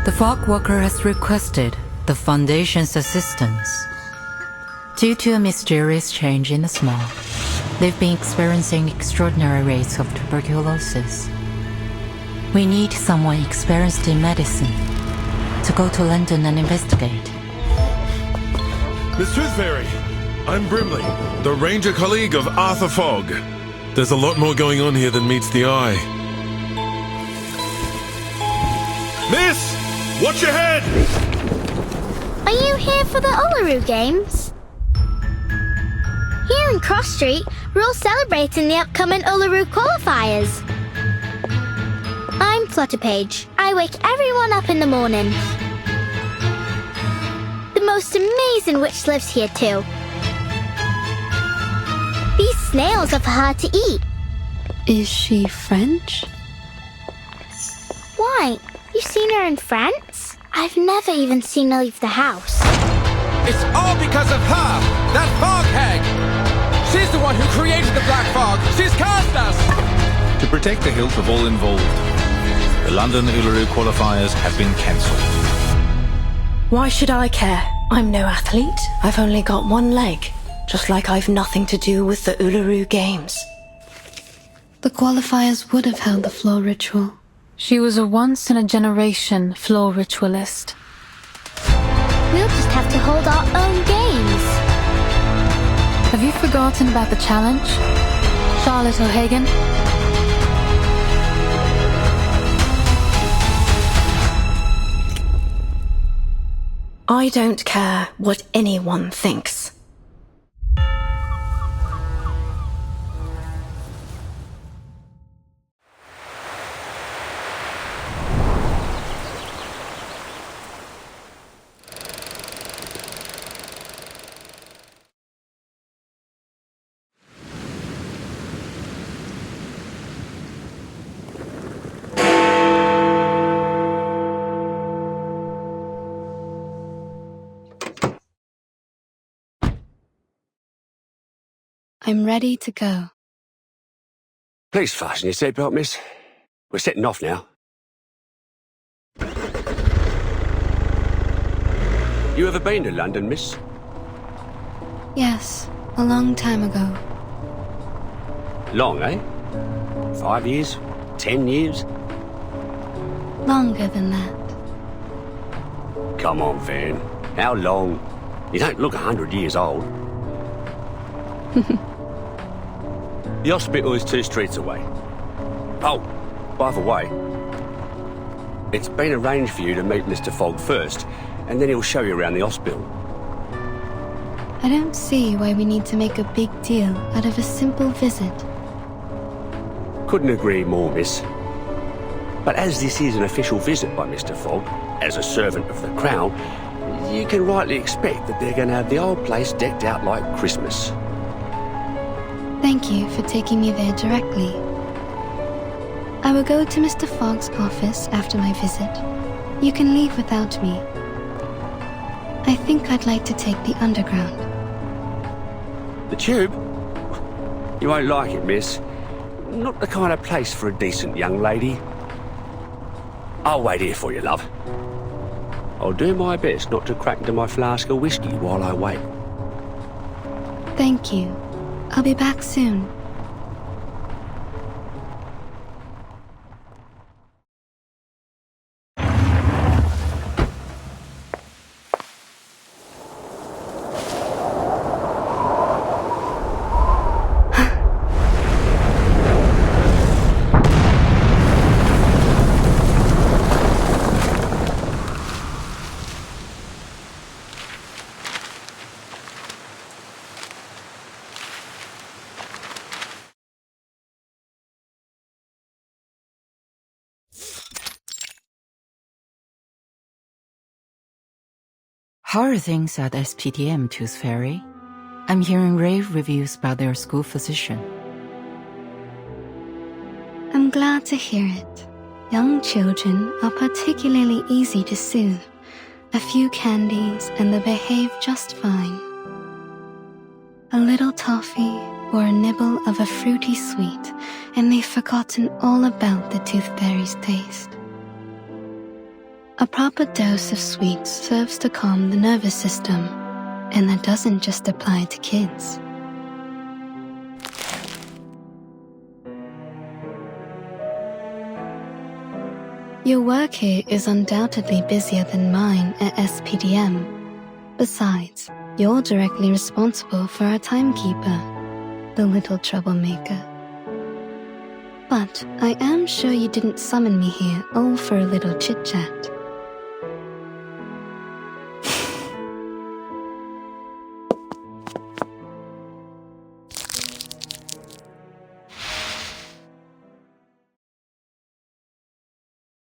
The fog worker has requested the Foundation's assistance. Due to a mysterious change in the smog, they've been experiencing extraordinary rates of tuberculosis. We need someone experienced in medicine to go to London and investigate. Miss Tooth Fairy, I'm Brimley, the ranger colleague of Arthur Fogg. There's a lot more going on here than meets the eye. Miss! Watch your head! Are you here for the Uluru Games? Here in Cross Street, we're all celebrating the upcoming Uluru qualifiers. I'm Flutterpage. I wake everyone up in the morning. The most amazing witch lives here too. These snails are for her to eat. Is she French? Why? You've seen her in France? I've never even seen her leave the house. It's all because of her! That fog hag! She's the one who created the black fog! She's cursed us! To protect the health of all involved, the London Uluru qualifiers have been cancelled. Why should I care? I'm no athlete. I've only got one leg. Just like I've nothing to do with the Uluru Games. The qualifiers would have held the floor ritual. She was a once-in-a-generation floor ritualist. We'll just have to hold our own games. Have you forgotten about the challenge, Charlotte O'Hagan? I don't care what anyone thinks. I'm ready to go. Please fasten your seatbelt, miss. We're setting off now. You ever been to London, miss? Yes, a long time ago. Long, eh? 5 years? 10 years? Longer than that. Come on, Van. How long? You don't look 100 years old. The hospital is 2 streets away. Oh, by the way, it's been arranged for you to meet Mr. Fogg first, and then he'll show you around the hospital. I don't see why we need to make a big deal out of a simple visit. Couldn't agree more, miss. But as this is an official visit by Mr. Fogg, as a servant of the Crown, you can rightly expect that they're going to have the old place decked out like Christmas. Thank you for taking me there directly. I will go to Mr. Fogg's office after my visit. You can leave without me. I think I'd like to take the Underground. The Tube? You won't like it, miss. Not the kind of place for a decent young lady. I'll wait here for you, love. I'll do my best not to crack into my flask of whiskey while I wait. Thank you. I'll be back soon. How are things at SPDM, Tooth Fairy? I'm hearing rave reviews about their school physician. I'm glad to hear it. Young children are particularly easy to soothe. A few candies and they behave just fine. A little toffee or a nibble of a fruity sweet and they've forgotten all about the Tooth Fairy's taste. A proper dose of sweets serves to calm the nervous system, and that doesn't just apply to kids. Your work here is undoubtedly busier than mine at SPDM. Besides, you're directly responsible for our timekeeper, the little troublemaker. But I am sure you didn't summon me here all for a little chit-chat.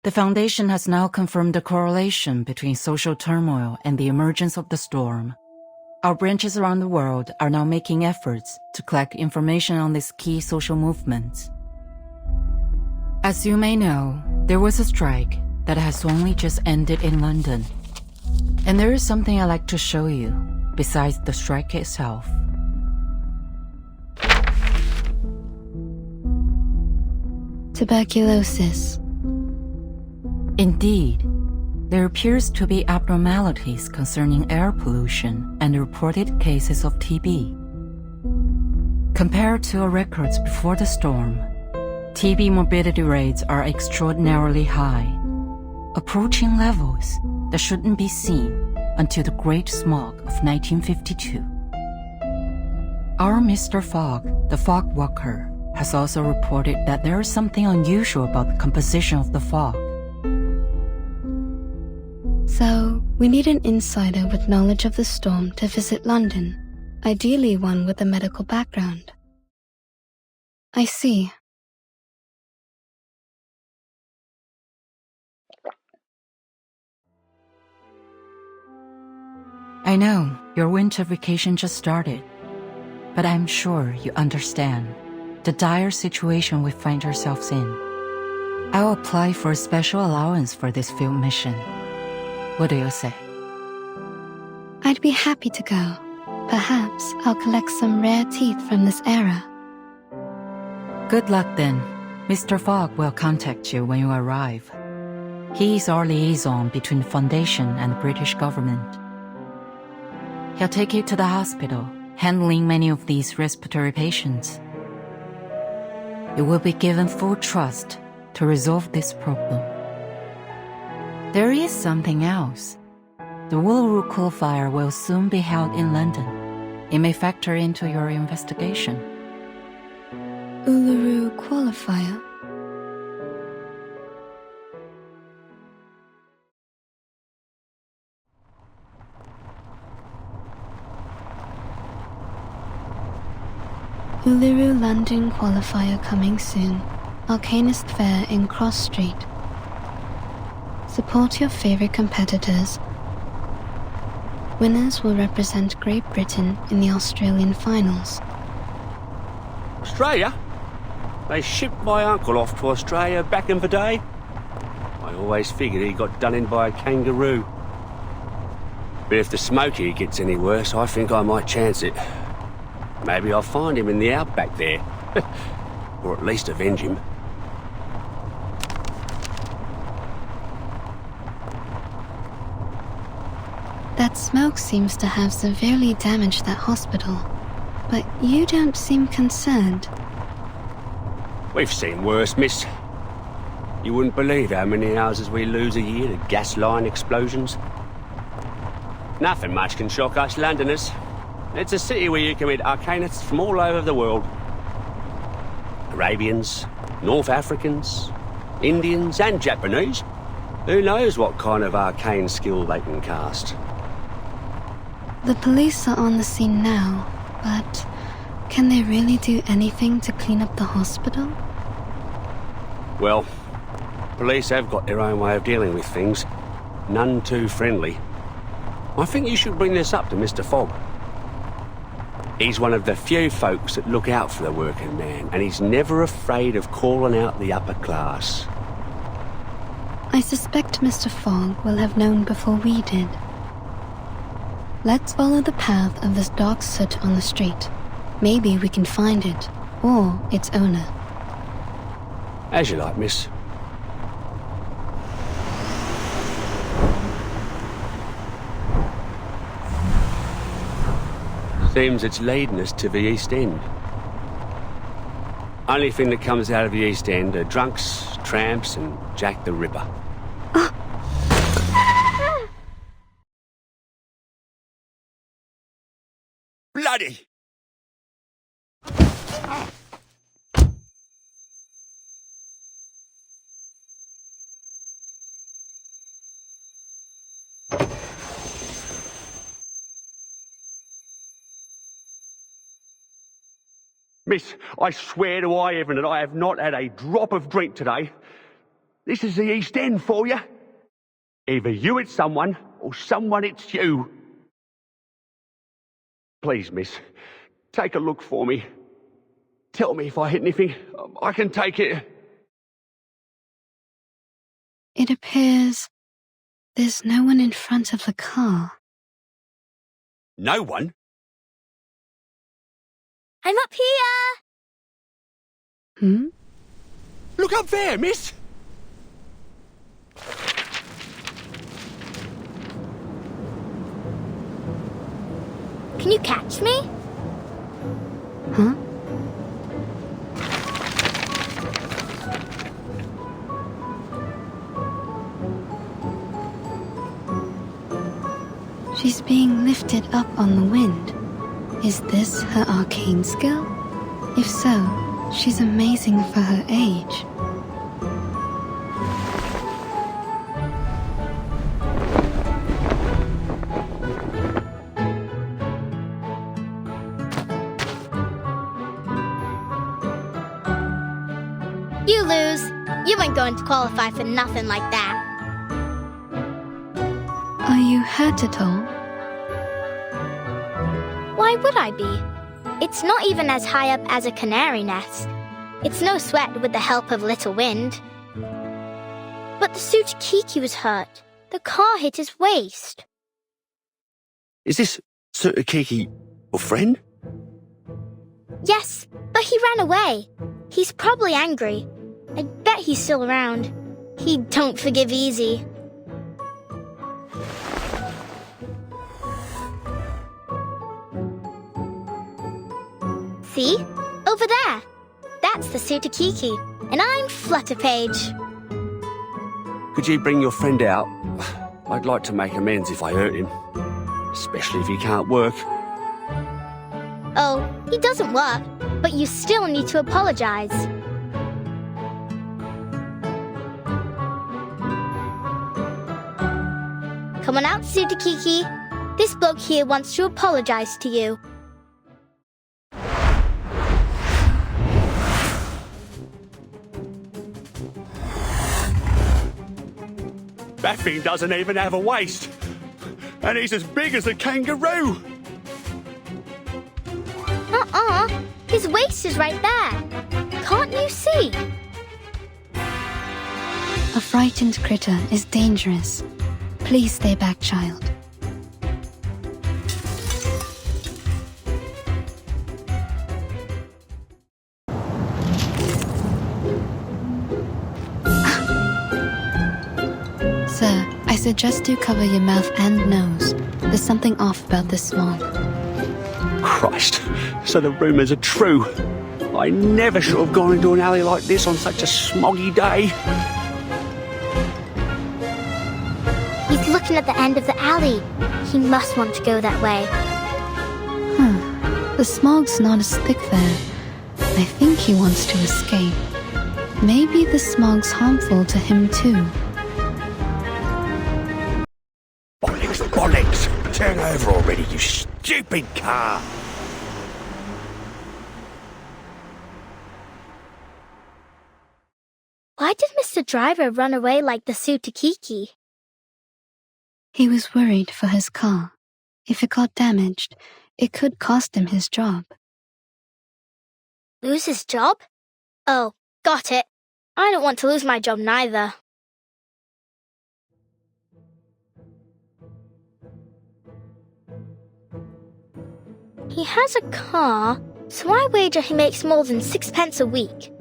The Foundation has now confirmed the correlation between social turmoil and the emergence of the storm. Our branches around the world are now making efforts to collect information on this key social movement. As you may know, there was a strike that has only just ended in London. And there is something I'd like to show you, besides the strike itself. Tuberculosis. Indeed, there appears to be abnormalities concerning air pollution and reported cases of TB. Compared to our records before the storm, TB morbidity rates are extraordinarily high, approaching levels that shouldn't be seen until the Great Smog of 1952. Our Mr. Fogg, the fog walker, has also reported that there is something unusual about the composition of the fog. So, we need an insider with knowledge of the storm to visit London, ideally one with a medical background. I see. I know your winter vacation just started, but I'm sure you understand the dire situation we find ourselves in. I'll apply for a special allowance for this field mission. What do you say? I'd be happy to go. Perhaps I'll collect some rare teeth from this era. Good luck then. Mr. Fogg will contact you when you arrive. He is our liaison between the Foundation and the British government. He'll take you to the hospital, handling many of these respiratory patients. You will be given full trust to resolve this problem. There is something else. The Uluru qualifier will soon be held in London. It may factor into your investigation. Uluru qualifier? Uluru London qualifier coming soon. Arcanist Fair in Cross Street. Support your favorite competitors. Winners will represent Great Britain in the Australian finals. Australia? They shipped my uncle off to Australia back in the day. I always figured he got done in by a kangaroo. But if the smoky gets any worse, I think I might chance it. Maybe I'll find him in the outback there. Or at least avenge him. That smoke seems to have severely damaged that hospital. But you don't seem concerned. We've seen worse, miss. You wouldn't believe how many houses we lose a year to gas line explosions. Nothing much can shock us Londoners. It's a city where you can meet arcanists from all over the world. Arabians, North Africans, Indians and Japanese. Who knows what kind of arcane skill they can cast. The police are on the scene now, but can they really do anything to clean up the hospital? Well, police have got their own way of dealing with things. None too friendly. I think you should bring this up to Mr. Fogg. He's one of the few folks that look out for the working man, and he's never afraid of calling out the upper class. I suspect Mr. Fogg will have known before we did. Let's follow the path of this dark soot on the street. Maybe we can find it, or its owner. As you like, miss. Seems it's leading us to the East End. Only thing that comes out of the East End are drunks, tramps, and Jack the Ripper. Bloody! Miss, I swear to high heaven that I have not had a drop of drink today. This is the East End for you. Either you hit someone, or someone hits you. Please, miss, take a look for me. Tell me if I hit anything. I can take it. It appears there's no one in front of the car. No one? I'm up here! Hmm? Look up there, miss! Can you catch me? Huh? She's being lifted up on the wind. Is this her arcane skill? If so, she's amazing for her age. You lose. You weren't going to qualify for nothing like that. Are you hurt at all? Why would I be? It's not even as high up as a canary nest. It's no sweat with the help of little wind. But the Sutakiki was hurt. The car hit his waist. Is this Sutakiki your friend? Yes, but he ran away. He's probably angry. I bet he's still around. He don't forgive easy. See? Over there. That's the Sutakiki. And I'm Flutterpage. Could you bring your friend out? I'd like to make amends if I hurt him. Especially if he can't work. Oh, he doesn't work, but you still need to apologize. Come on out, Sutakiki. This bloke here wants to apologize to you. That thing doesn't even have a waist. And he's as big as a kangaroo. His waist is right there. Can't you see? A frightened critter is dangerous. Please stay back, child. Sir, I suggest you cover your mouth and nose. There's something off about this smog. Christ, so the rumours are true. I never should have gone into an alley like this on such a smoggy day. He's looking at the end of the alley. He must want to go that way. The smog's not as thick there. I think he wants to escape. Maybe the smog's harmful to him too. Bollocks, bollocks! Turn over already, you stupid car! Why did Mr. Driver run away like the Sutakiki? He was worried for his car. If it got damaged, it could cost him his job. Lose his job? Oh, got it. I don't want to lose my job neither. He has a car, so I wager he makes more than 6 pence a week.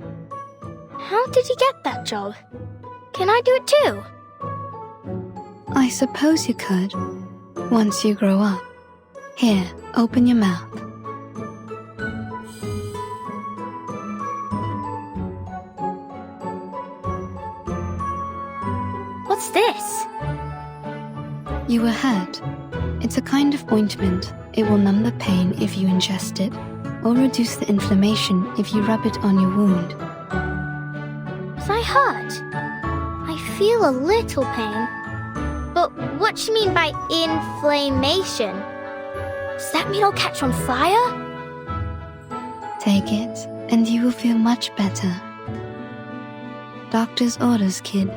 How did he get that job? Can I do it too? I suppose you could, once you grow up. Here, open your mouth. What's this? You were hurt. It's a kind of ointment. It will numb the pain if you ingest it, or reduce the inflammation if you rub it on your wound. Was I hurt? I feel a little pain. But what do you mean by inflammation? Does that mean I'll catch on fire? Take it, and you will feel much better. Doctor's orders, kid.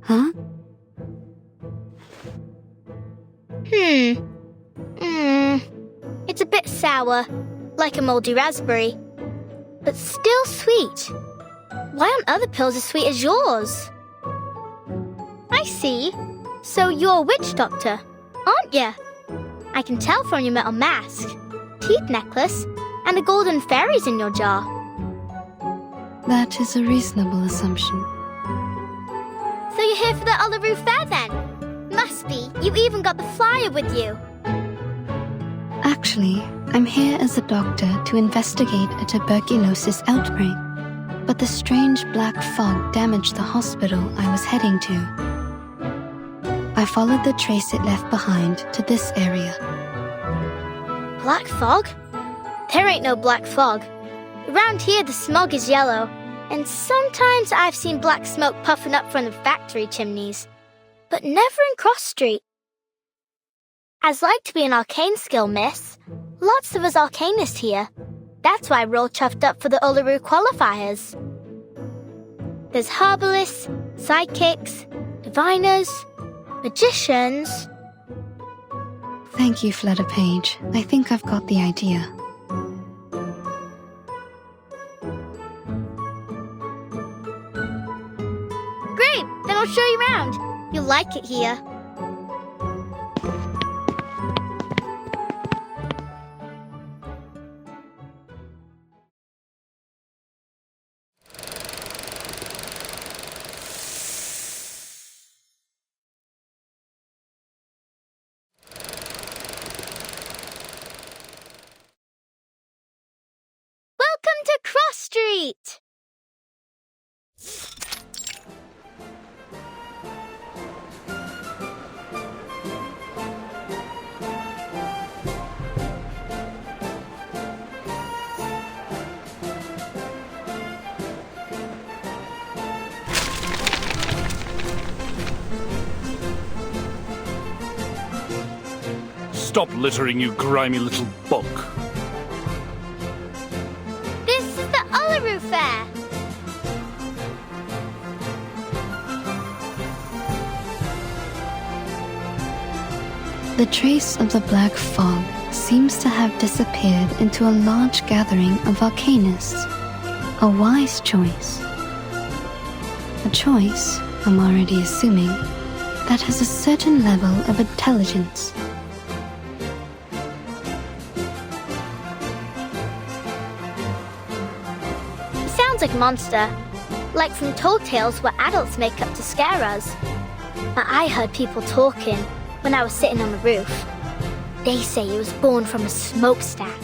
Huh? It's a bit sour, like a moldy raspberry, but still sweet. Why aren't other pills as sweet as yours? I see. So you're a witch doctor, aren't you? I can tell from your metal mask, teeth necklace, and the golden fairies in your jar. That is a reasonable assumption. So you're here for the Uluru Fair then? Must be. You even got the flyer with you. Actually, I'm here as a doctor to investigate a tuberculosis outbreak. But the strange black fog damaged the hospital I was heading to. I followed the trace it left behind to this area. Black fog? There ain't no black fog. Around here the smog is yellow, and sometimes I've seen black smoke puffing up from the factory chimneys, but never in Cross Street. I'd like to be an arcane skill, miss. Lots of us arcanists here. That's why we're all chuffed up for the Uluru qualifiers. There's herbalists, psychics, diviners, magicians. Thank you, Flutterpage. I think I've got the idea. Great, then I'll show you around. You'll like it here. Welcome to Cross Street! Stop littering, you grimy little bug. This is the Uluru Fair. The trace of the black fog seems to have disappeared into a large gathering of arcanists. A wise choice. A choice, I'm already assuming, that has a certain level of intelligence. Sounds like a monster, like from Told Tales where adults make up to scare us. But I heard people talking when I was sitting on the roof. They say it was born from a smokestack.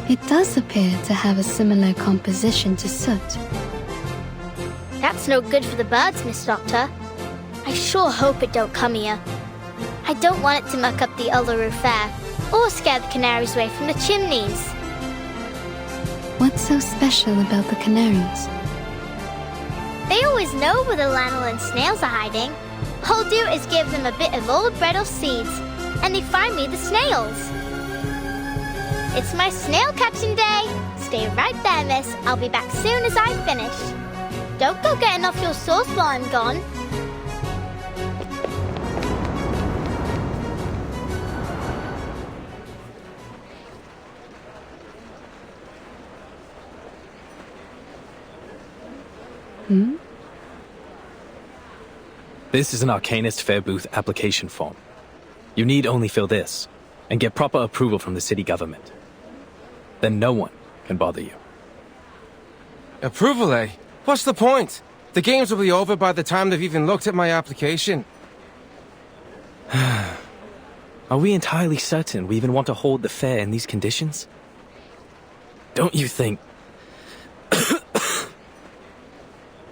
It does appear to have a similar composition to soot. That's no good for the birds, Miss Doctor. I sure hope it don't come here. I don't want it to muck up the Uluru Fair or scare the canaries away from the chimneys. What's so special about the canaries? They always know where the lanolin snails are hiding. All I'll do is give them a bit of old bread or seeds, and they find me the snails. It's my snail catching day. Stay right there, miss. I'll be back soon as I finish. Don't go getting off your sauce while I'm gone. This is an Arcanist Fair Booth application form. You need only fill this, and get proper approval from the city government. Then no one can bother you. Approval, eh? What's the point? The games will be over by the time they've even looked at my application. Are we entirely certain we even want to hold the fair in these conditions? Don't you think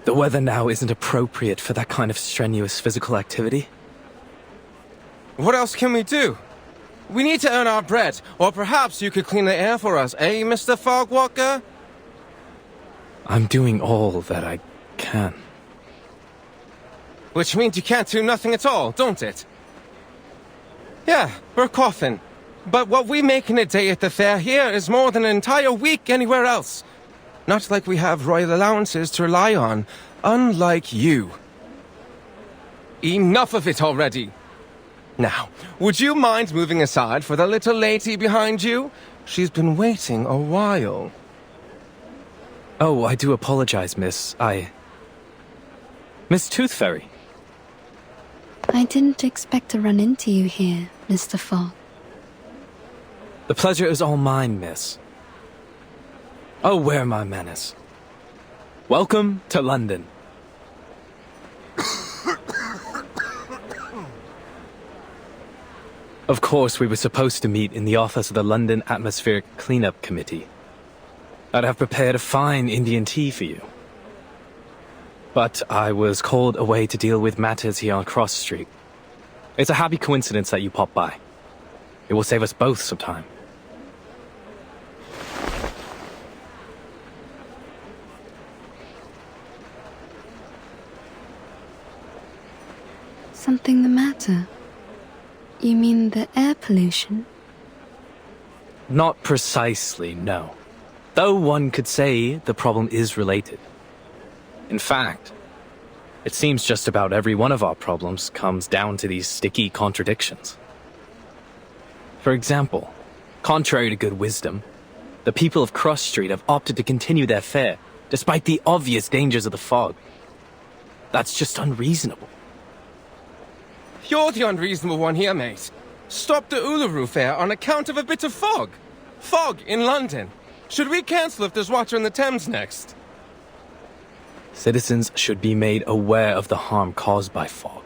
the weather now isn't appropriate for that kind of strenuous physical activity? What else can we do? We need to earn our bread, or perhaps you could clean the air for us, eh, Mr. Fogwalker? I'm doing all that I can. Which means you can't do nothing at all, don't it? Yeah, we're coughing. But what we make in a day at the fair here is more than an entire week anywhere else. Not like we have royal allowances to rely on, unlike you. Enough of it already. Now, would you mind moving aside for the little lady behind you? She's been waiting a while. Oh, I do apologize, miss. Miss Tooth Fairy. I didn't expect to run into you here, Mr. Fogg. The pleasure is all mine, miss. Oh, where my manners. Welcome to London. Of course, we were supposed to meet in the office of the London Atmospheric Cleanup Committee. I'd have prepared a fine Indian tea for you. But I was called away to deal with matters here on Cross Street. It's a happy coincidence that you popped by. It will save us both some time. Something the matter? You mean the air pollution? Not precisely, no. Though one could say the problem is related. In fact, it seems just about every one of our problems comes down to these sticky contradictions. For example, contrary to good wisdom, the people of Cross Street have opted to continue their fair, despite the obvious dangers of the fog. That's just unreasonable. You're the unreasonable one here, mate. Stop the Uluru Fair on account of a bit of fog. Fog in London. Should we cancel if there's water in the Thames next? Citizens should be made aware of the harm caused by fog,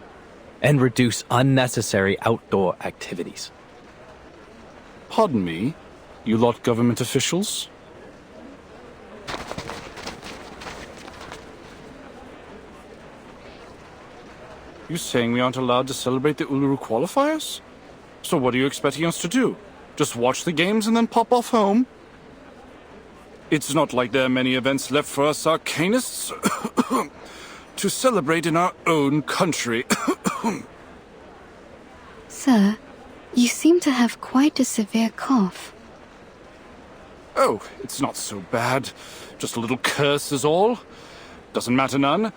and reduce unnecessary outdoor activities. Pardon me, you lot government officials? You saying we aren't allowed to celebrate the Uluru qualifiers? So what are you expecting us to do? Just watch the games and then pop off home? It's not like there are many events left for us arcanists to celebrate in our own country. Sir, you seem to have quite a severe cough. Oh, it's not so bad. Just a little curse is all. Doesn't matter none.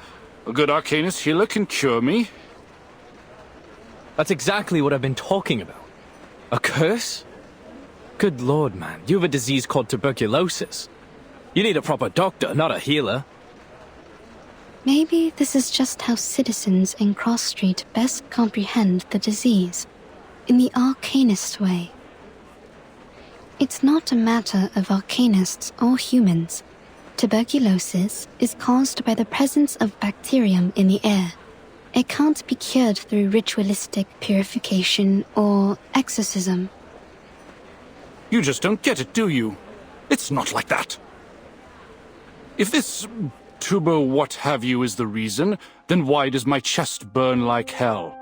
A good arcanist healer can cure me. That's exactly what I've been talking about. A curse? Good lord, man. You have a disease called tuberculosis. You need a proper doctor, not a healer. Maybe this is just how citizens in Cross Street best comprehend the disease, in the arcanist way. It's not a matter of arcanists or humans. Tuberculosis is caused by the presence of bacterium in the air. It can't be cured through ritualistic purification or exorcism. You just don't get it, do you? It's not like that. If this tuber what have you is the reason, then why does my chest burn like hell?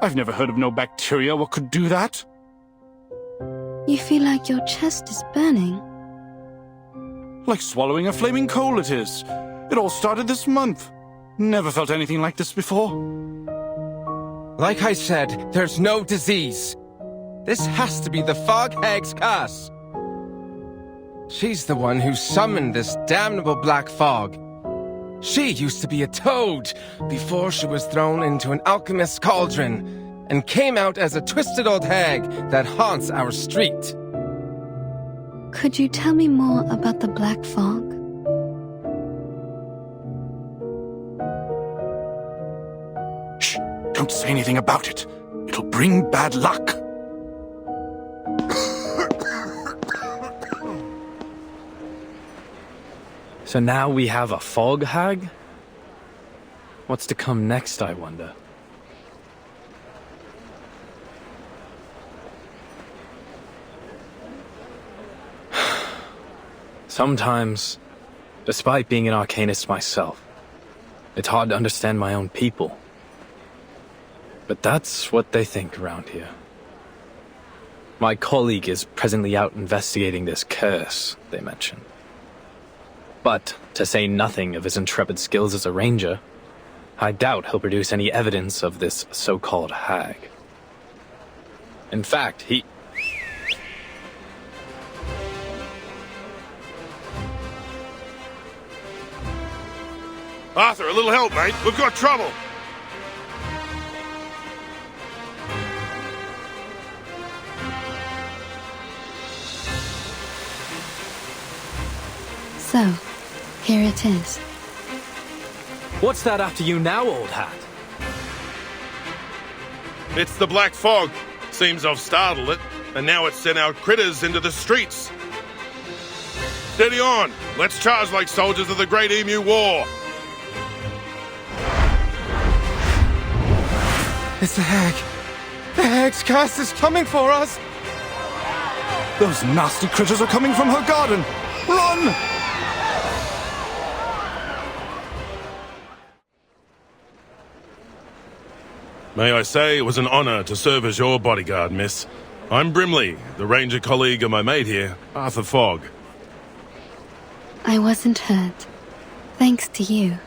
I've never heard of no bacteria what could do that. You feel like your chest is burning? Like swallowing a flaming coal it is. It all started this month. Never felt anything like this before. Like I said, there's no disease. This has to be the Fog Hag's curse. She's the one who summoned this damnable black fog. She used to be a toad before she was thrown into an alchemist's cauldron and came out as a twisted old hag that haunts our street. Could you tell me more about the black fog? Shh! Don't say anything about it. It'll bring bad luck. So now we have a fog hag? What's to come next, I wonder? Sometimes, despite being an arcanist myself, it's hard to understand my own people. But that's what they think around here. My colleague is presently out investigating this curse they mentioned. But, to say nothing of his intrepid skills as a ranger, I doubt he'll produce any evidence of this so-called hag. In fact, he... Arthur, a little help, mate. We've got trouble. So, here it is. What's that after you now, old hat? It's the black fog. Seems I've startled it, and now it's sent out critters into the streets. Steady on. Let's charge like soldiers of the Great Emu War. It's the hag. The hag's curse is coming for us. Those nasty critters are coming from her garden. Run! May I say it was an honor to serve as your bodyguard, miss. I'm Brimley, the ranger colleague of my mate here, Arthur Fogg. I wasn't hurt. Thanks to you.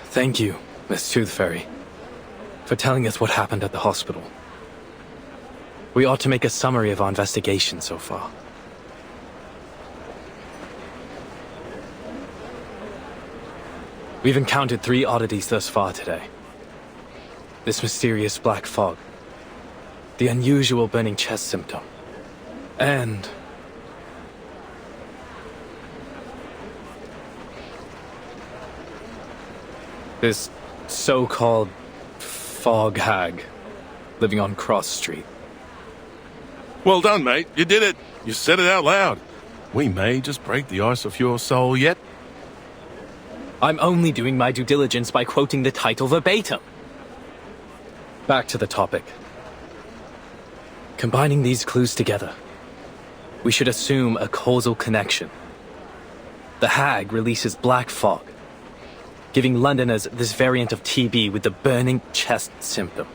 Thank you, Miss Tooth Fairy, for telling us what happened at the hospital. We ought to make a summary of our investigation so far. We've encountered 3 oddities thus far today. This mysterious black fog, the unusual burning chest symptom, and... this so-called fog hag living on Cross Street. Well done, mate. You did it. You said it out loud. We may just break the ice of your soul yet. I'm only doing my due diligence by quoting the title verbatim. Back to the topic. Combining these clues together, we should assume a causal connection. The hag releases black fog, giving Londoners this variant of TB with the burning chest symptom.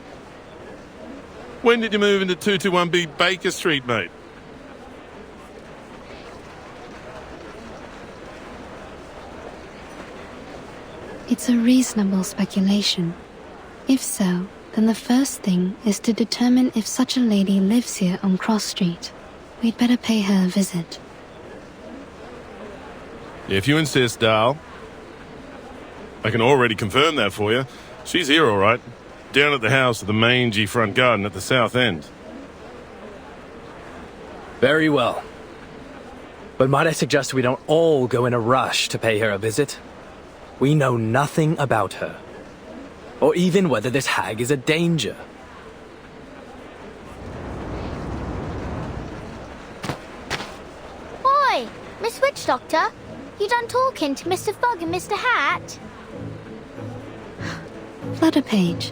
When did you move into 221B Baker Street, mate? It's a reasonable speculation. If so, then the first thing is to determine if such a lady lives here on Cross Street. We'd better pay her a visit. If you insist, Dal. I can already confirm that for you. She's here all right. Down at the house of the mangy front garden at the south end. Very well. But might I suggest we don't all go in a rush to pay her a visit? We know nothing about her, or even whether this hag is a danger. Oi, Miss Witch Doctor, you done talking to Mr. Fogg and Mr. Hat? Flutterpage,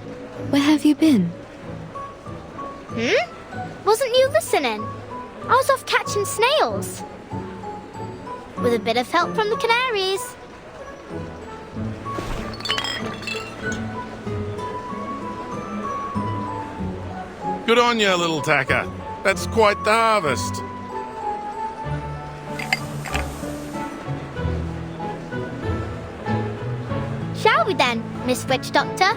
where have you been? Wasn't you listening? I was off catching snails. With a bit of help from the canaries. Good on you, little tacker. That's quite the harvest. Shall we then, Miss Witch Doctor?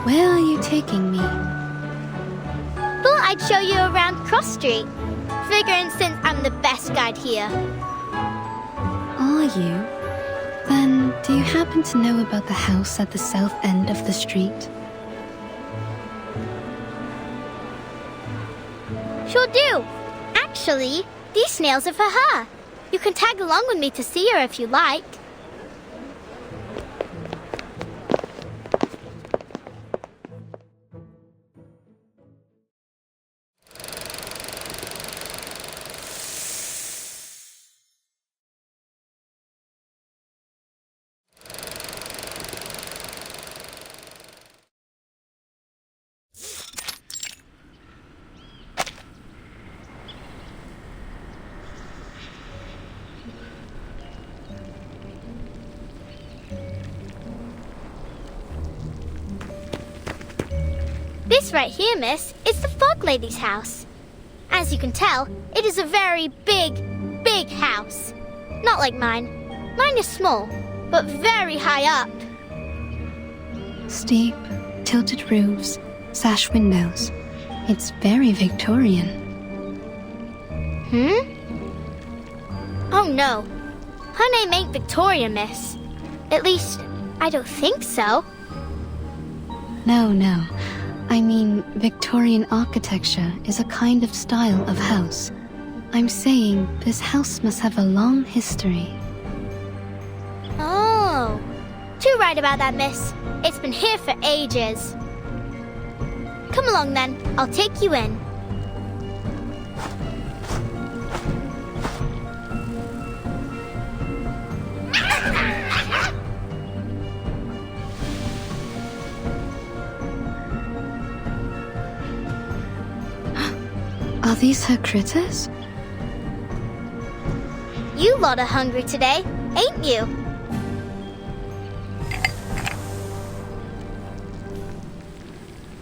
Where are you taking me? Thought I'd show you around Cross Street. Figuring since I'm the best guide here. Are you? Then, do you happen to know about the house at the south end of the street? Sure do. Actually, these snails are for her. You can tag along with me to see her if you like. This right here, miss, is the Fog Lady's house. As you can tell, it is a very big, big house. Not like mine. Mine is small, but very high up. Steep, tilted roofs, sash windows. It's very Victorian. Oh no. Her name ain't Victoria, miss. At least, I don't think so. No. I mean, Victorian architecture is a kind of style of house. I'm saying this house must have a long history. Oh. Too right about that, miss. It's been here for ages. Come along then, I'll take you in. Are these her critters? You lot are hungry today, ain't you?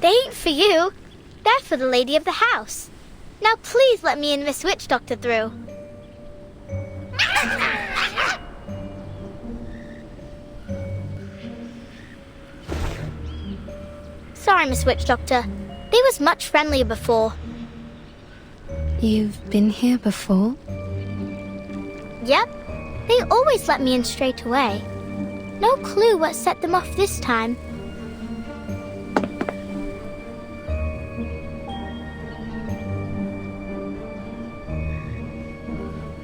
They ain't for you. They're for the lady of the house. Now please let me and Miss Witch Doctor through. Sorry, Miss Witch Doctor. They was much friendlier before. You've been here before? Yep. They always let me in straight away. No clue what set them off this time.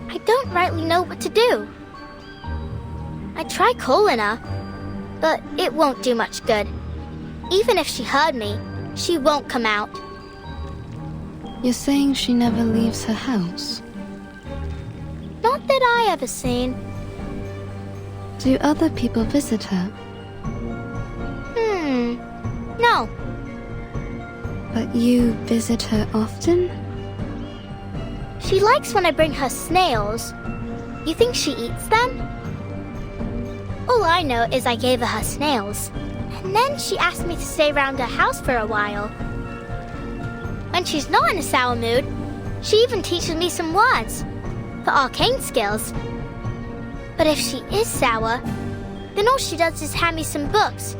I don't rightly know what to do. I try calling her, but it won't do much good. Even if she heard me, she won't come out. You're saying she never leaves her house? Not that I ever seen. Do other people visit her? No. But you visit her often? She likes when I bring her snails. You think she eats them? All I know is I gave her snails. And then she asked me to stay around her house for a while. When she's not in a sour mood, she even teaches me some words for arcane skills. But if she is sour, then all she does is hand me some books,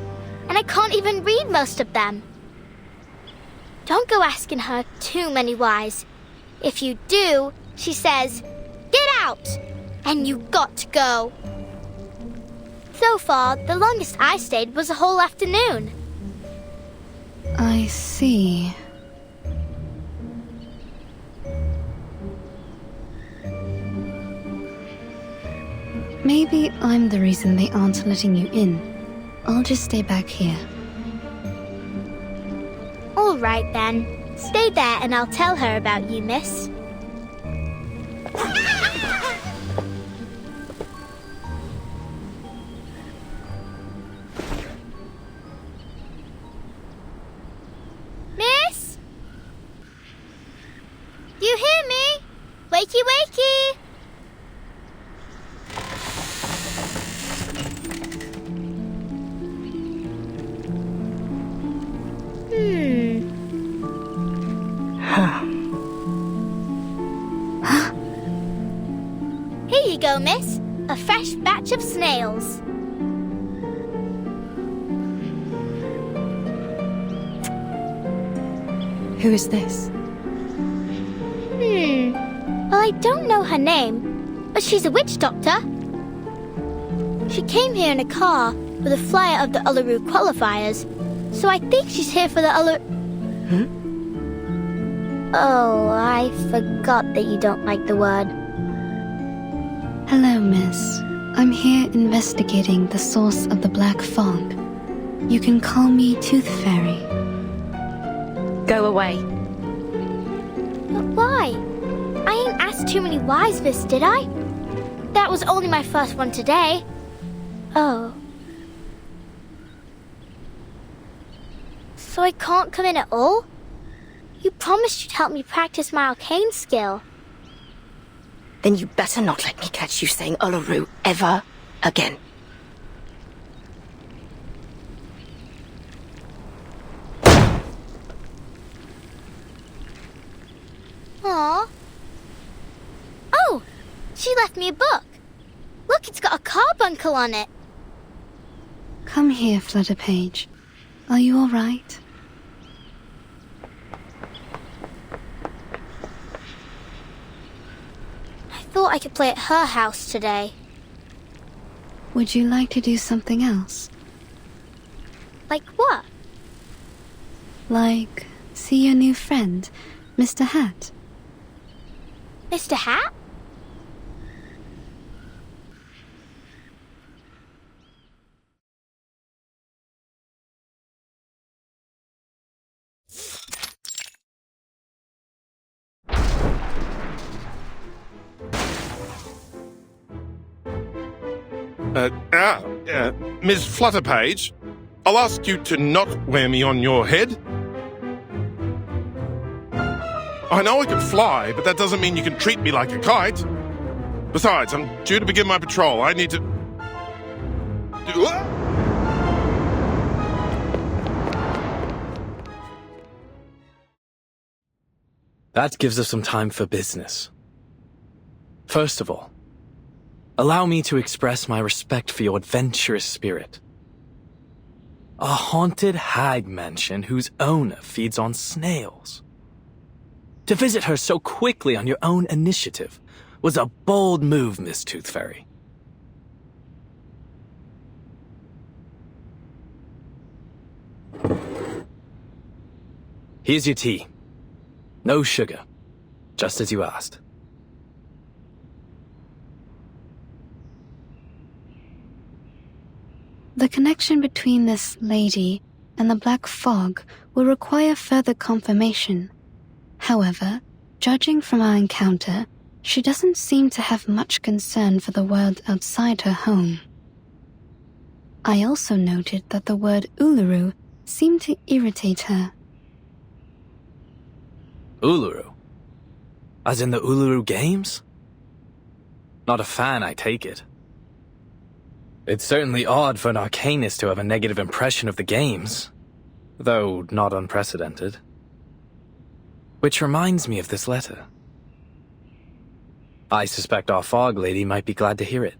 and I can't even read most of them. Don't go asking her too many whys. If you do, she says, "Get out!" and you got to go. So far, the longest I stayed was a whole afternoon. I see. Maybe I'm the reason they aren't letting you in. I'll just stay back here. All right, then. Stay there and I'll tell her about you, miss. Miss? You hear me? Wakey, wakey! Here you go, miss. A fresh batch of snails. Who is this? Well, I don't know her name, but she's a witch doctor. She came here in a car with a flyer of the Uluru qualifiers, so I think she's here for the Oh, I forgot that you don't like the word. Hello, miss. I'm here investigating the source of the black fog. You can call me Tooth Fairy. Go away. But why? I ain't asked too many whys, miss, did I? That was only my first one today. Oh. So I can't come in at all? You promised you'd help me practice my arcane skill. Then you better not let me catch you saying Uluru ever again. She left me a book. Look, it's got a carbuncle on it. Come here, Flutterpage. Are you all right? I thought I could play at her house today. Would you like to do something else? Like what? Like, see your new friend, Mr. Hat? Mr. Hat? Ms. Flutterpage, I'll ask you to not wear me on your head. I know I can fly, but that doesn't mean you can treat me like a kite. Besides, I'm due to begin my patrol. I need to... That gives us some time for business. First of all, allow me to express my respect for your adventurous spirit. A haunted hag mansion whose owner feeds on snails. To visit her so quickly on your own initiative was a bold move, Miss Tooth Fairy. Here's your tea. No sugar, just as you asked. The connection between this lady and the black fog will require further confirmation. However, judging from our encounter, she doesn't seem to have much concern for the world outside her home. I also noted that the word Uluru seemed to irritate her. Uluru? As in the Uluru Games? Not a fan, I take it. It's certainly odd for an arcanist to have a negative impression of the games, though not unprecedented. Which reminds me of this letter. I suspect our fog lady might be glad to hear it.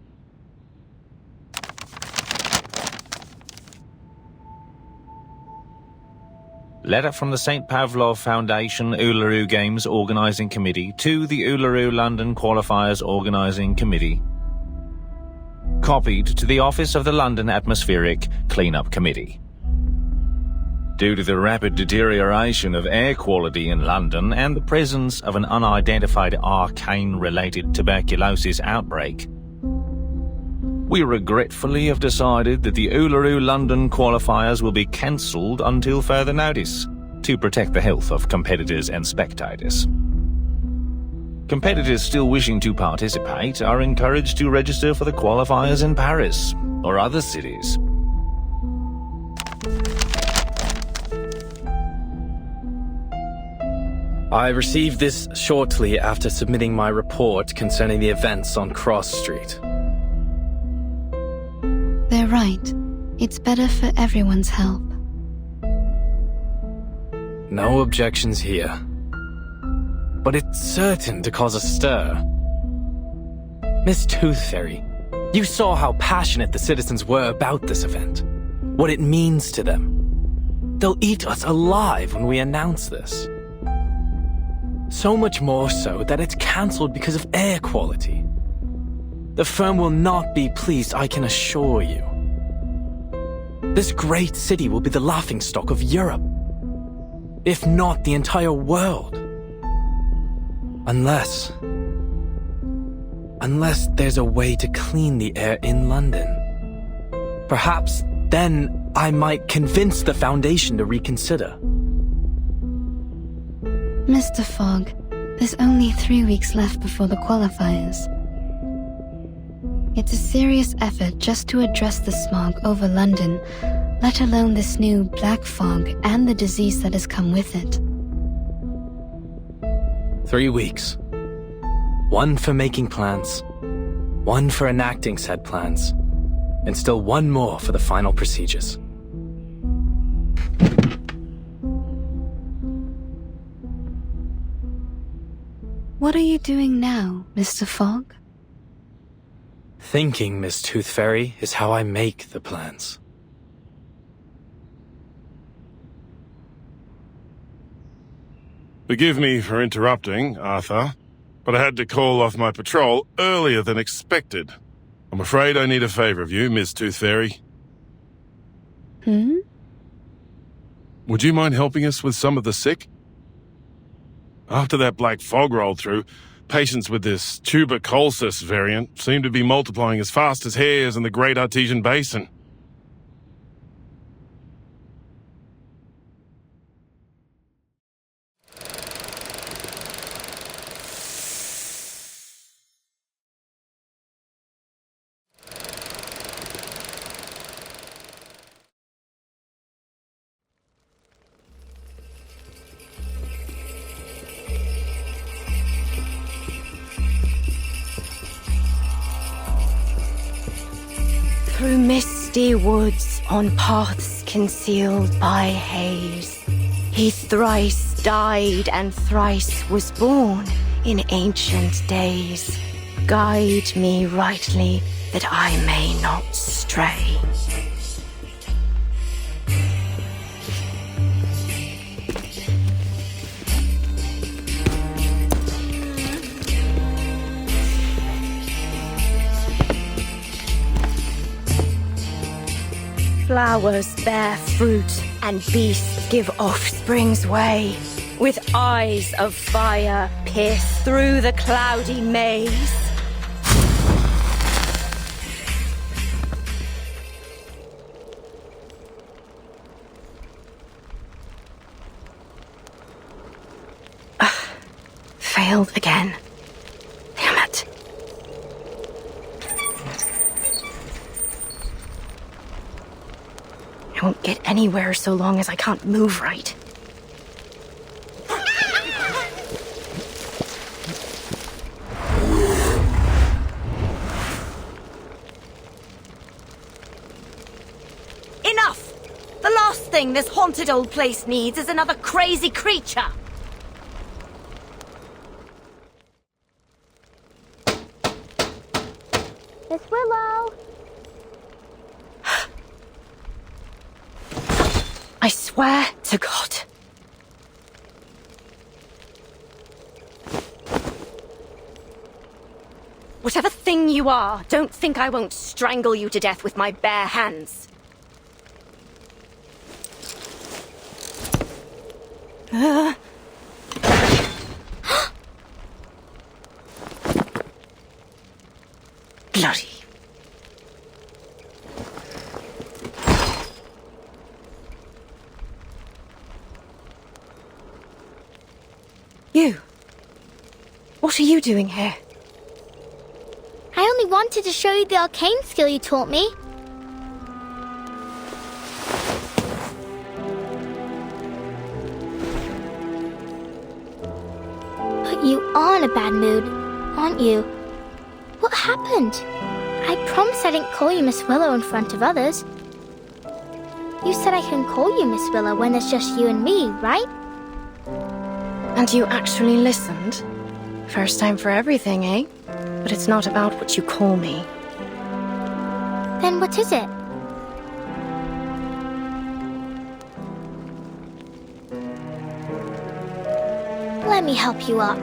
Letter from the St. Pavlov Foundation Uluru Games Organising Committee to the Uluru London Qualifiers Organising Committee. Copied to the Office of the London Atmospheric Cleanup Committee. Due to the rapid deterioration of air quality in London and the presence of an unidentified arcane-related tuberculosis outbreak, we regretfully have decided that the Uluru London qualifiers will be cancelled until further notice, to protect the health of competitors and spectators. Competitors still wishing to participate are encouraged to register for the qualifiers in Paris or other cities. I received this shortly after submitting my report concerning the events on Cross Street. They're right. It's better for everyone's help. No objections here. But it's certain to cause a stir. Miss Tooth Fairy, you saw how passionate the citizens were about this event. What it means to them. They'll eat us alive when we announce this. So much more so that it's cancelled because of air quality. The firm will not be pleased, I can assure you. This great city will be the laughingstock of Europe, if not the entire world. Unless there's a way to clean the air in London. Perhaps then I might convince the Foundation to reconsider. Mr. Fogg, there's only 3 weeks left before the qualifiers. It's a serious effort just to address the smog over London, let alone this new black fog and the disease that has come with it. 3 weeks. 1 for making plans, 1 for enacting said plans, and still 1 more for the final procedures. What are you doing now, Mr. Fogg? Thinking, Miss Tooth Fairy, is how I make the plans. Forgive me for interrupting, Arthur, but I had to call off my patrol earlier than expected. I'm afraid I need a favor of you, Miss Tooth Fairy. Would you mind helping us with some of the sick? After that black fog rolled through, patients with this tuberculosis variant seem to be multiplying as fast as hares in the Great Artesian Basin. Through misty woods, on paths concealed by haze, he thrice died and thrice was born in ancient days. Guide me rightly, that I may not stray. Flowers bear fruit, and beasts give offspring's way. With eyes of fire, pierce through the cloudy maze. Failed again. Damn it. I won't get anywhere so long as I can't move right. Enough! The last thing this haunted old place needs is another crazy creature. Miss Willow! I swear to God. Whatever thing you are, don't think I won't strangle you to death with my bare hands. Bloody. You. What are you doing here? I only wanted to show you the arcane skill you taught me. But you are in a bad mood, aren't you? What happened? I promised I didn't call you Miss Willow in front of others. You said I can call you Miss Willow when there's just you and me, right? And you actually listened? First time for everything, eh? But it's not about what you call me. Then what is it? Let me help you up.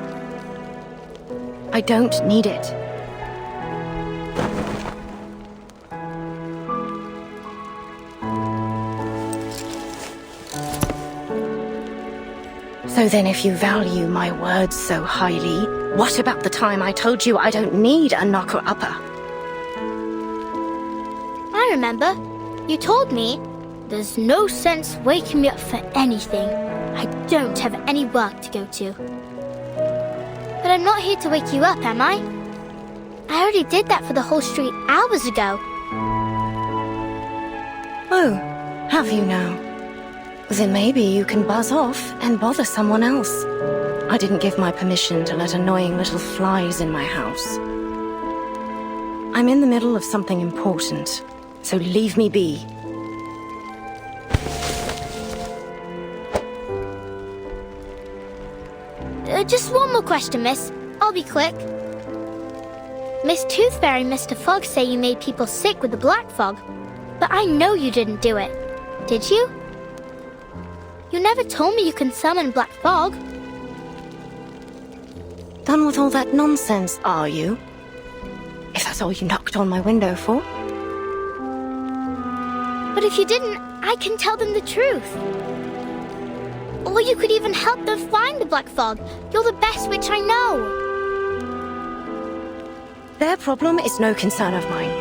I don't need it. So then if you value my words so highly, what about the time I told you I don't need a knocker-upper? I remember. You told me there's no sense waking me up for anything. I don't have any work to go to. But I'm not here to wake you up, am I? I already did that for the whole street hours ago. Oh, have you now? Then maybe you can buzz off and bother someone else. I didn't give my permission to let annoying little flies in my house. I'm in the middle of something important, so leave me be. Just one more question, miss. I'll be quick. Miss Tooth Fairy and Mr. Fog say you made people sick with the black fog, but I know you didn't do it. Did you? You never told me you can summon black fog. Done with all that nonsense, are you? If that's all you knocked on my window for. But if you didn't, I can tell them the truth. Or you could even help them find the black fog. You're the best witch I know. Their problem is no concern of mine.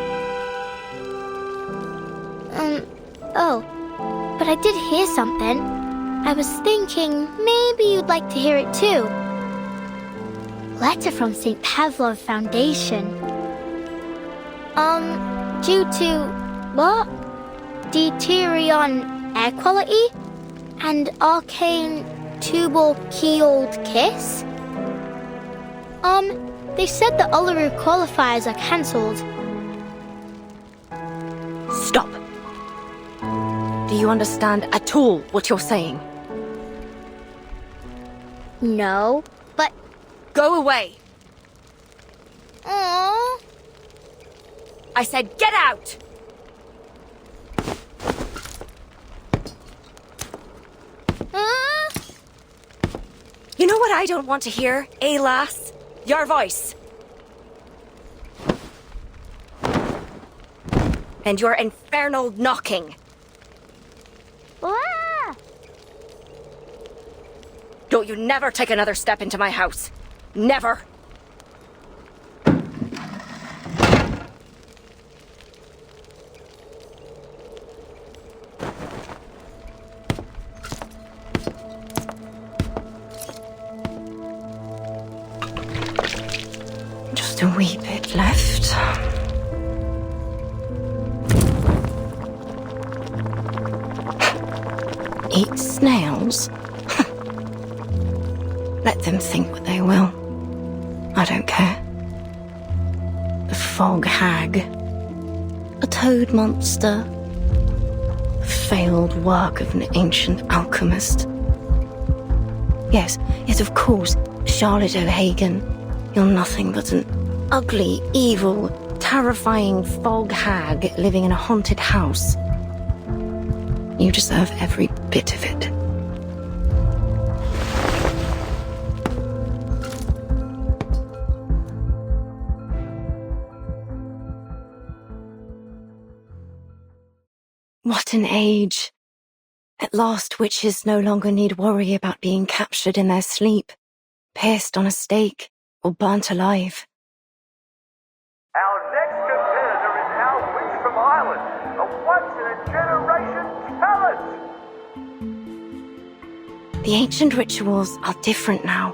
Oh. But I did hear something. I was thinking maybe you'd like to hear it too. Letter from St. Pavlov Foundation. Due to, what? Deuterion air quality? And arcane tubal-keeled kiss? They said the Uluru qualifiers are cancelled. Stop. Do you understand at all what you're saying? No, but... Go away. Aww. I said get out! You know what I don't want to hear, eh, lass? Your voice. And your infernal knocking. Ah! Don't you never take another step into my house. Never. Just a wee bit left. Eat snails? Let them think what they will. I don't care. The fog hag. A toad monster. Failed work of an ancient alchemist. Yes, of course, Charlotte O'Hagan. You're nothing but an ugly, evil, terrifying fog hag living in a haunted house. You deserve every bit of it. What an age. At last, witches no longer need worry about being captured in their sleep, pierced on a stake, or burnt alive. Our next competitor is our witch from Ireland, a once-in-a-generation talent. The ancient rituals are different now.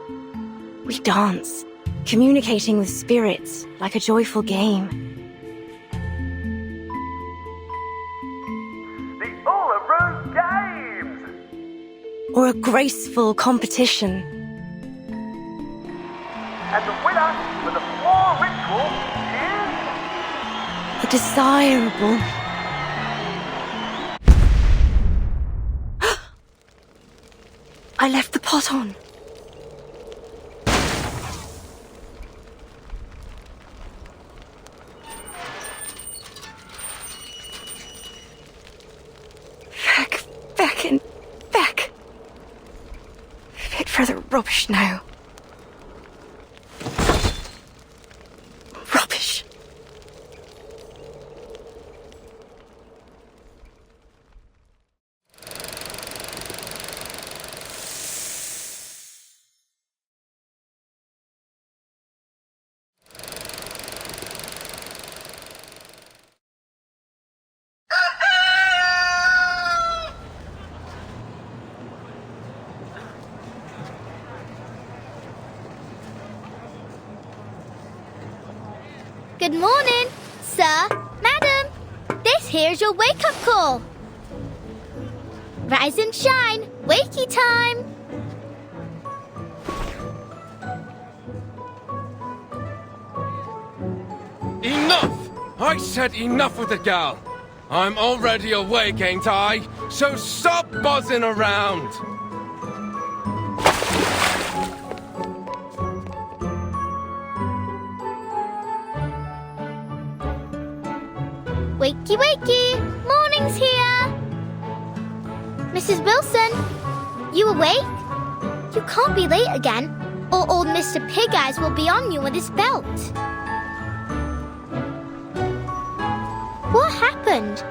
We dance, communicating with spirits like a joyful game. The Uluru Games! Or a graceful competition. And the winner for the floor ritual is... A desirable... I left the pot on. Back. Fit for the rubbish now. Rubbish. Good morning, sir, madam. This here's your wake-up call. Rise and shine, wakey time. Enough! I said enough with the gal. I'm already awake, ain't I? So stop buzzing around. Wakey, wakey! Morning's here! Mrs. Wilson, you awake? You can't be late again, or old Mr. Pig Eyes will be on you with his belt. What happened?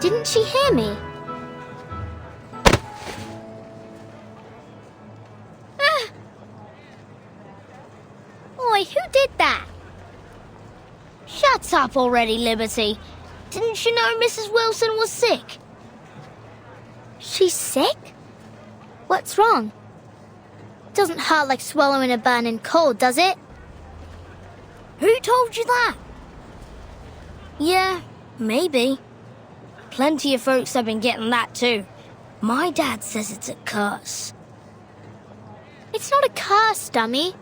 Didn't she hear me? Oi, who did that? Shut up already, Liberty. Didn't you know Mrs. Wilson was sick? She's sick? What's wrong? Doesn't hurt like swallowing a burning coal, does it? Who told you that? Yeah, maybe. Plenty of folks have been getting that too. My dad says it's a curse. It's not a curse, dummy.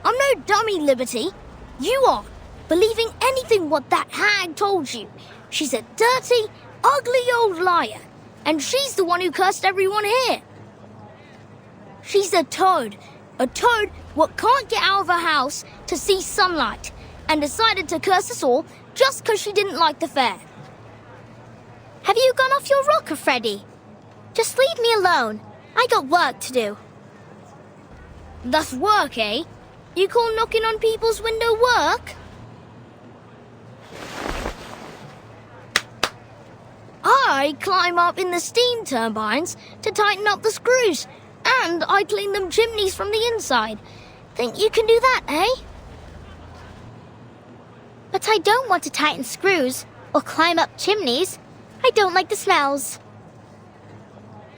I'm no dummy, Liberty. You are, believing anything what that hag told you. She's a dirty, ugly old liar, and she's the one who cursed everyone here. She's a toad what can't get out of her house to see sunlight, and decided to curse us all just 'cause she didn't like the fair. Have you gone off your rocker, Freddy? Just leave me alone. I got work to do. That's work, eh? You call knocking on people's window work? I climb up in the steam turbines to tighten up the screws, and I clean them chimneys from the inside. Think you can do that, eh? But I don't want to tighten screws or climb up chimneys. I don't like the smells.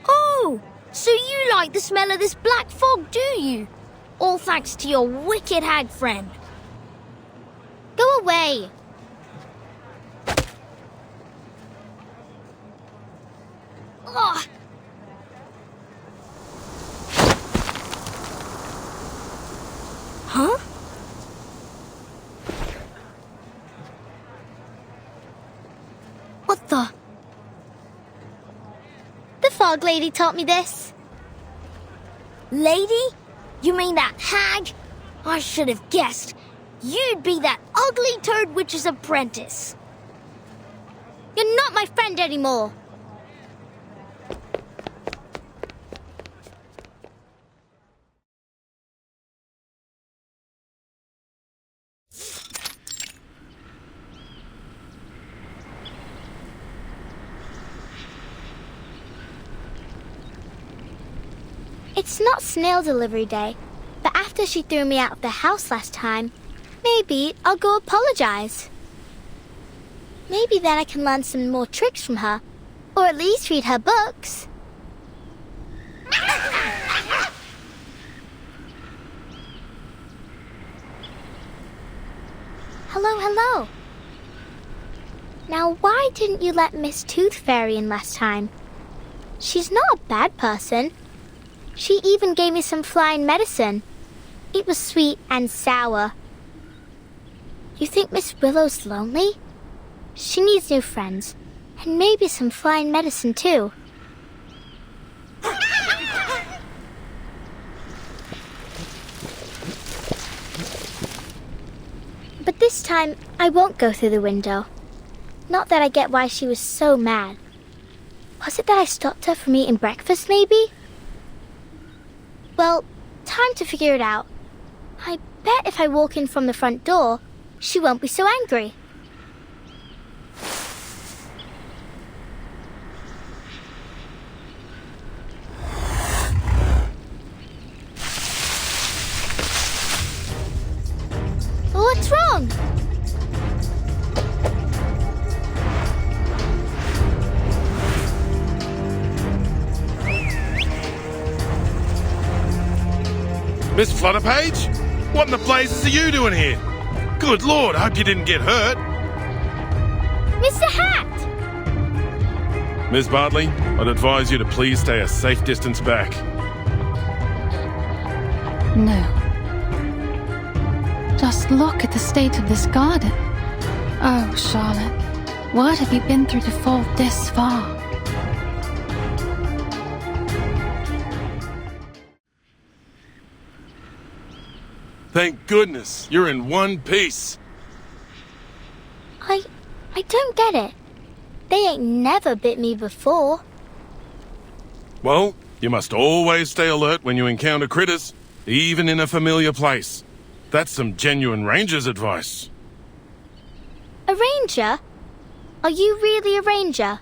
Oh, so you like the smell of this black fog, do you? All thanks to your wicked hag friend. Go away. Ugh. Huh? What the? The fog lady taught me this. Lady? You mean that hag? I should have guessed. You'd be that ugly toad witch's apprentice. You're not my friend anymore. It's not snail delivery day, but after she threw me out of the house last time, maybe I'll go apologize. Maybe then I can learn some more tricks from her, or at least read her books. Hello, hello. Now, why didn't you let Miss Tooth Fairy in last time? She's not a bad person. She even gave me some flying medicine. It was sweet and sour. You think Miss Willow's lonely? She needs new friends, and maybe some flying medicine too. But this time, I won't go through the window. Not that I get why she was so mad. Was it that I stopped her from eating breakfast, maybe? Well, time to figure it out. I bet if I walk in from the front door, she won't be so angry. What's wrong? Miss Flutterpage? What in the blazes are you doing here? Good Lord, I hope you didn't get hurt. Mr. Hat! Miss Bartley, I'd advise you to please stay a safe distance back. No. Just look at the state of this garden. Oh, Charlotte, what have you been through to fall this far? Thank goodness, you're in one piece. I I don't get it. They ain't never bit me before. Well, you must always stay alert when you encounter critters, even in a familiar place. That's some genuine ranger's advice. A ranger? Are you really a ranger?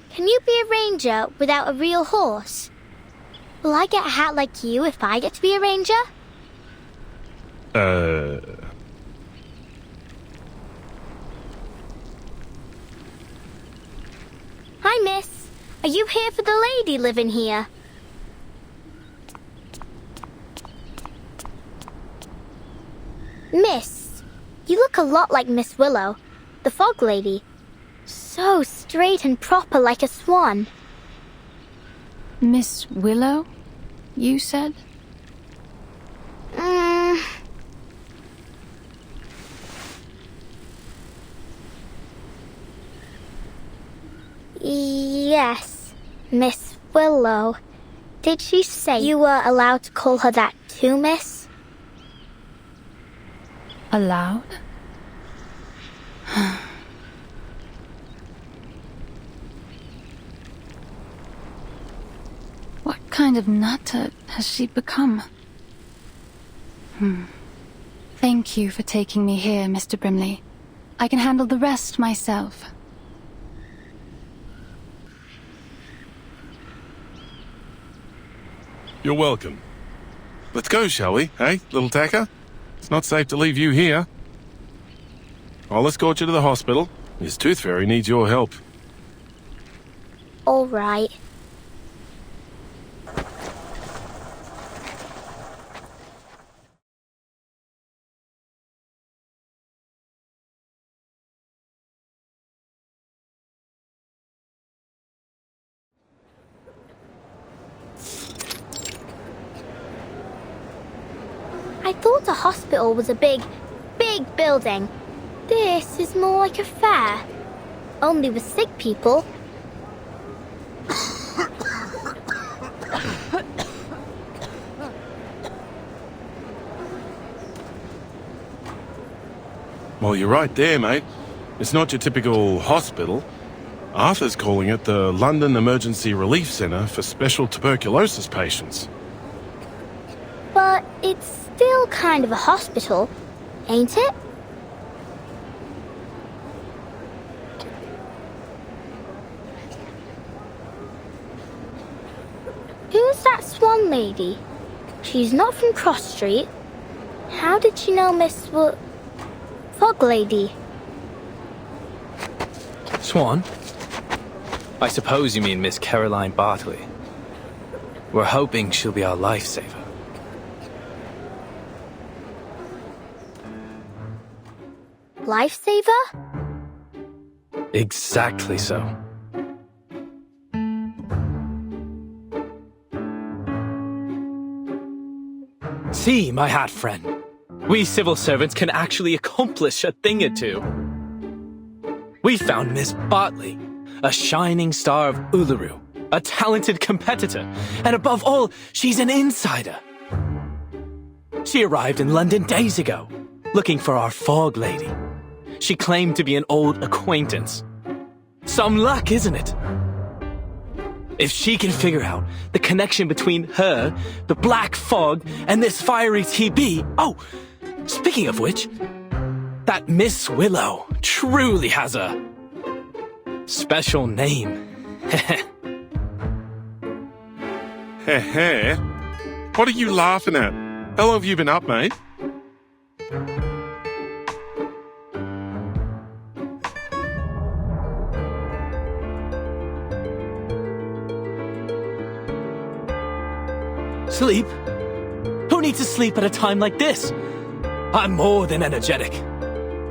Can you be a ranger without a real horse? Will I get a hat like you if I get to be a ranger? Hi, miss. Are you here for the lady living here? Miss, you look a lot like Miss Willow, the fog lady. So straight and proper like a swan. Miss Willow, you said? Yes, Miss Willow. Did she say you were allowed to call her that too, miss? Allowed? What kind of nutter has she become? Thank you for taking me here, Mr. Brimley. I can handle the rest myself. You're welcome. Let's go, shall we? Hey, little tacker? It's not safe to leave you here. I'll escort you to the hospital. His tooth fairy needs your help. All right. I thought a hospital was a big building. This is more like a fair. Only with sick people. Well, you're right there, mate. It's not your typical hospital. Arthur's calling it the London Emergency Relief Centre for Special Tuberculosis Patients. But it's still kind of a hospital, ain't it? Who's that swan lady? She's not from Cross Street. How did she know Miss Fog Lady? Swan? I suppose you mean Miss Caroline Bartley. We're hoping she'll be our lifesaver. Lifesaver? Exactly so. See, my hat friend. We civil servants can actually accomplish a thing or two. We found Miss Bartley, a shining star of Uluru, a talented competitor, and above all, she's an insider. She arrived in London days ago, looking for our fog lady. She claimed to be an old acquaintance. Some luck, isn't it? If she can figure out the connection between her, the black fog, and this fiery TB... Oh, speaking of which, that Miss Willow truly has a special name. Heh. What are you laughing at? How long have you been up, mate? Sleep? Who needs to sleep at a time like this? I'm more than energetic.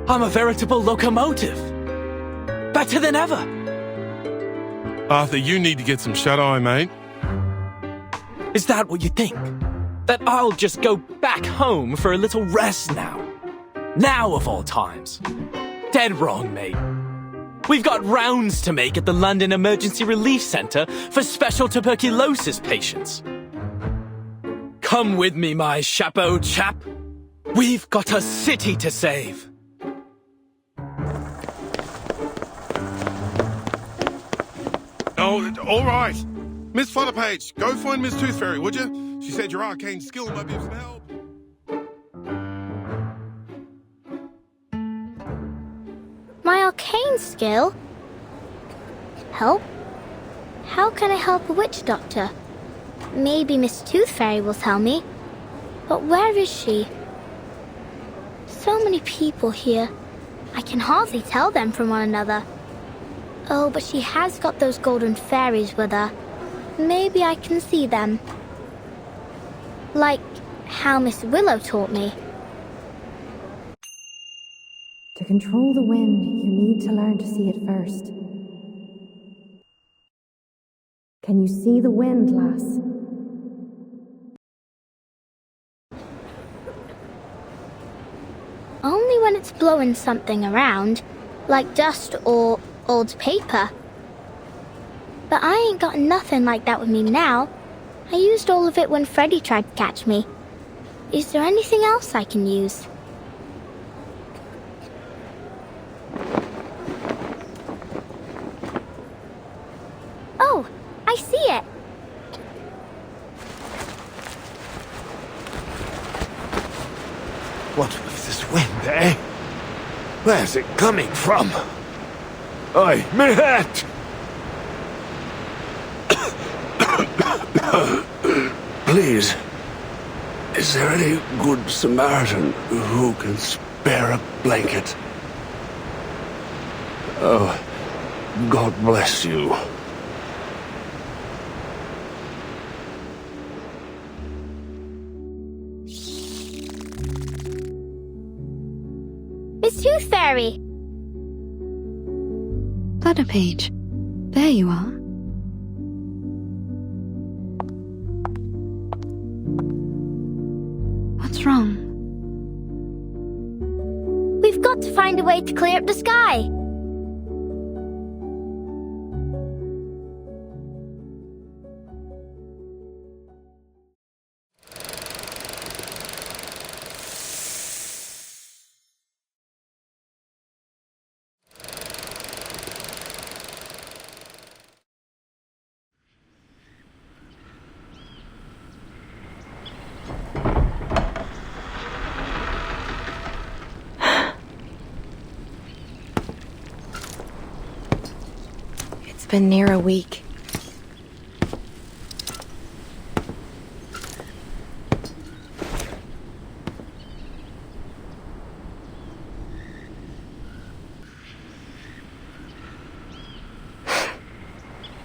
I'm a veritable locomotive. Better than ever. Arthur, you need to get some shut-eye, mate. Is that what you think? That I'll just go back home for a little rest now? Now of all times. Dead wrong, mate. We've got rounds to make at the London Emergency Relief Centre for special tuberculosis patients. Come with me, my chapeau chap. We've got a city to save. Oh, all right. Miss Flutterpage, go find Miss Tooth Fairy, would you? She said your arcane skill might be of some help. My arcane skill? Help? How can I help a witch doctor? Maybe Miss Tooth Fairy will tell me. But where is she? So many people here. I can hardly tell them from one another. Oh, but she has got those golden fairies with her. Maybe I can see them. Like how Miss Willow taught me. To control the wind, you need to learn to see it first. Can you see the wind, lass? Only when it's blowing something around, like dust or old paper. But I ain't got nothing like that with me now. I used all of it when Freddy tried to catch me. Is there anything else I can use? Oh, I see it. What was this wind, eh? Where's it coming from? Oi, me hat! Please, is there any good Samaritan who can spare a blanket? Oh, God bless you. Miss Tooth Fairy! Flutterpage, there you are. What's wrong? We've got to find a way to clear up the sky. It's been near a week.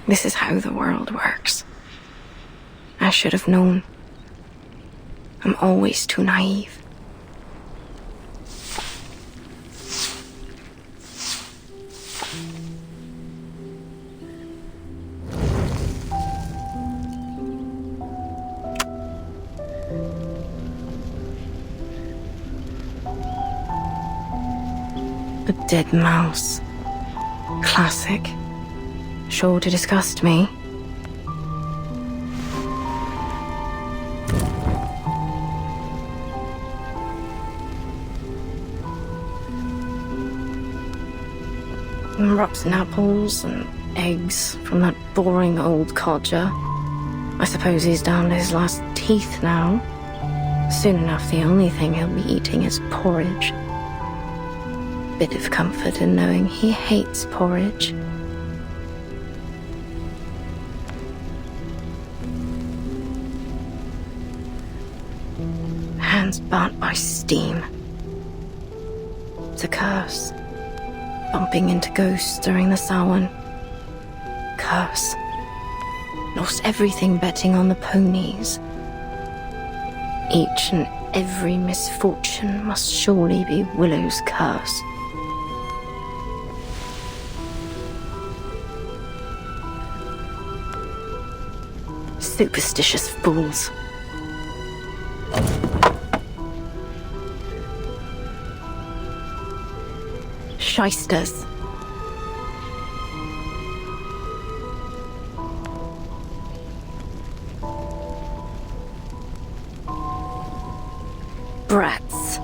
This is how the world works. I should have known. I'm always too naive. A dead mouse. Classic. Sure to disgust me. Rotten apples and eggs from that boring old codger. I suppose he's down to his last teeth now. Soon enough, the only thing he'll be eating is porridge. Bit of comfort in knowing he hates porridge. Hands burnt by steam. It's a curse. Bumping into ghosts during the Samhain. Curse. Lost everything betting on the ponies. Each and every misfortune must surely be Willow's curse. Superstitious fools. Shysters. Brats.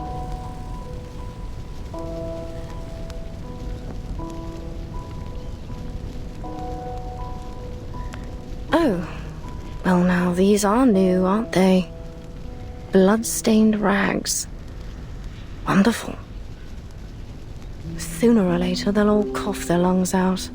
Oh, well now these are new, aren't they? Blood-stained rags. Wonderful. Sooner or later they'll all cough their lungs out.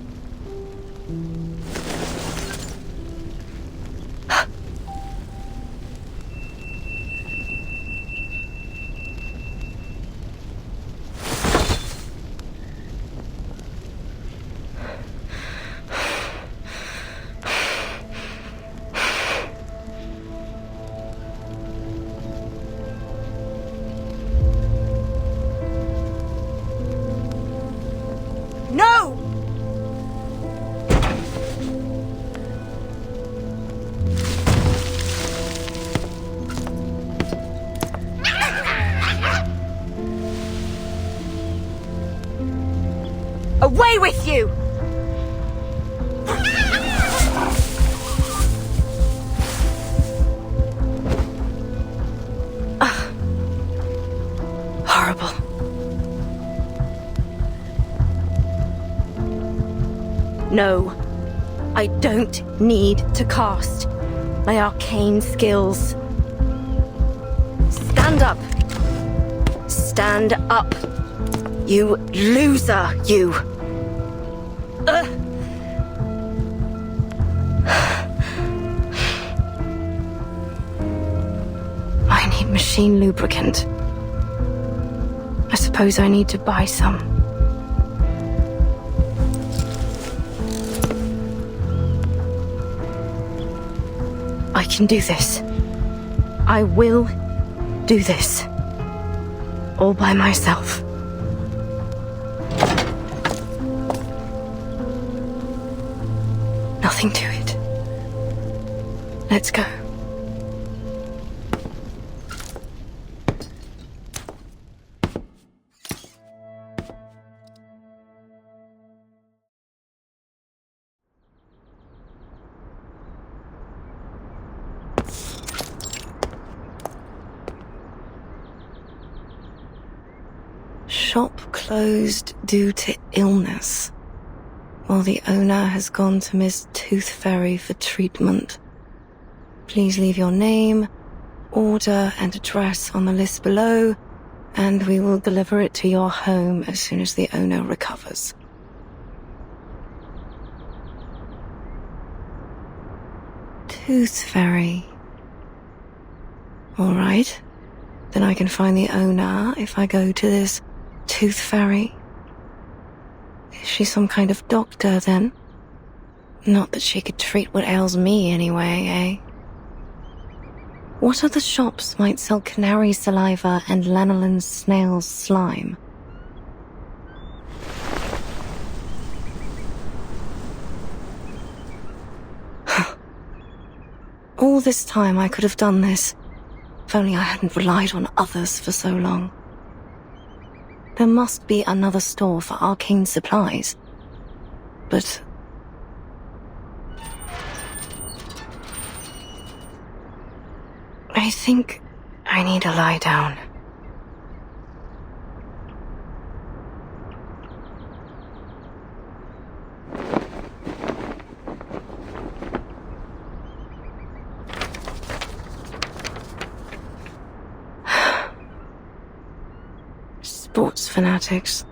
No! Away with you! Horrible. No, I don't need to cast my arcane skills. Stand up. Stand up. You loser, you. I need machine lubricant. I suppose I need to buy some. I can do this. I will do this. All by myself. Nothing to it. Let's go. Shop closed due to illness, while the owner has gone to Miss Tooth Fairy for treatment. Please leave your name, order and address on the list below, and we will deliver it to your home as soon as the owner recovers. Tooth Fairy. All right, then I can find the owner if I go to this Tooth Fairy. Is she some kind of doctor, then? Not that she could treat what ails me anyway, eh? What other shops might sell canary saliva and lanolin snail's slime? All this time I could have done this, if only I hadn't relied on others for so long. There must be another store for arcane supplies. But... I think I need to lie down. Sports fanatics,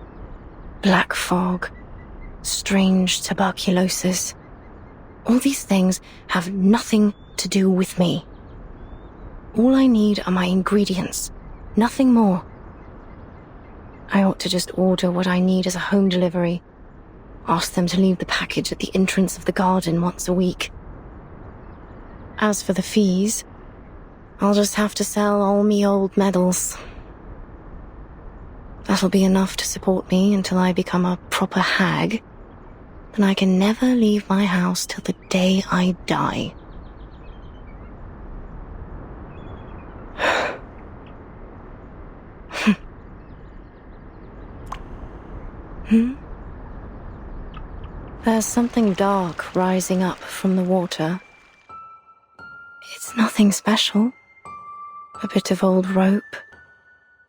black fog, strange tuberculosis. All these things have nothing to do with me. All I need are my ingredients, nothing more. I ought to just order what I need as a home delivery. Ask them to leave the package at the entrance of the garden once a week. As for the fees, I'll just have to sell all me old medals. That'll be enough to support me until I become a proper hag. Then I can never leave my house till the day I die. There's something dark rising up from the water. It's nothing special. A bit of old rope,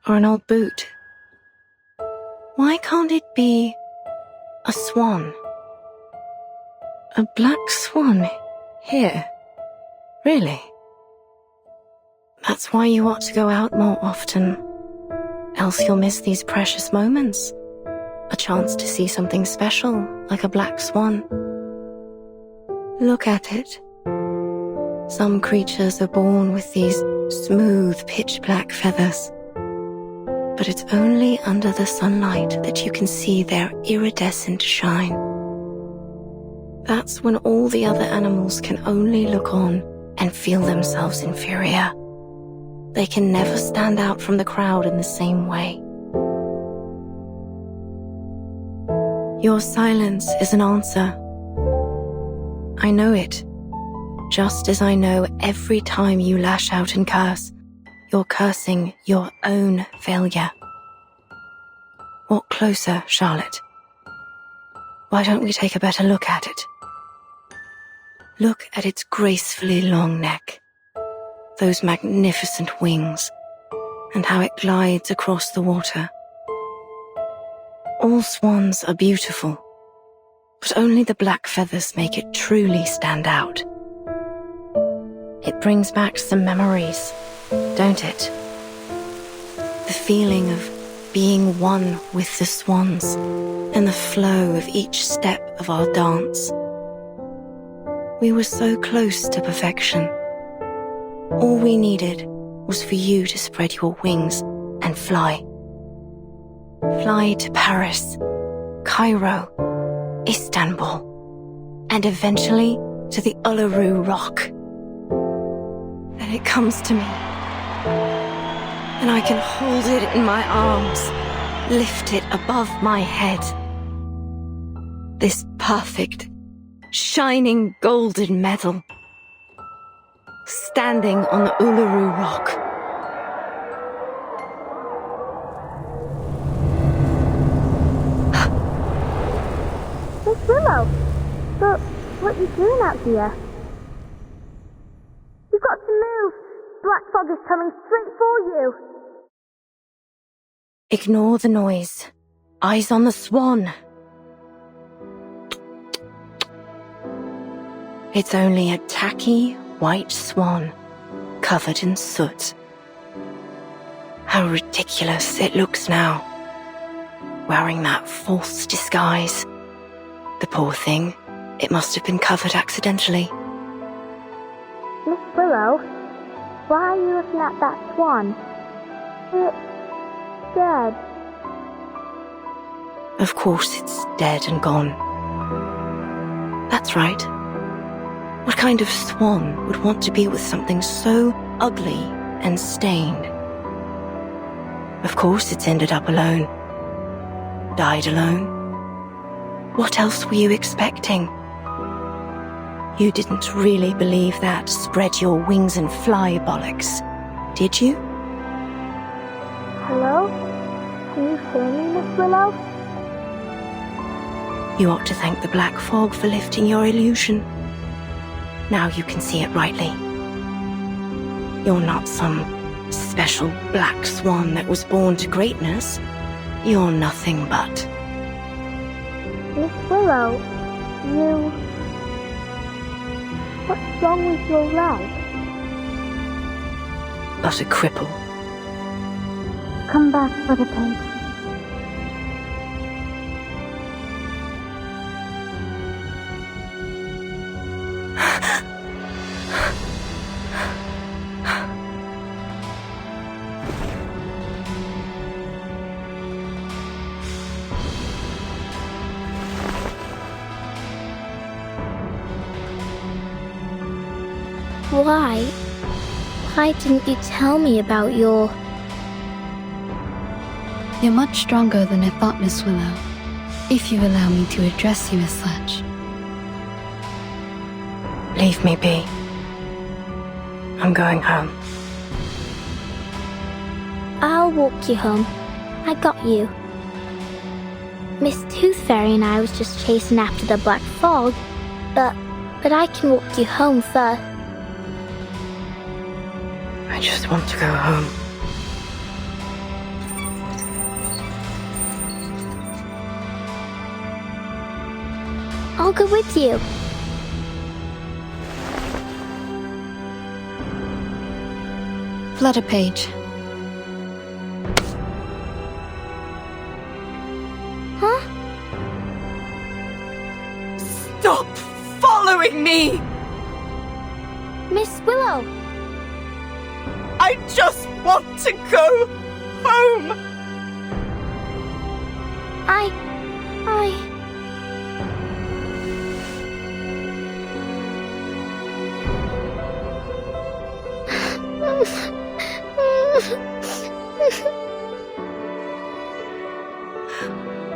or an old boot. Why can't it be a swan? A black swan Here? Really? That's why you ought to go out more often. Else you'll miss these precious moments. A chance to see something special, like a black swan. Look at it. Some creatures are born with these smooth, pitch-black feathers. But it's only under the sunlight that you can see their iridescent shine. That's when all the other animals can only look on and feel themselves inferior. They can never stand out from the crowd in the same way. Your silence is an answer. I know it. Just as I know every time you lash out and curse, you're cursing your own failure. Walk closer, Charlotte. Why don't we take a better look at it? Look at its gracefully long neck, those magnificent wings, and how it glides across the water. All swans are beautiful, but only the black feathers make it truly stand out. It brings back some memories, don't it? The feeling of being one with the swans and the flow of each step of our dance. We were so close to perfection. All we needed was for you to spread your wings and fly. Fly to Paris, Cairo, Istanbul, and eventually to the Uluru Rock. Then it comes to me, and I can hold it in my arms, lift it above my head. This perfect, shining golden medal, standing on the Uluru Rock. Miss Willow, but what are you doing out here? You've got to move. Black fog is coming straight for you. Ignore the noise. Eyes on the swan. It's only a tacky, white swan, covered in soot. How ridiculous it looks now, wearing that false disguise. The poor thing, it must have been covered accidentally. Miss Willow, why are you looking at that swan? It's dead. Of course it's dead and gone. That's right. What kind of swan would want to be with something so ugly and stained? Of course it's ended up alone. Died alone. What else were you expecting? You didn't really believe that spread your wings and fly bollocks, did you? Hello? Can you hear me, Miss Willow? You ought to thank the black fog for lifting your illusion. Now you can see it rightly. You're not some special black swan that was born to greatness. You're nothing but. Miss Willow, you... What's wrong with your leg? But a cripple. Come back for the paint. Why didn't you tell me about your... You're much stronger than I thought, Miss Willow, if you allow me to address you as such. Leave me be. I'm going home. I'll walk you home. I got you. Miss Tooth Fairy and I was just chasing after the black fog, but I can walk you home first. I just want to go home. I'll go with you. Flutterpage. Huh? Stop following me! Miss Willow! I just want to go home!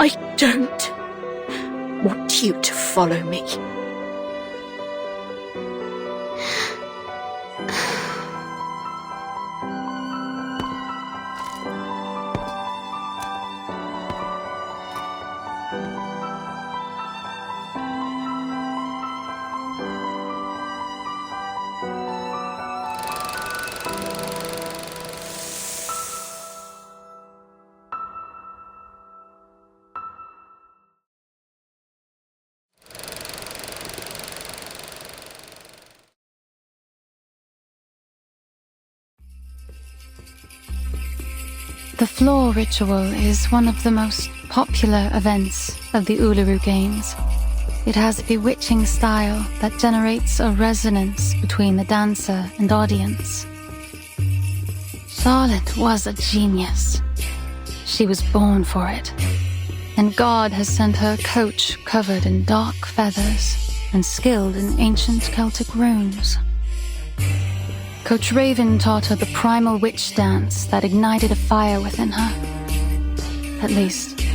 I don't want you to follow me. The floor ritual is one of the most popular events of the Uluru Games. It has a bewitching style that generates a resonance between the dancer and audience. Charlotte was a genius. She was born for it. And God has sent her a coach covered in dark feathers and skilled in ancient Celtic runes. Coach Raven taught her the primal witch dance that ignited a fire within her. At least,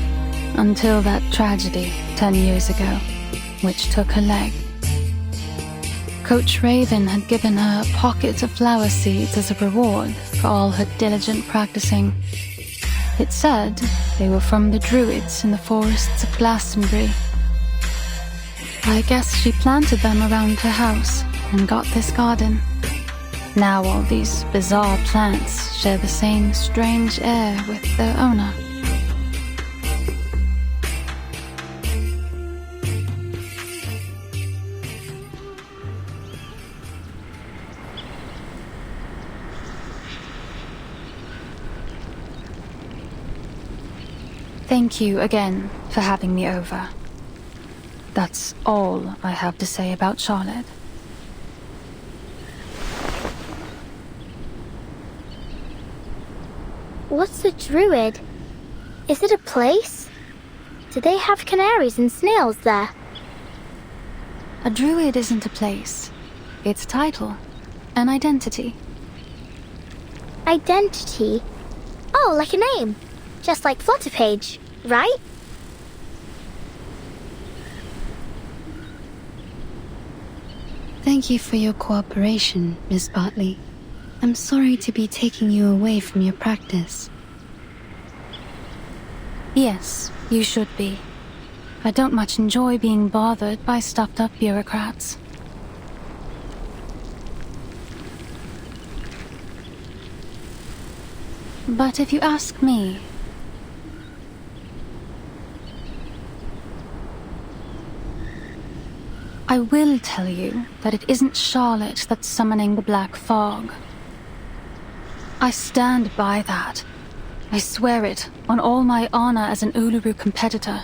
until that tragedy 10 years ago, which took her leg. Coach Raven had given her a pocket of flower seeds as a reward for all her diligent practicing. It said they were from the druids in the forests of Glastonbury. I guess she planted them around her house and got this garden. Now all these bizarre plants share the same strange air with their owner. Thank you again for having me over. That's all I have to say about Charlotte. What's a druid? Is it a place? Do they have canaries and snails there? A druid isn't a place. It's a title. An identity. Identity? Oh, like a name. Just like Flutterpage, right? Thank you for your cooperation, Miss Bartley. I'm sorry to be taking you away from your practice. Yes, you should be. I don't much enjoy being bothered by stuffed-up bureaucrats. But if you ask me, I will tell you that it isn't Charlotte that's summoning the black fog. I stand by that. I swear it on all my honor as an Uluru competitor.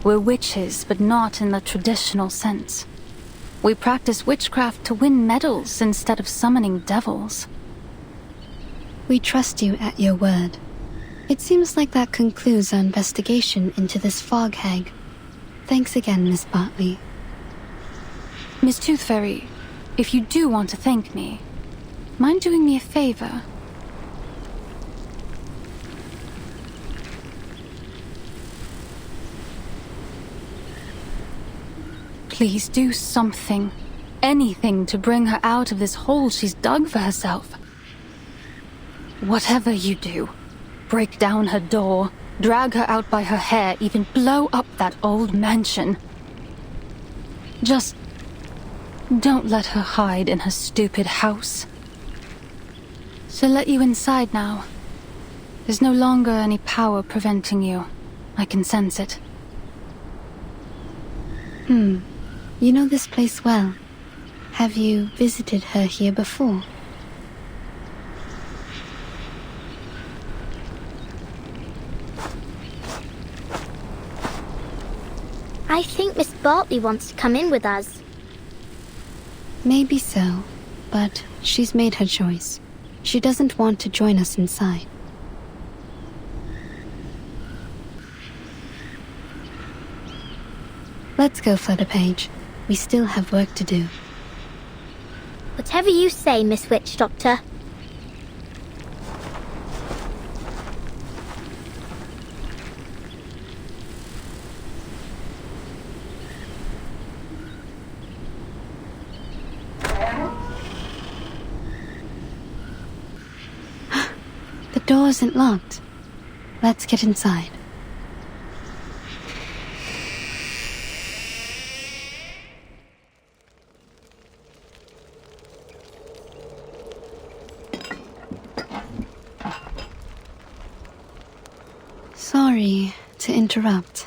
We're witches, but not in the traditional sense. We practice witchcraft to win medals instead of summoning devils. We trust you at your word. It seems like that concludes our investigation into this fog hag. Thanks again, Miss Bartley. Miss Tooth Fairy, if you do want to thank me, mind doing me a favor? Please do something, anything to bring her out of this hole she's dug for herself. Whatever you do, break down her door, drag her out by her hair, even blow up that old mansion. Just don't let her hide in her stupid house. She'll let you inside now. There's no longer any power preventing you. I can sense it. You know this place well. Have you visited her here before? think Miss Bartley wants to come in with us. Maybe so, but she's made her choice. She doesn't want to join us inside. Let's go, Flutterpage. We still have work to do. Whatever you say, Miss Witch Doctor. The door isn't locked. Let's get inside. Sorry to interrupt.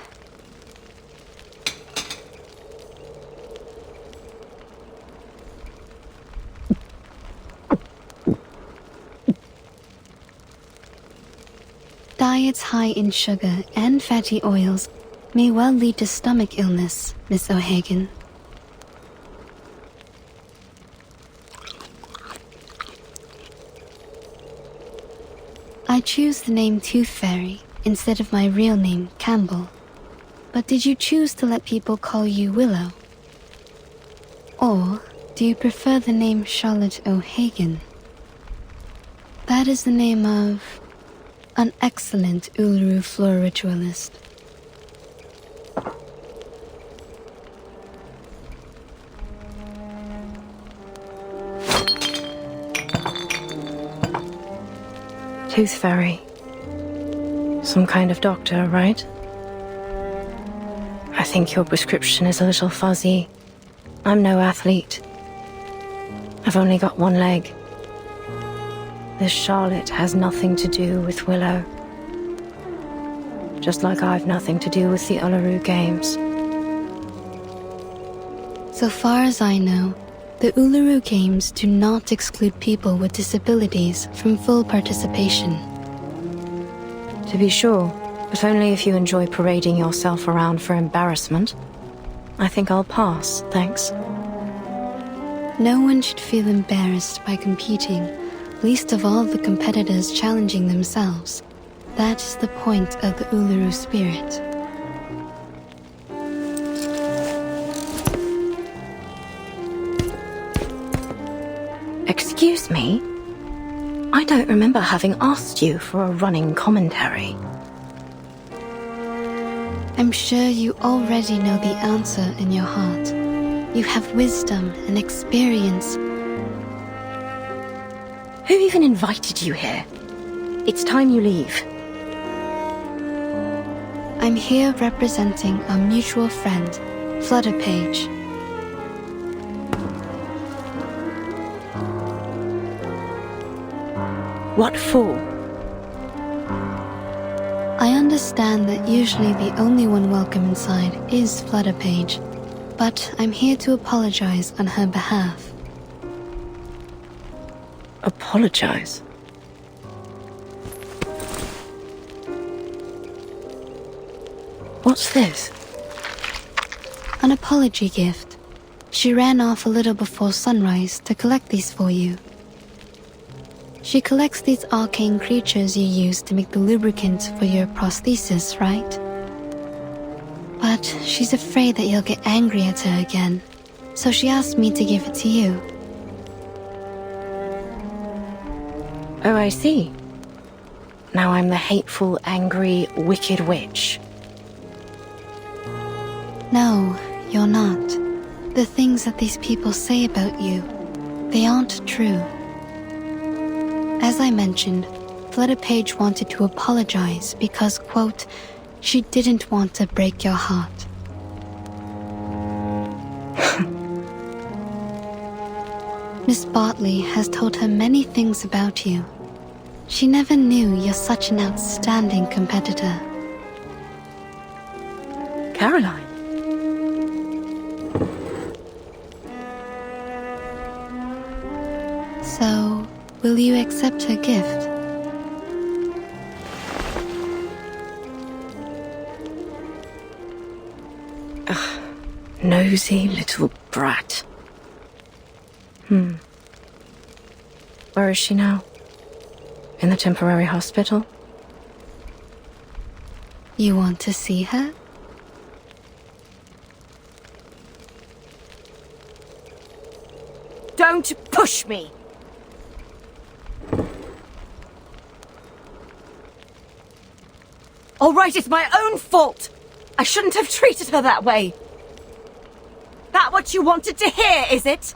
Diets high in sugar and fatty oils may well lead to stomach illness, Miss O'Hagan. I choose the name Tooth Fairy instead of my real name, Campbell. But did you choose to let people call you Willow? Or do you prefer the name Charlotte O'Hagan? That is the name of an excellent Uluru floor ritualist. Tooth Fairy. Some kind of doctor, right? I think your prescription is a little fuzzy. I'm no athlete. I've only got one leg. This Charlotte has nothing to do with Willow. Just like I've nothing to do with the Uluru Games. So far as I know, the Uluru Games do not exclude people with disabilities from full participation. To be sure, but only if you enjoy parading yourself around for embarrassment. I think I'll pass, thanks. No one should feel embarrassed by competing, least of all the competitors challenging themselves. That is the point of the Uluru spirit. Excuse me? I don't remember having asked you for a running commentary. I'm sure you already know the answer in your heart. You have wisdom and experience. Who even invited you here? It's time you leave. I'm here representing our mutual friend, Flutterpage. What for? I understand that usually the only one welcome inside is Flutterpage, but I'm here to apologize on her behalf. Apologize? What's this? An apology gift. She ran off a little before sunrise to collect these for you. She collects these arcane creatures you use to make the lubricant for your prosthesis, right? But she's afraid that you'll get angry at her again, so she asked me to give it to you. Oh, I see. Now I'm the hateful, angry, wicked witch. No, you're not. The things that these people say about you, they aren't true. As I mentioned, Flutterpage wanted to apologize because, quote, she didn't want to break your heart. Miss Bartley has told her many things about you. She never knew you're such an outstanding competitor. Caroline? So, will you accept her gift? Nosy little brat. Where is she now? In the temporary hospital? You want to see her? Don't push me! All right, it's my own fault! I shouldn't have treated her that way! That what you wanted to hear, is it?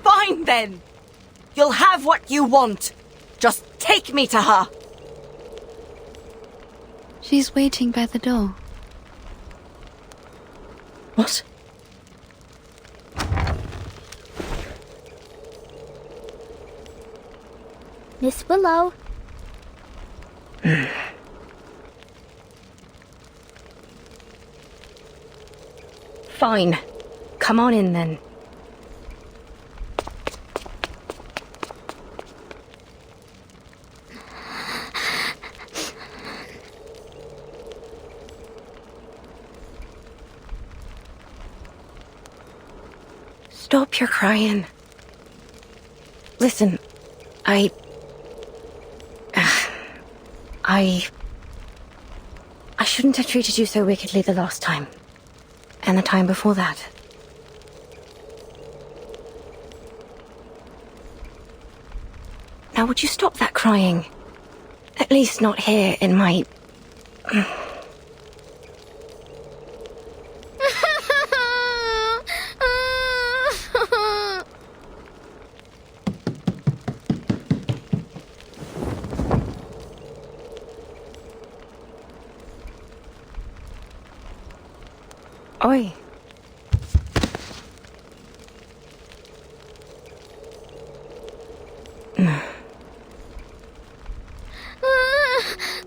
Fine, then! You'll have what you want! Just take me to her! She's waiting by the door. What? Miss Willow. Fine. Come on in, then. Stop your crying. Listen, I shouldn't have treated you so wickedly the last time. And the time before that. Now would you stop that crying? At least not here in my... Oi.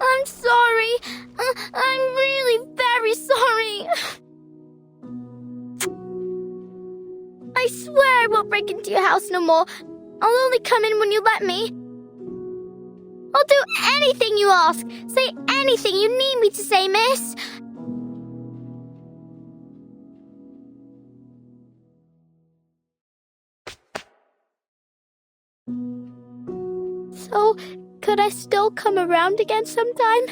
I'm sorry. I'm really very sorry. I swear I won't break into your house no more. I'll only come in when you let me. I'll do anything you ask. Say anything you need me to say, miss. So, could I still come around again sometime?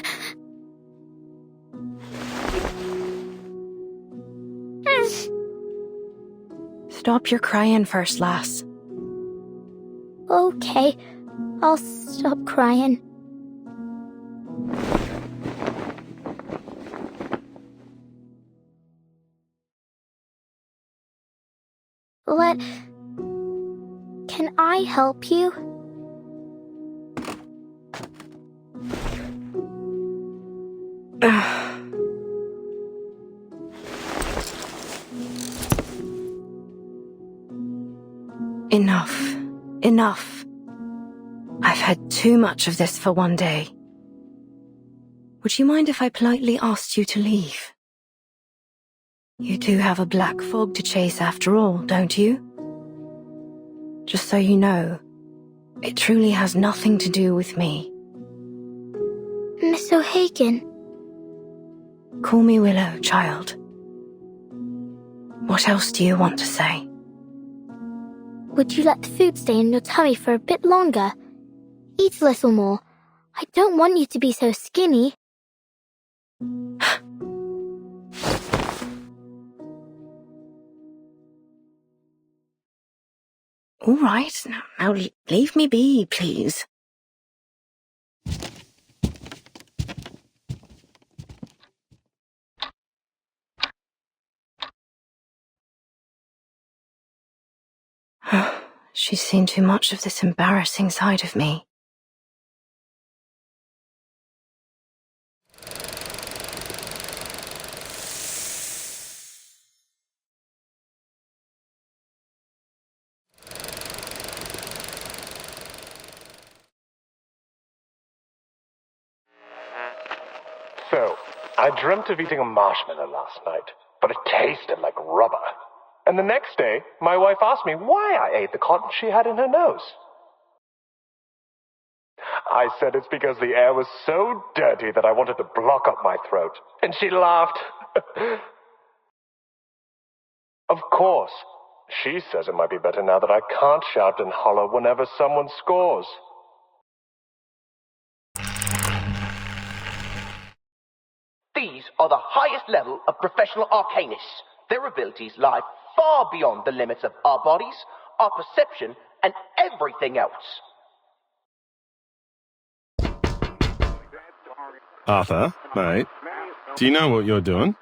Stop your crying first, lass. Okay, I'll stop crying. Can I help you? Enough. Enough. I've had too much of this for one day. Would you mind if I politely asked you to leave? You do have a black fog to chase after all, don't you? Just so you know, it truly has nothing to do with me. Miss O'Hagan. Call me Willow, child. What else do you want to say? Would you let the food stay in your tummy for a bit longer? Eat a little more. I don't want you to be so skinny. All right, now leave me be, please. She's seen too much of this embarrassing side of me. So, I dreamt of eating a marshmallow last night, but it tasted like rubber. And the next day, my wife asked me why I ate the cotton she had in her nose. I said it's because the air was so dirty that I wanted to block up my throat. And she laughed. Of course. She says it might be better now that I can't shout and holler whenever someone scores. These are the highest level of professional arcanists. Their abilities lie far beyond the limits of our bodies, our perception, and everything else. Arthur, mate, do you know what you're doing?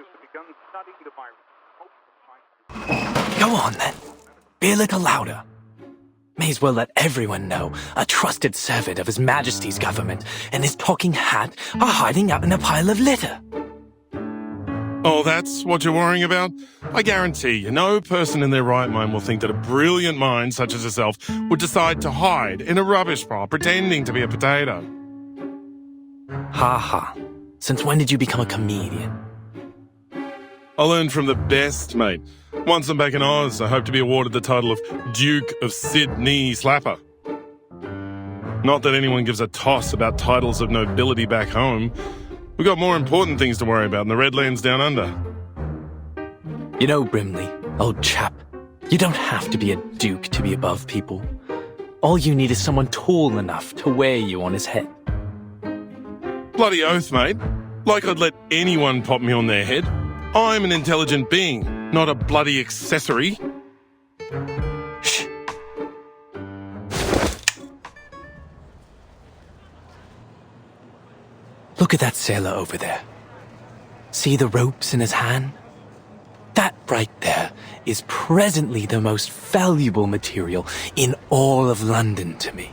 Go on, then. Be a little louder. May as well let everyone know a trusted servant of His Majesty's government and his talking hat are hiding out in a pile of litter. Oh, that's what you're worrying about? I guarantee you, no person in their right mind will think that a brilliant mind such as yourself would decide to hide in a rubbish pile pretending to be a potato. Ha ha. Since when did you become a comedian? I learned from the best, mate. Once I'm back in Oz, I hope to be awarded the title of Duke of Sydney Slapper. Not that anyone gives a toss about titles of nobility back home. We've got more important things to worry about in the Redlands down under. You know, Brimley, old chap, you don't have to be a duke to be above people. All you need is someone tall enough to wear you on his head. Bloody oath, mate. Like I'd let anyone pop me on their head. I'm an intelligent being, not a bloody accessory. Shh. Look at that sailor over there. See the ropes in his hand? That right there is presently the most valuable material in all of London to me.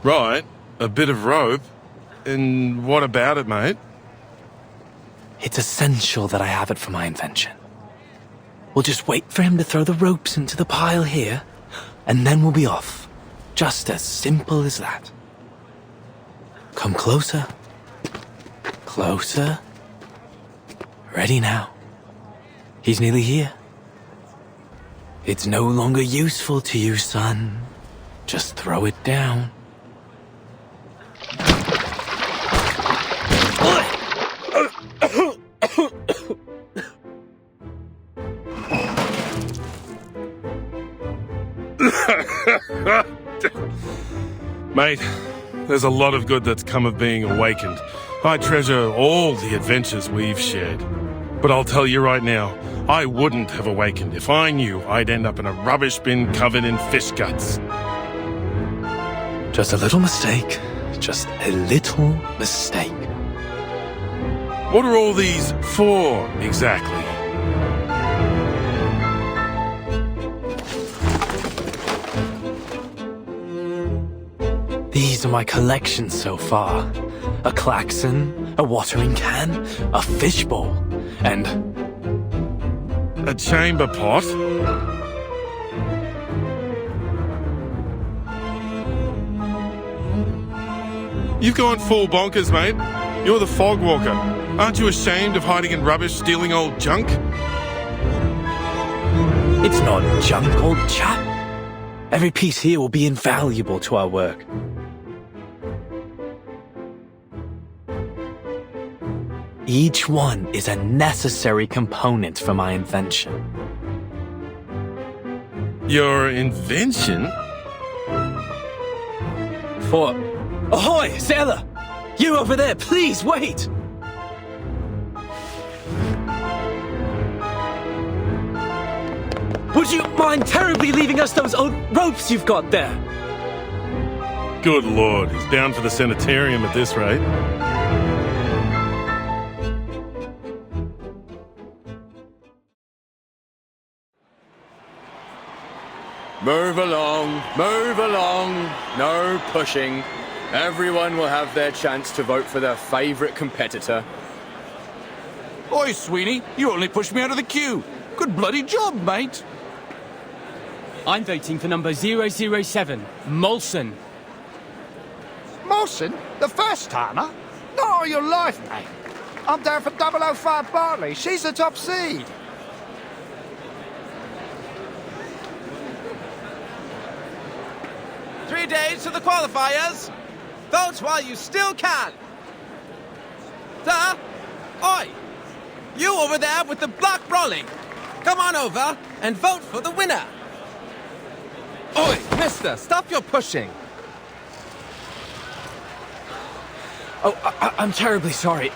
Right, a bit of rope. And what about it, mate? It's essential that I have it for my invention. We'll just wait for him to throw the ropes into the pile here, and then we'll be off. Just as simple as that. Come closer. Closer. Ready now. He's nearly here. It's no longer useful to you, son. Just throw it down. Mate, there's a lot of good that's come of being awakened. I treasure all the adventures we've shared. But I'll tell you right now, I wouldn't have awakened if I knew I'd end up in a rubbish bin covered in fish guts. Just a little mistake. Just a little mistake. What are all these for, exactly? These are my collections so far. A klaxon, a watering can, a fishbowl, and... a chamber pot? You've gone full bonkers, mate. You're the fog walker. Aren't you ashamed of hiding in rubbish, stealing old junk? It's not junk, old chap. Every piece here will be invaluable to our work. Each one is a necessary component for my invention. Your invention? For... Ahoy, sailor! You over there, please wait! Would you mind terribly leaving us those old ropes you've got there? Good lord, he's bound for the sanitarium at this rate. Move along, no pushing. Everyone will have their chance to vote for their favourite competitor. Oi, Sweeney, you only pushed me out of the queue. Good bloody job, mate. I'm voting for number 007, Molson. Molson? The first timer? Not on your life, mate. I'm down for 005 Bartley. She's the top seed. Three days to the qualifiers. Vote while you still can. Sir? Oi! You over there with the black brolly. Come on over and vote for the winner. Oi, mister, stop your pushing. Oh, I'm terribly sorry.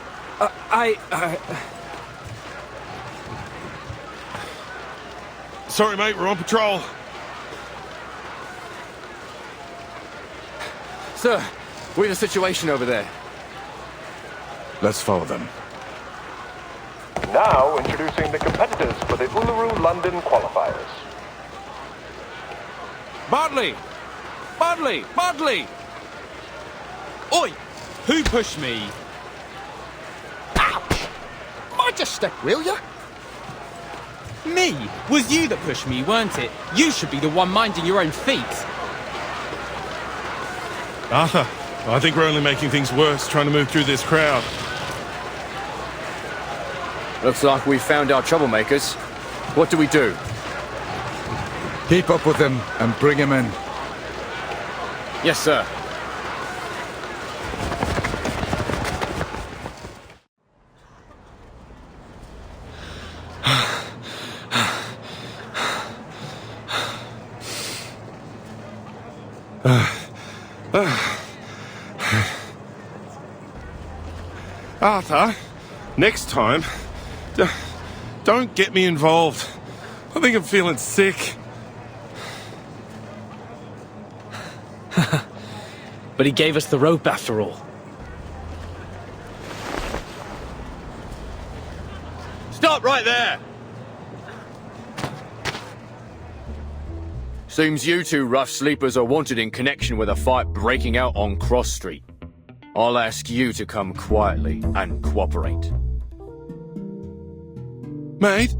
Sorry, mate, we're on patrol. Sir, we have a situation over there. Let's follow them. Now introducing the competitors for the Uluru London qualifiers. Bartley! Bartley! Bartley! Oi! Who pushed me? Ouch! Mind your step, will you? Me? Was you that pushed me, weren't it? You should be the one minding your own feet. Arthur, I think we're only making things worse trying to move through this crowd. Looks like we found our troublemakers. What do we do? Keep up with them and bring him in. Yes, sir. Arthur, next time, don't get me involved. I think I'm feeling sick. But he gave us the rope after all. Stop right there! Seems you two rough sleepers are wanted in connection with a fight breaking out on Cross Street. I'll ask you to come quietly and cooperate. Mate,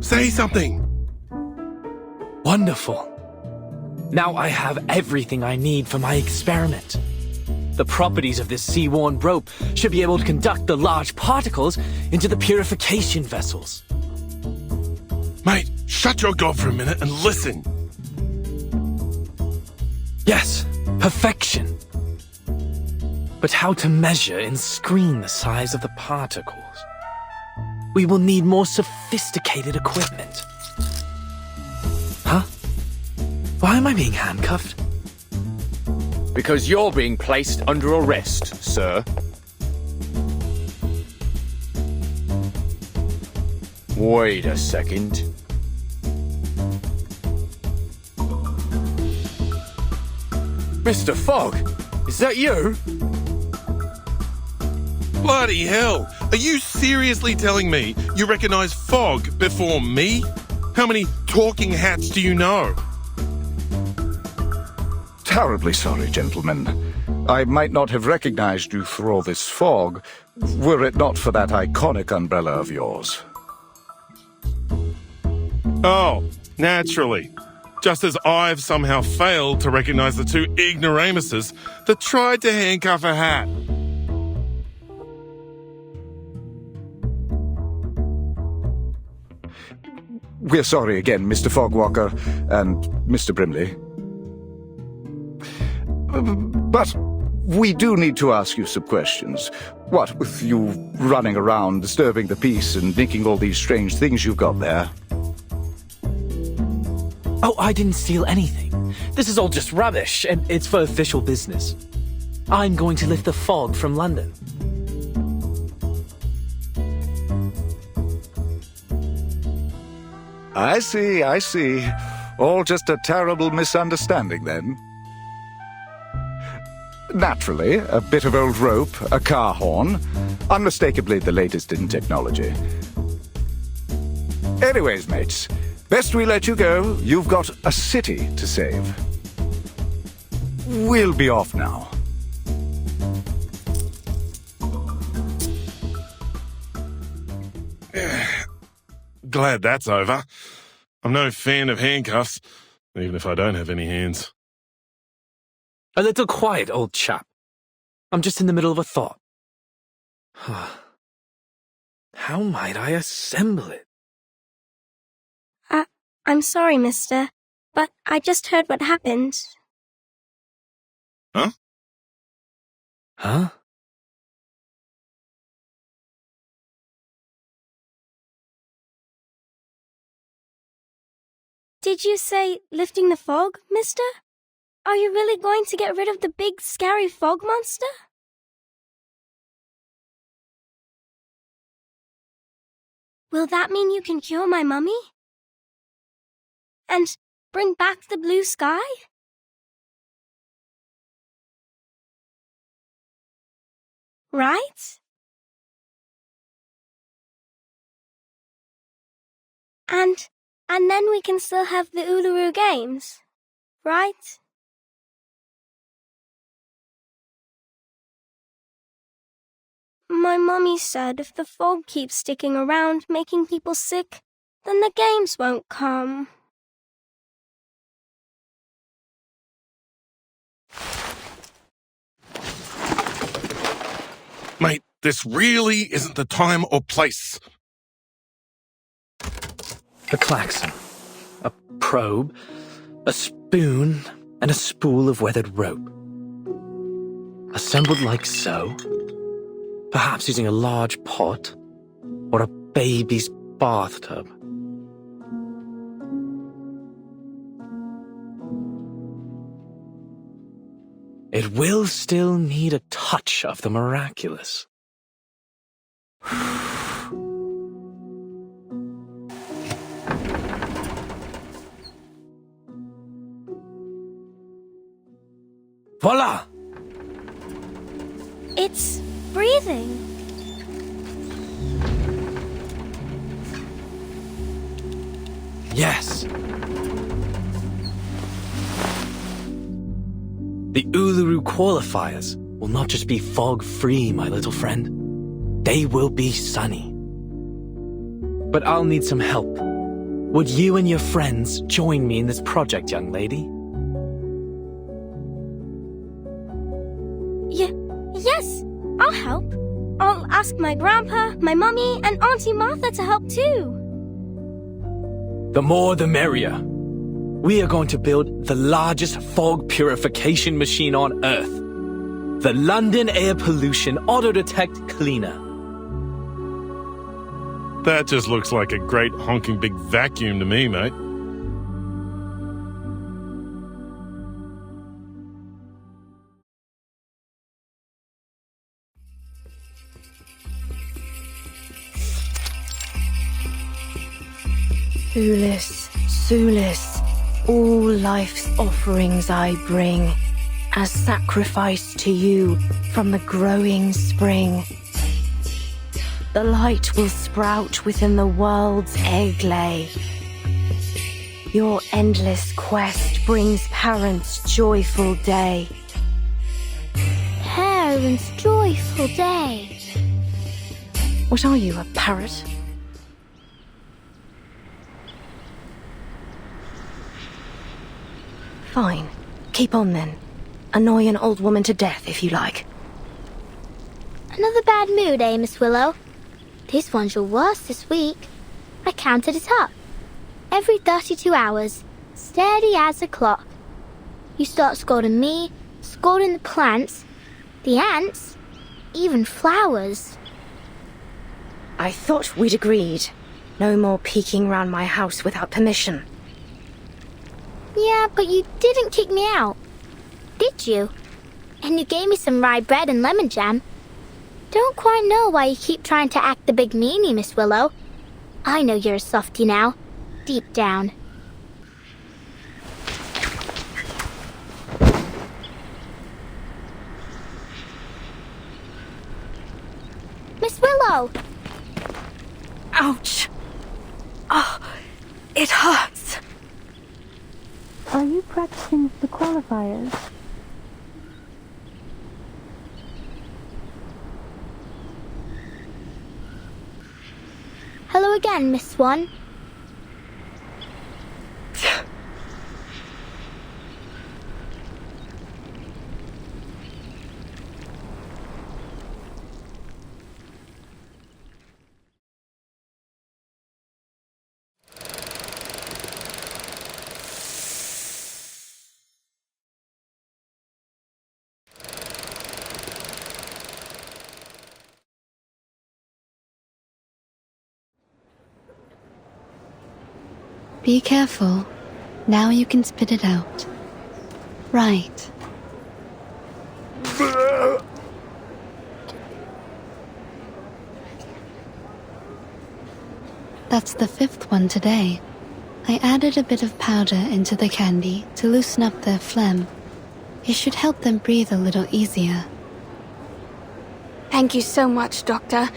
say something. Wonderful. Now I have everything I need for my experiment. The properties of this sea-worn rope should be able to conduct the large particles into the purification vessels. Mate, shut your gob for a minute and listen. Yes, perfection. But how to measure and screen the size of the particles? We will need more sophisticated equipment. Huh? Why am I being handcuffed? Because you're being placed under arrest, sir. Wait a second. Mr. Fogg, is that you? Bloody hell! Are you seriously telling me you recognize Fogg before me? How many talking hats do you know? Terribly sorry, gentlemen. I might not have recognized you through all this fog, were it not for that iconic umbrella of yours. Oh, naturally. Just as I've somehow failed to recognize the two ignoramuses that tried to handcuff a hat. We're sorry again, Mr. Fogwalker and Mr. Brimley. But we do need to ask you some questions. What with you running around, disturbing the peace and making all these strange things you've got there? Oh, I didn't steal anything. This is all just rubbish, and it's for official business. I'm going to lift the fog from London. I see. All just a terrible misunderstanding, then. Naturally, a bit of old rope, a car horn, unmistakably the latest in technology. Anyways, mates, best we let you go. You've got a city to save. We'll be off now. Glad that's over. I'm no fan of handcuffs, even if I don't have any hands. A little quiet, old chap. I'm just in the middle of a thought. How might I assemble it? I'm sorry, mister, but I just heard what happened. Huh? Huh? Did you say lifting the fog, mister? Are you really going to get rid of the big, scary fog monster? Will that mean you can cure my mummy? And bring back the blue sky? Right? And then we can still have the Uluru Games, right? My mummy said if the fog keeps sticking around making people sick, then the games won't come. Mate, this really isn't the time or place. A klaxon, a probe, a spoon, and a spool of weathered rope. Assembled like so, perhaps using a large pot or a baby's bathtub. It will still need a touch of the miraculous. Voila! It's breathing. Yes. The Uluru qualifiers will not just be fog-free, my little friend. They will be sunny. But I'll need some help. Would you and your friends join me in this project, young lady? Yes, I'll help. I'll ask my grandpa, my mummy, and Auntie Martha to help too. The more the merrier. We are going to build the largest fog purification machine on Earth. The London Air Pollution Auto-Detect Cleaner. That just looks like a great honking big vacuum to me, mate. Sulis, Sulis, all life's offerings I bring, as sacrifice to you from the growing spring. The light will sprout within the world's egg lay. Your endless quest brings parents' joyful day. Parents' joyful day. What are you, a parrot? Fine. Keep on then. Annoy an old woman to death if you like. Another bad mood, eh, Miss Willow? This one's your worst this week. I counted it up. Every 32 hours, steady as a clock. You start scolding me, scolding the plants, the ants, even flowers. I thought we'd agreed. No more peeking round my house without permission. Yeah, but you didn't kick me out, did you? And you gave me some rye bread and lemon jam. Don't quite know why you keep trying to act the big meanie, Miss Willow. I know you're a softie now, deep down. Miss Willow! Ouch! Oh, it hurts. Are you practicing the qualifiers? Hello again, Miss Swan. Be careful. Now you can spit it out. Right. That's the 5th one today. I added a bit of powder into the candy to loosen up their phlegm. It should help them breathe a little easier. Thank you so much, Doctor.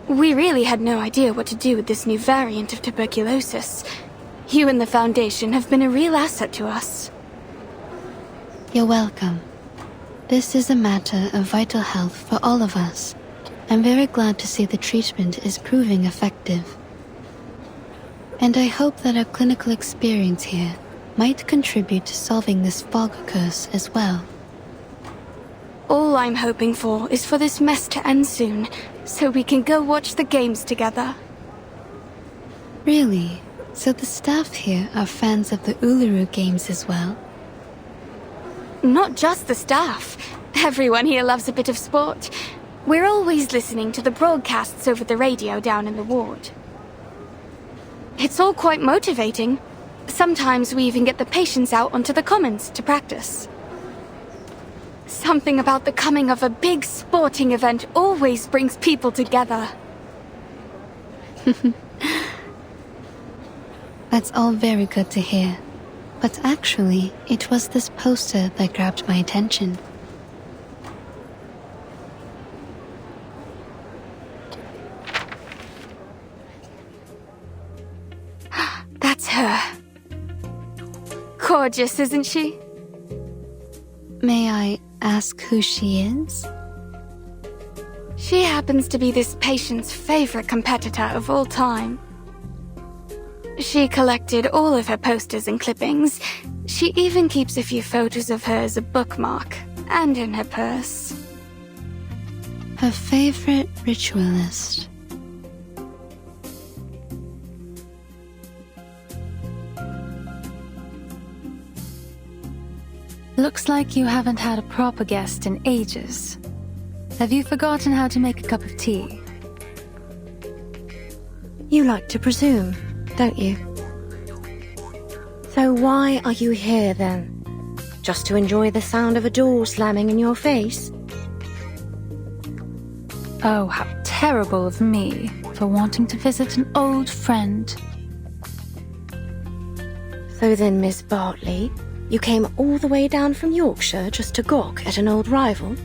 We really had no idea what to do with this new variant of tuberculosis. You and the Foundation have been a real asset to us. You're welcome. This is a matter of vital health for all of us. I'm very glad to see the treatment is proving effective. And I hope that our clinical experience here might contribute to solving this fog curse as well. All I'm hoping for is for this mess to end soon, so we can go watch the games together. Really? So the staff here are fans of the Uluru games as well? Not just the staff. Everyone here loves a bit of sport. We're always listening to the broadcasts over the radio down in the ward. It's all quite motivating. Sometimes we even get the patients out onto the commons to practice. Something about the coming of a big sporting event always brings people together. That's all very good to hear. But actually, it was this poster that grabbed my attention. That's her. Gorgeous, isn't she? May I ask who she is? She happens to be this patient's favorite competitor of all time. She collected all of her posters and clippings. She even keeps a few photos of her as a bookmark and in her purse. Her favorite ritualist. Looks like you haven't had a proper guest in ages. Have you forgotten how to make a cup of tea? You like to presume, don't you? So why are you here then? Just to enjoy the sound of a door slamming in your face? Oh, how terrible of me for wanting to visit an old friend. So then, Miss Bartley, you came all the way down from Yorkshire just to gawk at an old rival?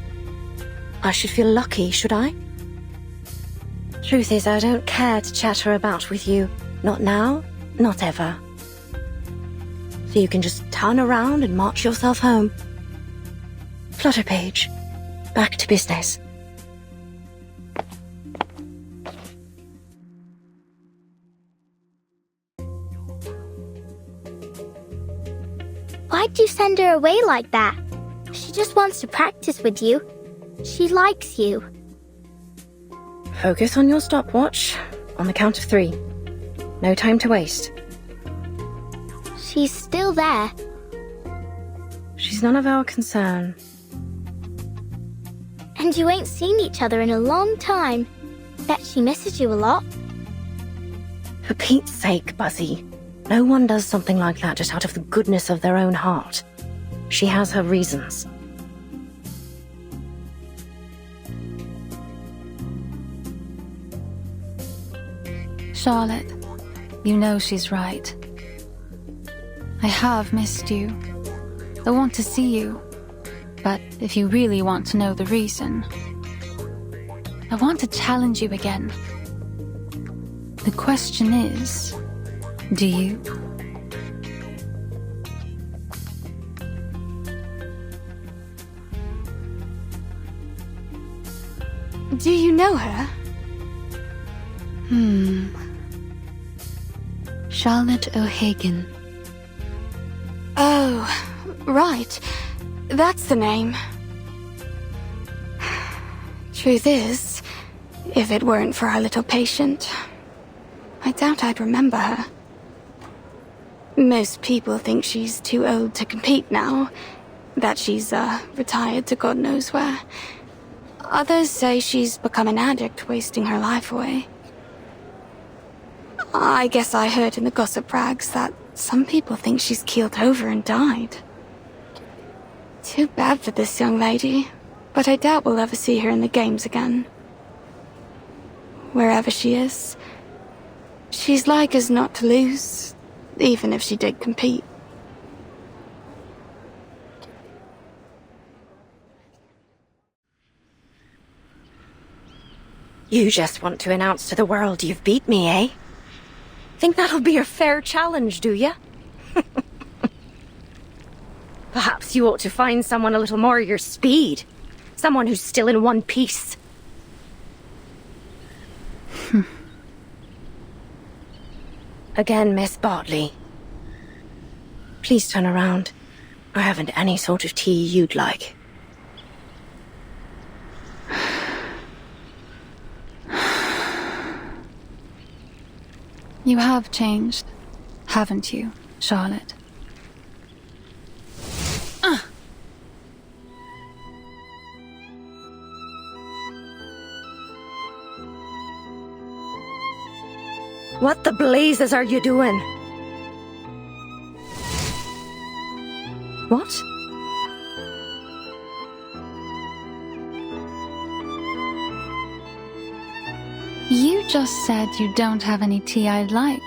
I should feel lucky, should I? Truth is, I don't care to chatter about with you. Not now, not ever. So you can just turn around and march yourself home. Flutterpage, back to business. Why'd you send her away like that? She just wants to practice with you. She likes you. Focus on your stopwatch. On the count of 3. No time to waste. She's still there. She's none of our concern. And you ain't seen each other in a long time. Bet she misses you a lot. For Pete's sake, Buzzy. No one does something like that just out of the goodness of their own heart. She has her reasons. Charlotte, you know she's right. I have missed you. I want to see you. But if you really want to know the reason, I want to challenge you again. The question is, do you? Do you know her? Charlotte O'Hagan. Oh, right. That's the name. Truth is, if it weren't for our little patient, I doubt I'd remember her. Most people think she's too old to compete now, that she's retired to God knows where. Others say she's become an addict, wasting her life away. I guess I heard in the gossip rags that Some people think she's keeled over and died. Too bad for this young lady, but I doubt we'll ever see her in the games again. Wherever she is, she's like as not to lose, even if she did compete. You just want to announce to the world you've beat me, eh? Think that'll be a fair challenge, do ya? Perhaps you ought to find someone a little more your speed. Someone who's still in one piece. Again, Miss Bartley. Please turn around. I haven't any sort of tea you'd like. You have changed, haven't you, Charlotte? What the blazes are you doing? What? You just said you don't have any tea I'd like,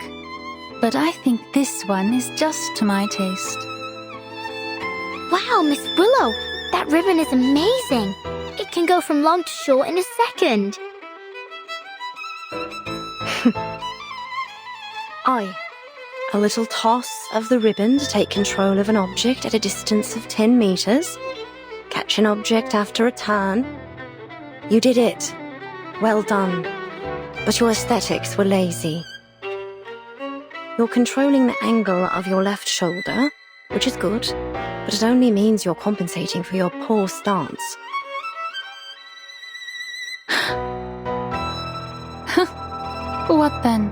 but I think this one is just to my taste. Wow, Miss Willow, that ribbon is amazing. It can go from long to short in a second. A little toss of the ribbon to take control of an object at a distance of 10 meters. Catch an object after a turn. You did it. Well done. But your aesthetics were lazy. You're controlling the angle of your left shoulder, which is good, but it only means you're compensating for your poor stance. What then?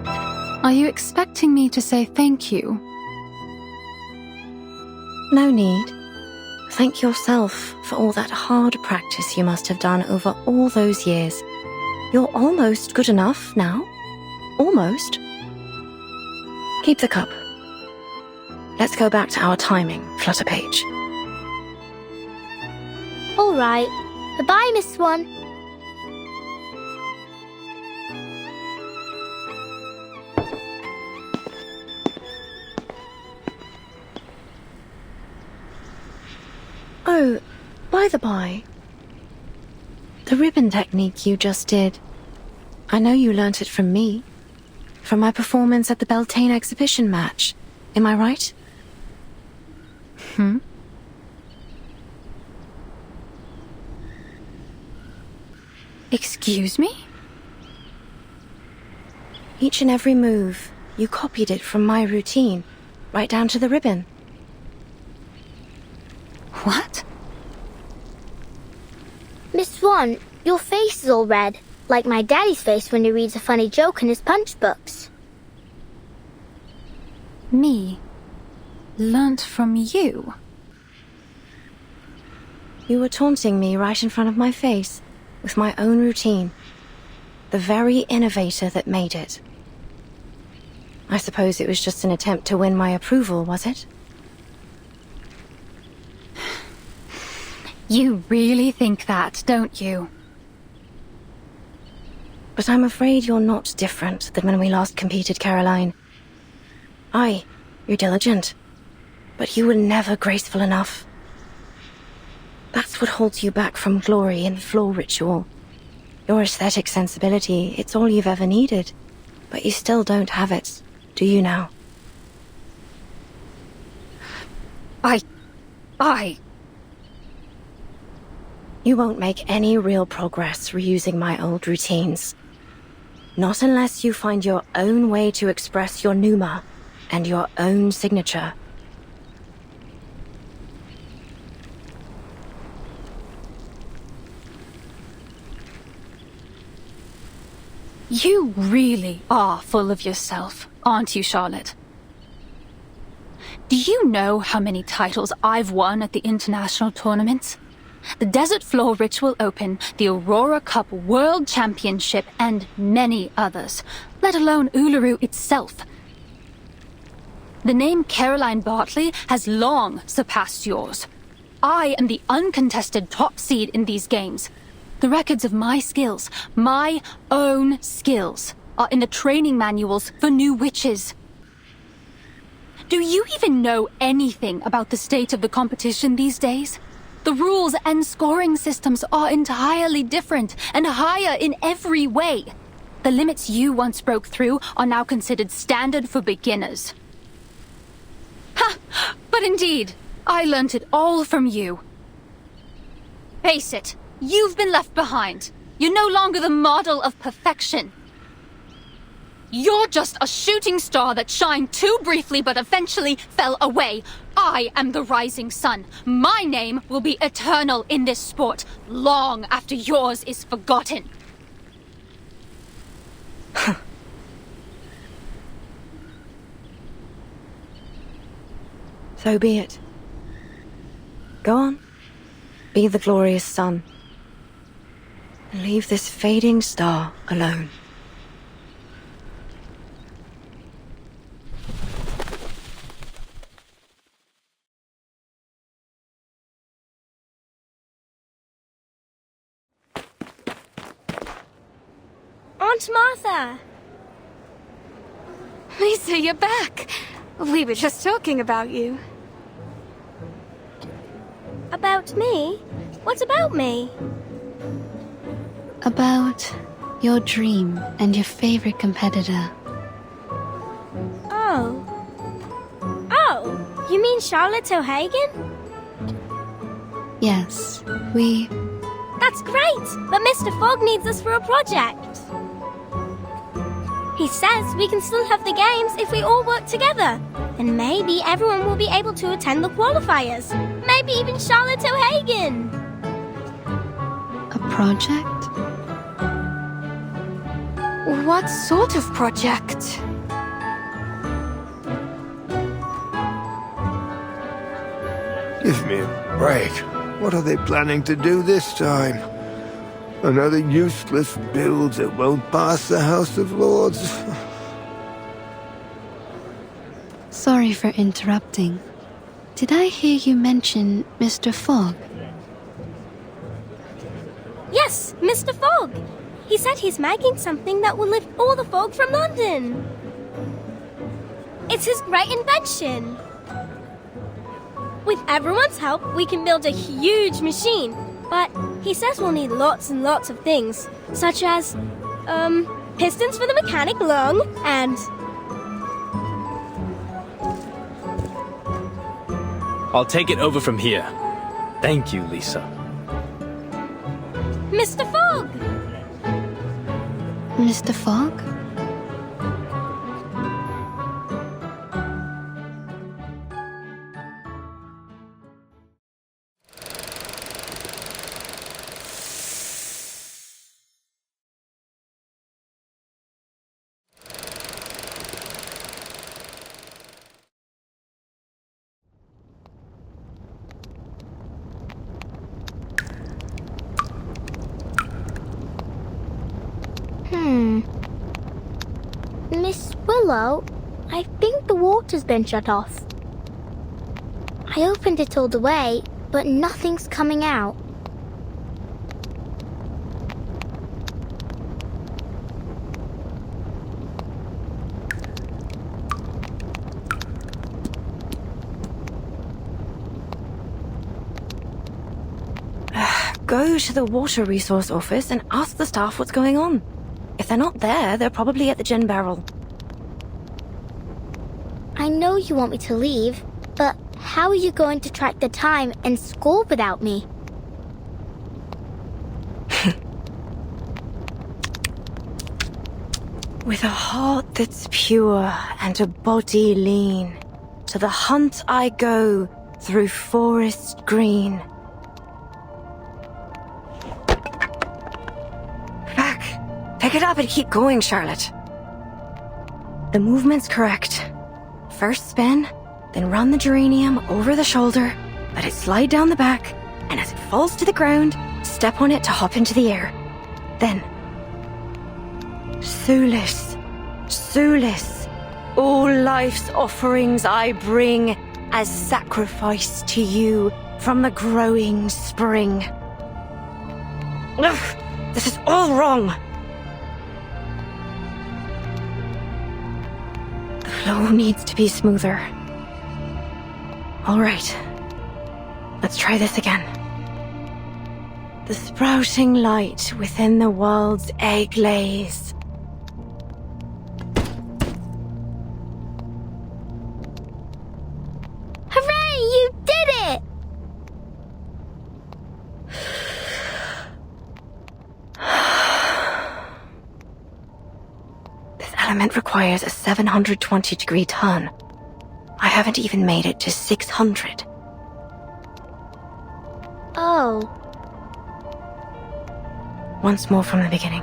Are you expecting me to say thank you? No need. Thank yourself for all that hard practice you must have done over all those years. You're almost good enough now. Almost. Keep the cup. Let's go back to our timing, Flutterpage. All right. Bye-bye, Miss Swan. Oh, by the by, the ribbon technique you just did, I know you learnt it from me, from my performance at the Beltane exhibition match. Am I right? Excuse me? Each and every move, you copied it from my routine, right down to the ribbon. What? Miss Swan, your face is all red, like my daddy's face when he reads a funny joke in his punch books. Me? Learnt from you? You were taunting me right in front of my face, with my own routine. The very innovator that made it. I suppose it was just an attempt to win my approval, was it? You really think that, don't you? But I'm afraid you're not different than when we last competed, Caroline. Aye, you're diligent, but you were never graceful enough. That's what holds you back from glory in the floor ritual. Your aesthetic sensibility, it's all you've ever needed, but you still don't have it, do you now? You won't make any real progress reusing my old routines. Not unless you find your own way to express your pneuma and your own signature. You really are full of yourself, aren't you, Charlotte? Do you know how many titles I've won at the international tournaments? The Desert Floor Ritual Open, the Aurora Cup World Championship, and many others, let alone Uluru itself. The name Caroline Bartley has long surpassed yours. I am the uncontested top seed in these games. The records of my skills, my own skills, are in the training manuals for new witches. Do you even know anything about the state of the competition these days? The rules and scoring systems are entirely different and higher in every way. The limits you once broke through are now considered standard for beginners. Ha! But indeed, I learnt it all from you. Face it, you've been left behind. You're no longer the model of perfection. You're just a shooting star that shined too briefly but eventually fell away. I am the rising sun. My name will be eternal in this sport, long after yours is forgotten. So be it. Go on. Be the glorious sun. And leave this fading star alone. Aunt Martha! Lisa, you're back. We were just talking about you. About me? What about me? About your dream and your favorite competitor. Oh. Oh, you mean Charlotte O'Hagan? Yes, That's great, but Mr. Fogg needs us for a project. He says we can still have the games if we all work together. And maybe everyone will be able to attend the qualifiers. Maybe even Charlotte O'Hagan. A project? What sort of project? Give me a break. What are they planning to do this time? Another useless build that won't pass the House of Lords. Sorry for interrupting. Did I hear you mention Mr. Fogg? Yes, Mr. Fogg. He said he's making something that will lift all the fog from London. It's his great invention. With everyone's help, we can build a huge machine. But he says we'll need lots and lots of things, such as, pistons for the mechanic lung, and... I'll take it over from here. Thank you, Lisa. Mr. Fogg! Mr. Fogg? Miss Willow, I think the water's been shut off. I opened it all the way, but nothing's coming out. Go to the water resource office and ask the staff what's going on. If they're not there, they're probably at the gin barrel. I know you want me to leave, but how are you going to track the time and score without me? With a heart that's pure and a body lean, to the hunt I go through forest green. Pick it up and keep going, Charlotte. The movement's correct. First spin, then run the geranium over the shoulder, let it slide down the back, and as it falls to the ground, step on it to hop into the air. Then, Sulis, All life's offerings I bring as sacrifice to you from the growing spring. Ugh, this is all wrong. The flow needs to be smoother. All right, let's try this again. The sprouting light within the world's egg lays. Hooray! You did it! This element requires a 720-degree turn. I haven't even made it to 600. Oh. Once more from the beginning.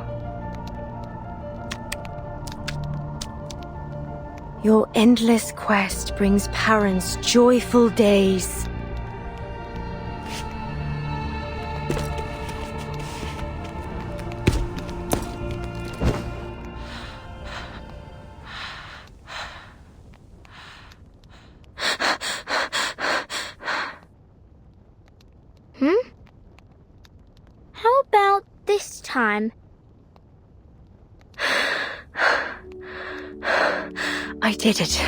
Your endless quest brings parents joyful days. How about this time? I did it.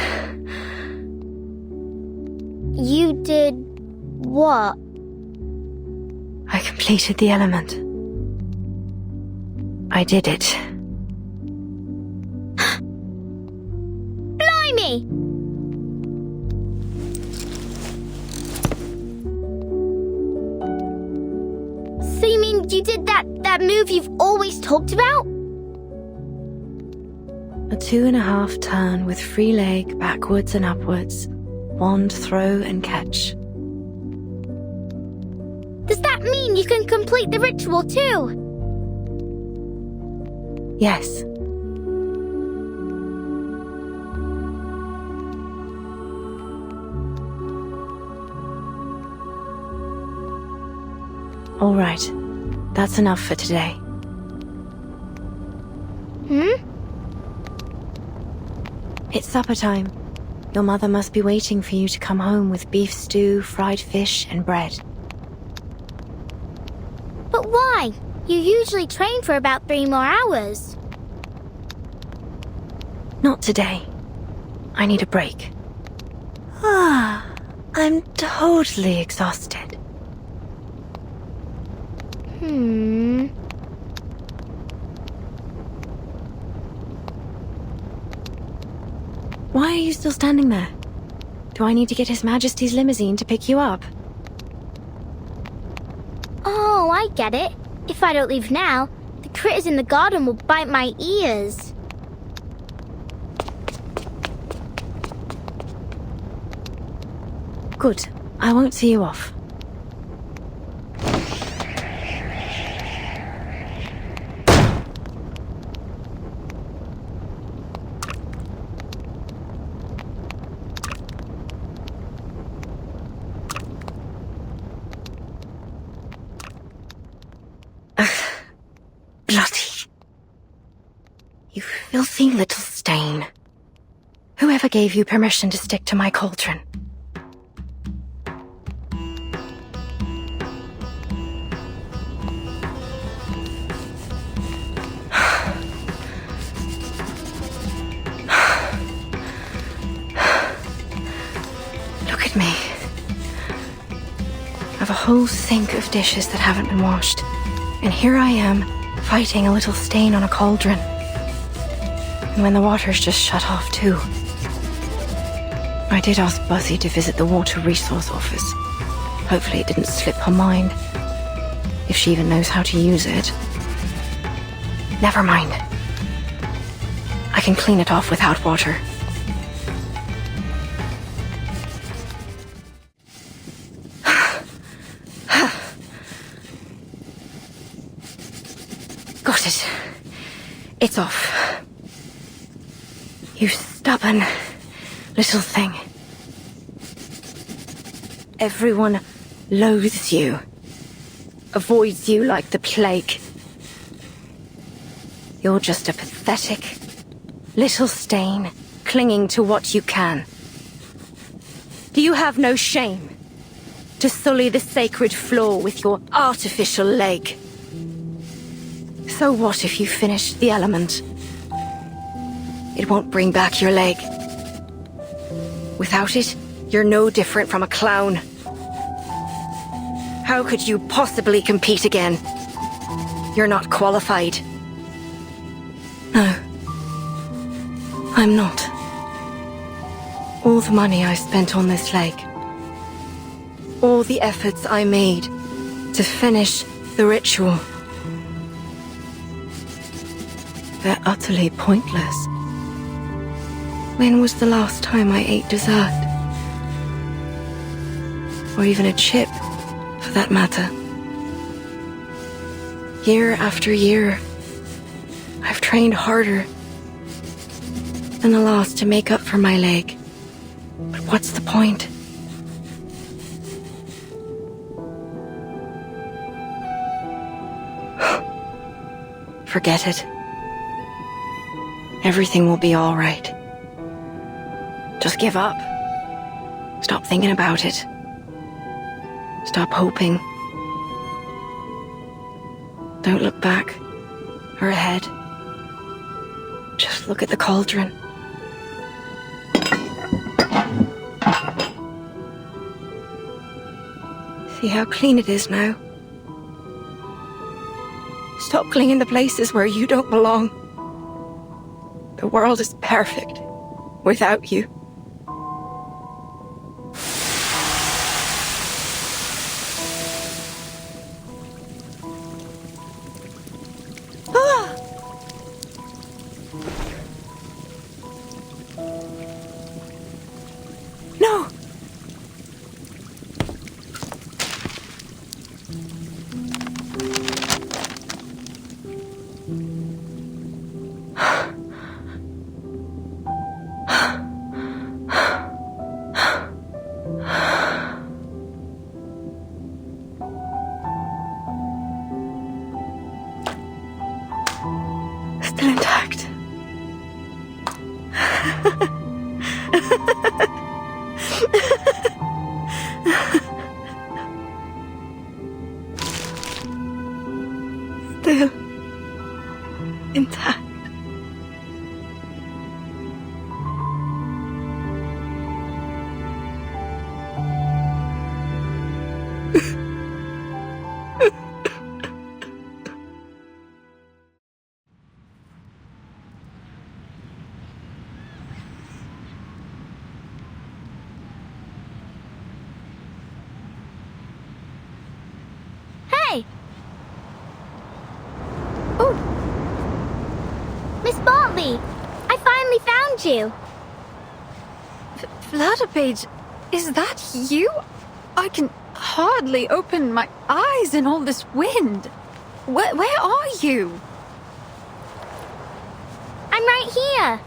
You did what? I completed the element. I did it. Blimey! So you mean you did that move you've always talked about? A 2.5 turn with free leg backwards and upwards. Wand throw and catch. Does that mean you can complete the ritual too? Yes. All right. That's enough for today. It's supper time. Your mother must be waiting for you to come home with beef stew, fried fish, and bread. But why? You usually train for about 3 more hours. Not today. I need a break. I'm totally exhausted. Why are you still standing there? Do I need to get His Majesty's limousine to pick you up? Oh, I get it. If I don't leave now, the critters in the garden will bite my ears. Good. I won't see you off. Bloody. You filthy little stain. Whoever gave you permission to stick to my cauldron? Look at me. I have a whole sink of dishes that haven't been washed. And here I am, fighting a little stain on a cauldron. And when the water's just shut off too. I did ask Buzzy to visit the Water Resource Office. Hopefully it didn't slip her mind. If she even knows how to use it. Never mind. I can clean it off without water. Got it. It's off. You stubborn little thing. Everyone loathes you. Avoids you like the plague. You're just a pathetic little stain clinging to what you can? Do you have no shame to sully the sacred floor with your artificial leg? So what if you finish the element? It won't bring back your leg. Without it, you're no different from a clown. How could you possibly compete again? You're not qualified. No. I'm not. All the money I spent on this leg, all the efforts I made to finish the ritual, they're utterly pointless. When was the last time I ate dessert? Or even a chip, for that matter. Year after year, I've trained harder than the last to make up for my leg. But what's the point? Forget it. Everything will be all right. Just give up. Stop thinking about it. Stop hoping. Don't look back or ahead. Just look at the cauldron. See how clean it is now? Stop clinging to places where you don't belong. The world is perfect without you. No! Still intact. Still intact. Hey! Oh! Miss Bartley! I finally found you! Flutterpage, is that you? I can hardly open my eyes in all this wind. Where are you? I'm right here!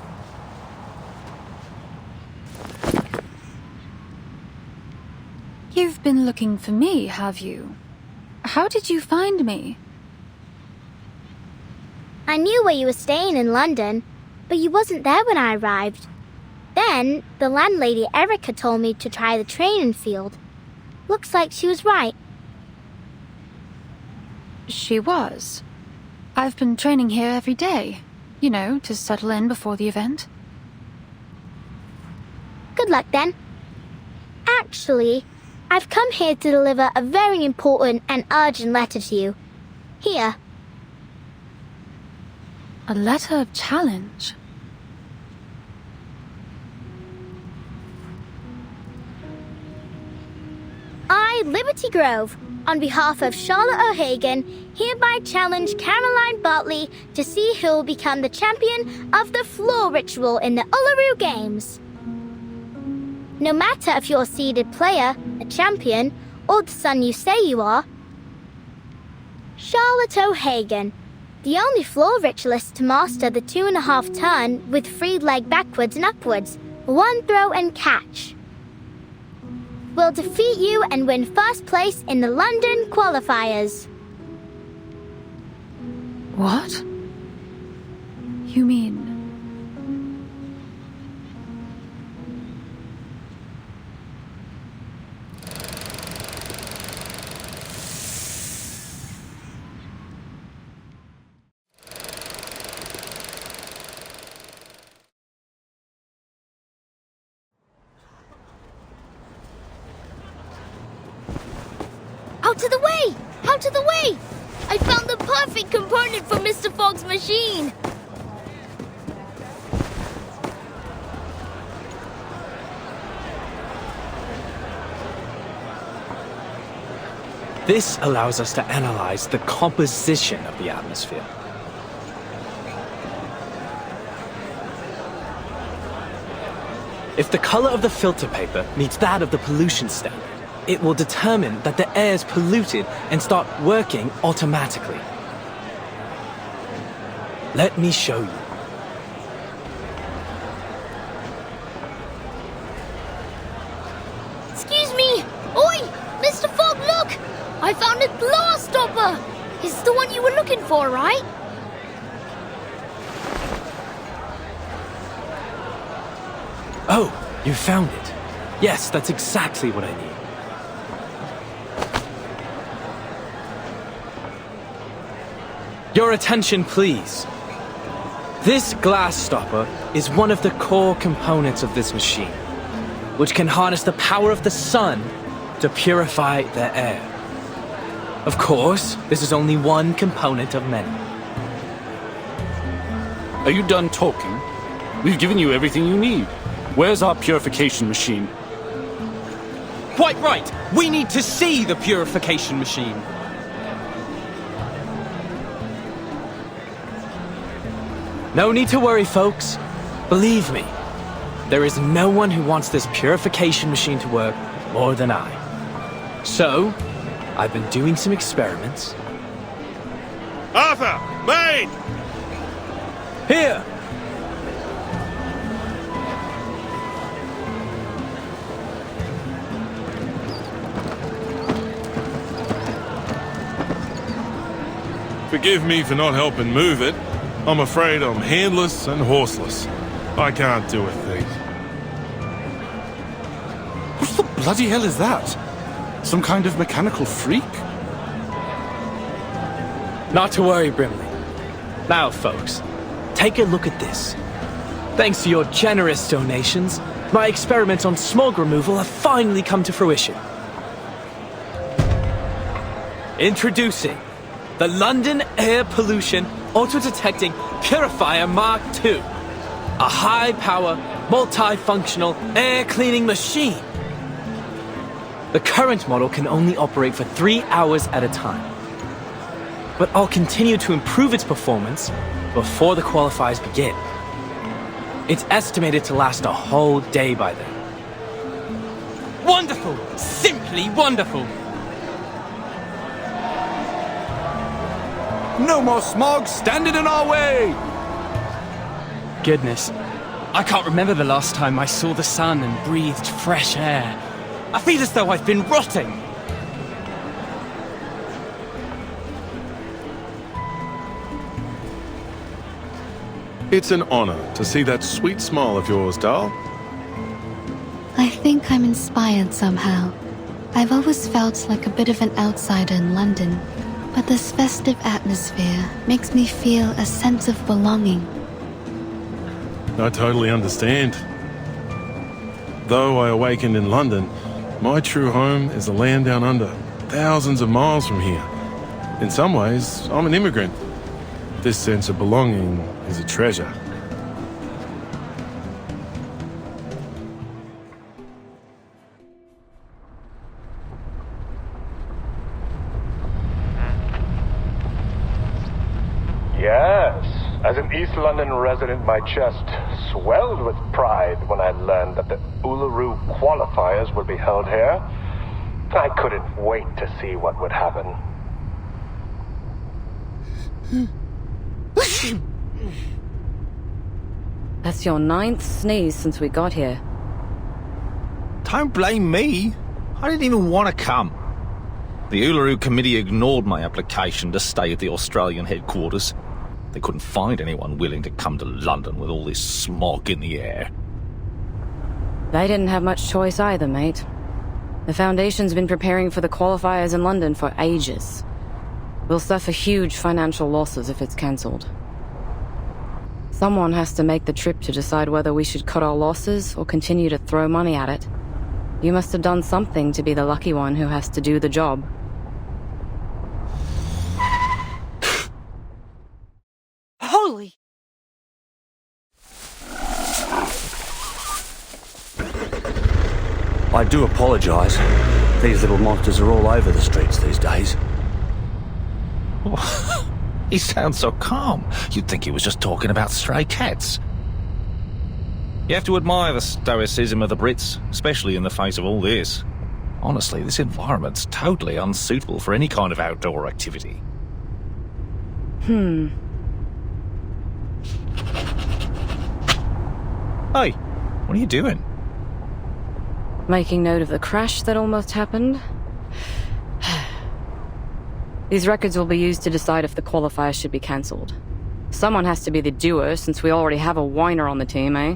You've been looking for me, have you? How did you find me? I knew where you were staying in London, but you wasn't there when I arrived. Then, the landlady Erica told me to try the training field. Looks like she was right. She was. I've been training here every day. You know, to settle in before the event. Good luck then. Actually, I've come here to deliver a very important and urgent letter to you. Here. A letter of challenge. I, Liberty Grove, on behalf of Charlotte O'Hagan, hereby challenge Caroline Bartley to see who will become the champion of the floor ritual in the Uluru Games. No matter if you're a seeded player, a champion, or the son you say you are, Charlotte O'Hagan, the only floor ritualist to master the 2.5 turn with free leg backwards and upwards, one throw and catch, will defeat you and win first place in the London qualifiers. What? You mean... Out of the way! Out of the way! I found the perfect component for Mr. Fogg's machine! This allows us to analyze the composition of the atmosphere. If the color of the filter paper meets that of the pollution standard, it will determine that the air is polluted and start working automatically. Let me show you. Excuse me! Oi! Mr. Fogg, look! I found a glass stopper! It's the one you were looking for, right? Oh, you found it. Yes, that's exactly what I need. Your attention, please. This glass stopper is one of the core components of this machine, which can harness the power of the sun to purify the air. Of course, this is only one component of many. Are you done talking? We've given you everything you need. Where's our purification machine? Quite right! We need to see the purification machine. No need to worry, folks. Believe me, there is no one who wants this purification machine to work more than I. So, I've been doing some experiments. Arthur! Maid! Here! Forgive me for not helping move it. I'm afraid I'm handless and horseless. I can't do a thing. What the bloody hell is that? Some kind of mechanical freak? Not to worry, Brimley. Now, folks, take a look at this. Thanks to your generous donations, my experiments on smog removal have finally come to fruition. Introducing the London Air Pollution Auto-Detecting Purifier Mark II. A high-power, multifunctional air-cleaning machine. The current model can only operate for 3 hours at a time. But I'll continue to improve its performance before the qualifiers begin. It's estimated to last a whole day by then. Wonderful! Simply wonderful! No more smog standing in our way! Goodness, I can't remember the last time I saw the sun and breathed fresh air. I feel as though I've been rotting. It's an honor to see that sweet smile of yours, Dal. I think I'm inspired somehow. I've always felt like a bit of an outsider in London, but this festive atmosphere makes me feel a sense of belonging. I totally understand. Though I awakened in London, my true home is the land down under, thousands of miles from here. In some ways, I'm an immigrant. This sense of belonging is a treasure. Yes, as an East London resident, my chest swelled with pride when I learned that the Uluru qualifiers would be held here. I couldn't wait to see what would happen. That's your 9th sneeze since we got here. Don't blame me. I didn't even want to come. The Uluru Committee ignored my application to stay at the Australian headquarters. They couldn't find anyone willing to come to London with all this smog in the air. They didn't have much choice either, mate. The Foundation's been preparing for the qualifiers in London for ages. We'll suffer huge financial losses if it's cancelled. Someone has to make the trip to decide whether we should cut our losses or continue to throw money at it. You must have done something to be the lucky one who has to do the job. do apologise. These little monsters are all over the streets these days. He sounds so calm. You'd think he was just talking about stray cats. You have to admire the stoicism of the Brits, especially in the face of all this. Honestly, this environment's totally unsuitable for any kind of outdoor activity. Hey, what are you doing? Making note of the crash that almost happened. These records will be used to decide if the qualifiers should be cancelled. Someone has to be the doer, since we already have a whiner on the team, eh?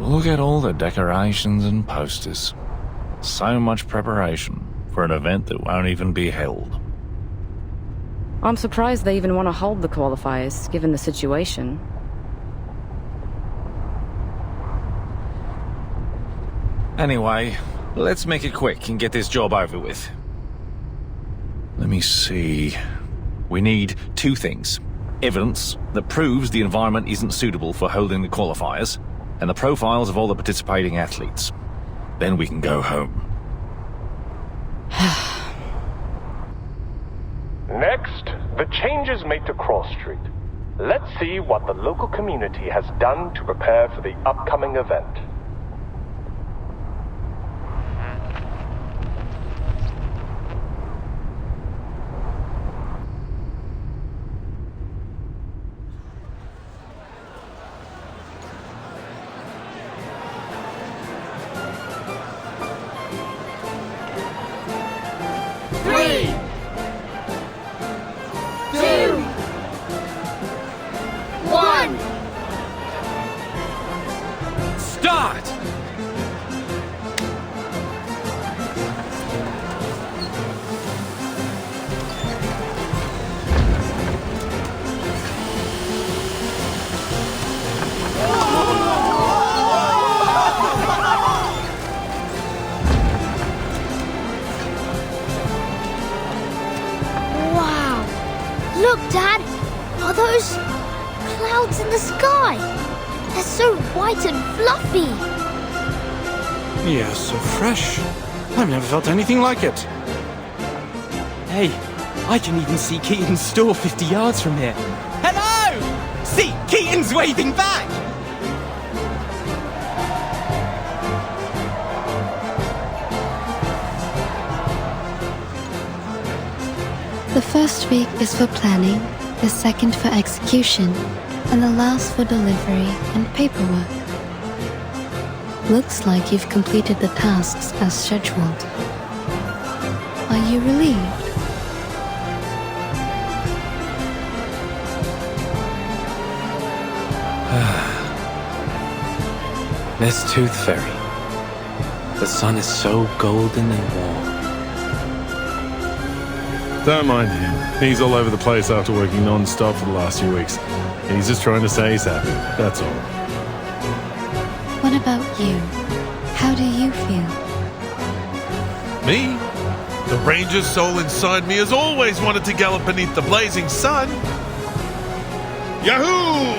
Look at all the decorations and posters. So much preparation for an event that won't even be held. I'm surprised they even want to hold the qualifiers, given the situation. Anyway, let's make it quick and get this job over with. Let me see. We need 2 things. Evidence that proves the environment isn't suitable for holding the qualifiers, and the profiles of all the participating athletes. Then we can go home. Next, the changes made to Cross Street. Let's see what the local community has done to prepare for the upcoming event. Look, Dad! Are those clouds in the sky? They're so white and fluffy! Yeah, so fresh. I've never felt anything like it. Hey, I can even see Keaton's store 50 yards from here. Hello! See, Keaton's waving back! The first week is for planning, the second for execution, and the last for delivery and paperwork. Looks like you've completed the tasks as scheduled. Are you relieved? Miss Tooth Fairy. The sun is so golden and warm. Don't mind him. He's all over the place after working non-stop for the last few weeks. He's just trying to say he's happy, that's all. What about you? How do you feel? Me? The ranger's soul inside me has always wanted to gallop beneath the blazing sun. Yahoo!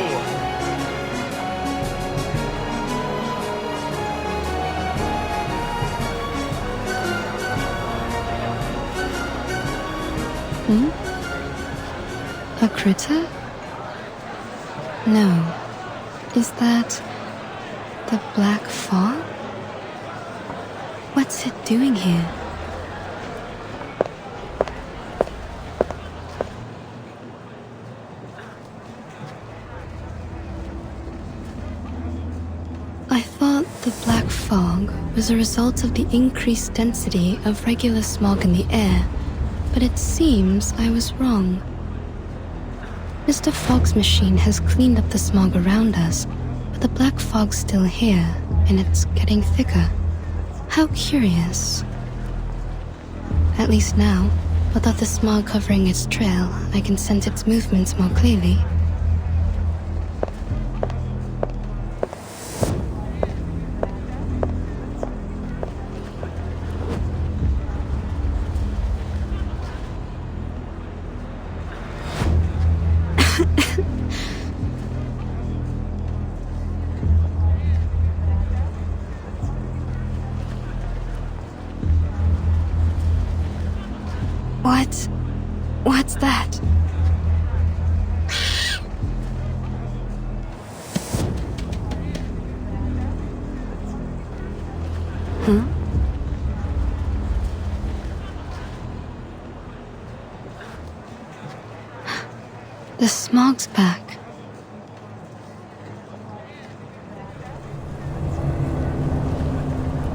A critter? No. Is that the black fog? What's it doing here? I thought the black fog was a result of the increased density of regular smog in the air, but it seems I was wrong. Mr. Fogg's machine has cleaned up the smog around us, but the black fog's still here, and it's getting thicker. How curious. At least now, without the smog covering its trail, I can sense its movements more clearly. Huh? The smog's back.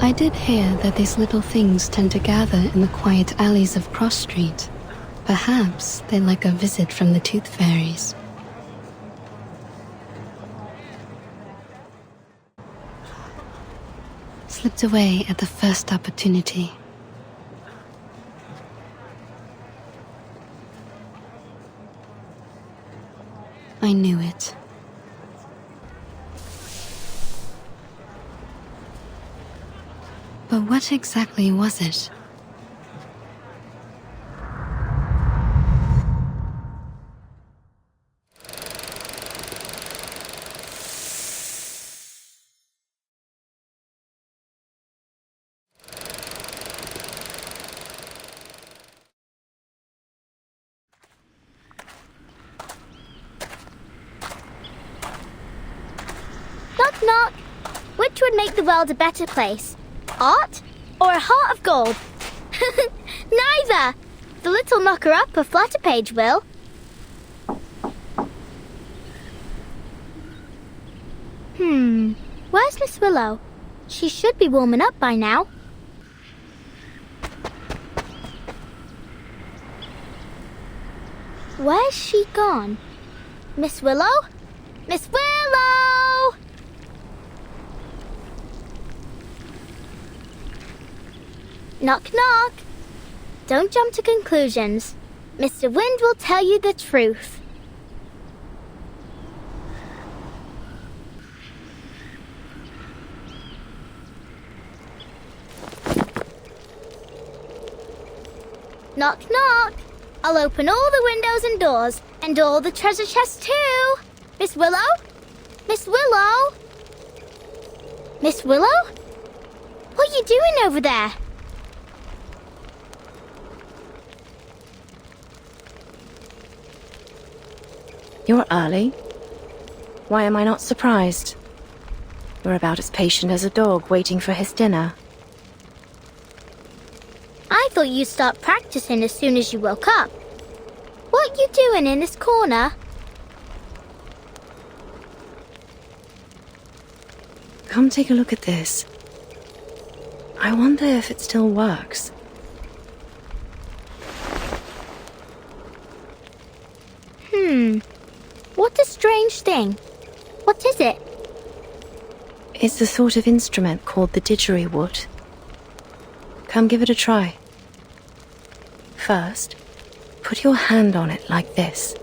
I did hear that these little things tend to gather in the quiet alleys of Cross Street. Perhaps they like a visit from the Tooth Fairies. Slipped away at the first opportunity. I knew it. But what exactly was it? Knock, knock. Which would make the world a better place? Art or a heart of gold? Neither. The little knocker-up of Flutterpage will. Where's Miss Willow? She should be warming up by now. Where's she gone? Miss Willow? Miss Willow! Knock, knock. Don't jump to conclusions. Mr. Wind will tell you the truth. Knock, knock. I'll open all the windows and doors, and all the treasure chests too. Miss Willow? Miss Willow? Miss Willow? What are you doing over there? You're early. Why am I not surprised? You're about as patient as a dog waiting for his dinner. I thought you'd start practicing as soon as you woke up. What you doing in this corner? Come take a look at this. I wonder if it still works. What a strange thing. What is it? It's a sort of instrument called the didgeridoo. Come give it a try. First, put your hand on it like this.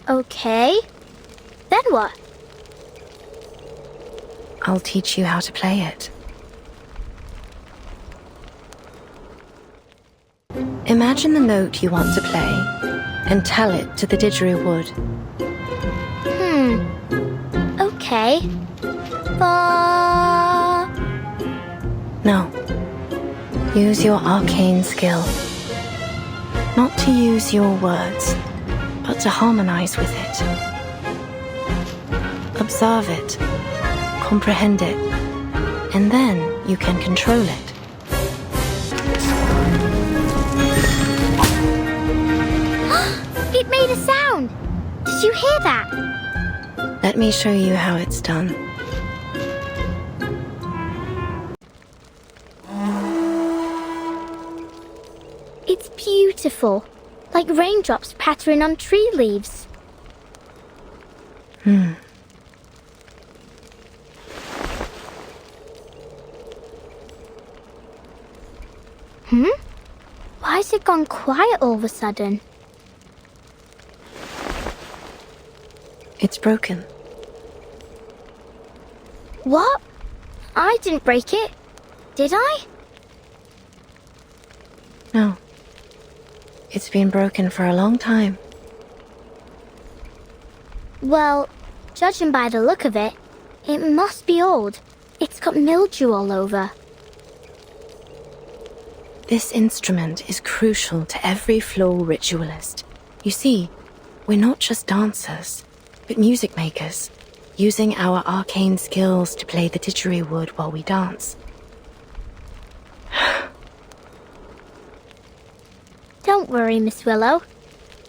Okay. Then what? I'll teach you how to play it. Imagine the note you want to play and tell it to the didgeridoo. Okay. Fa. No. Use your arcane skill. Not to use your words, but to harmonize with it. Observe it, comprehend it, and then you can control it. It made a sound! Did you hear that? Let me show you how it's done. It's beautiful, like raindrops pattering on tree leaves. Why has it gone quiet all of a sudden? It's broken. What? I didn't break it, did I? No. It's been broken for a long time. Well, judging by the look of it, it must be old. It's got mildew all over. This instrument is crucial to every floor ritualist. You see, we're not just dancers. but music makers, using our arcane skills to play the didgeridoo while we dance. Don't worry, Miss Willow.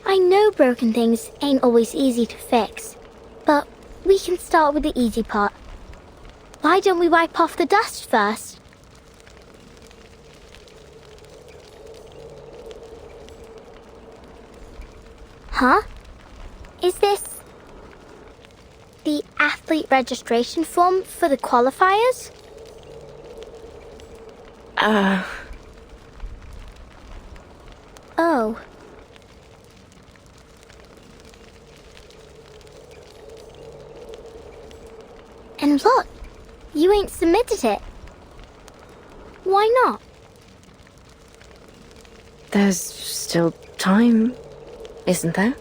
I know broken things ain't always easy to fix, but we can start with the easy part. Why don't we wipe off the dust first? Huh? Is this the athlete registration form for the qualifiers? Oh. And look, you ain't submitted it. Why not? There's still time, isn't there?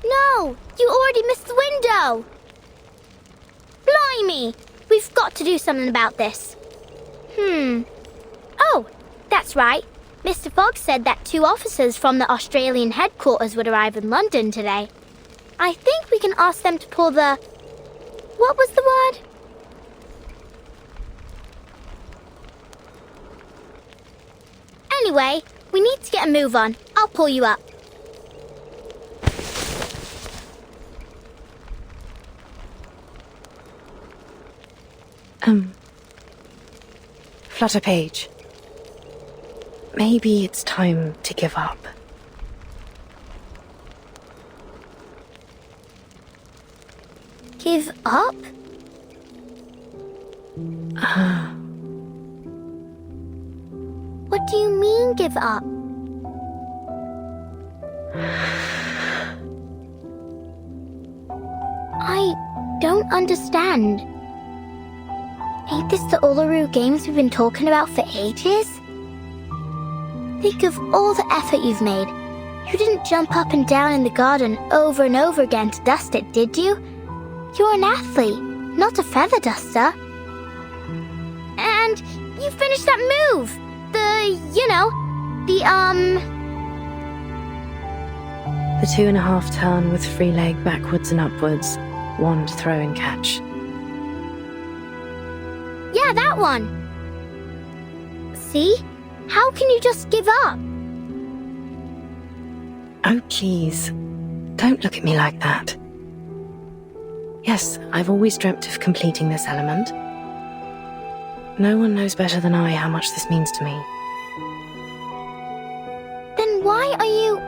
No! You already missed the window! Blimey! We've got to do something about this. Oh, that's right. Mr. Fogg said that 2 officers from the Australian headquarters would arrive in London today. I think we can ask them to pull the... What was the word? Anyway, we need to get a move on. I'll pull you up. Flutterpage. Maybe it's time to give up. Give up? What do you mean, give up? I don't understand. Ain't this the Uluru Games we've been talking about for ages? Think of all the effort you've made. You didn't jump up and down in the garden over and over again to dust it, did you? You're an athlete, not a feather duster. And you finished that move! The 2.5 turn with free leg backwards and upwards, wand throw and catch. Yeah, that one! See? How can you just give up? Oh, please. Don't look at me like that. Yes, I've always dreamt of completing this element. No one knows better than I how much this means to me. Then why are you...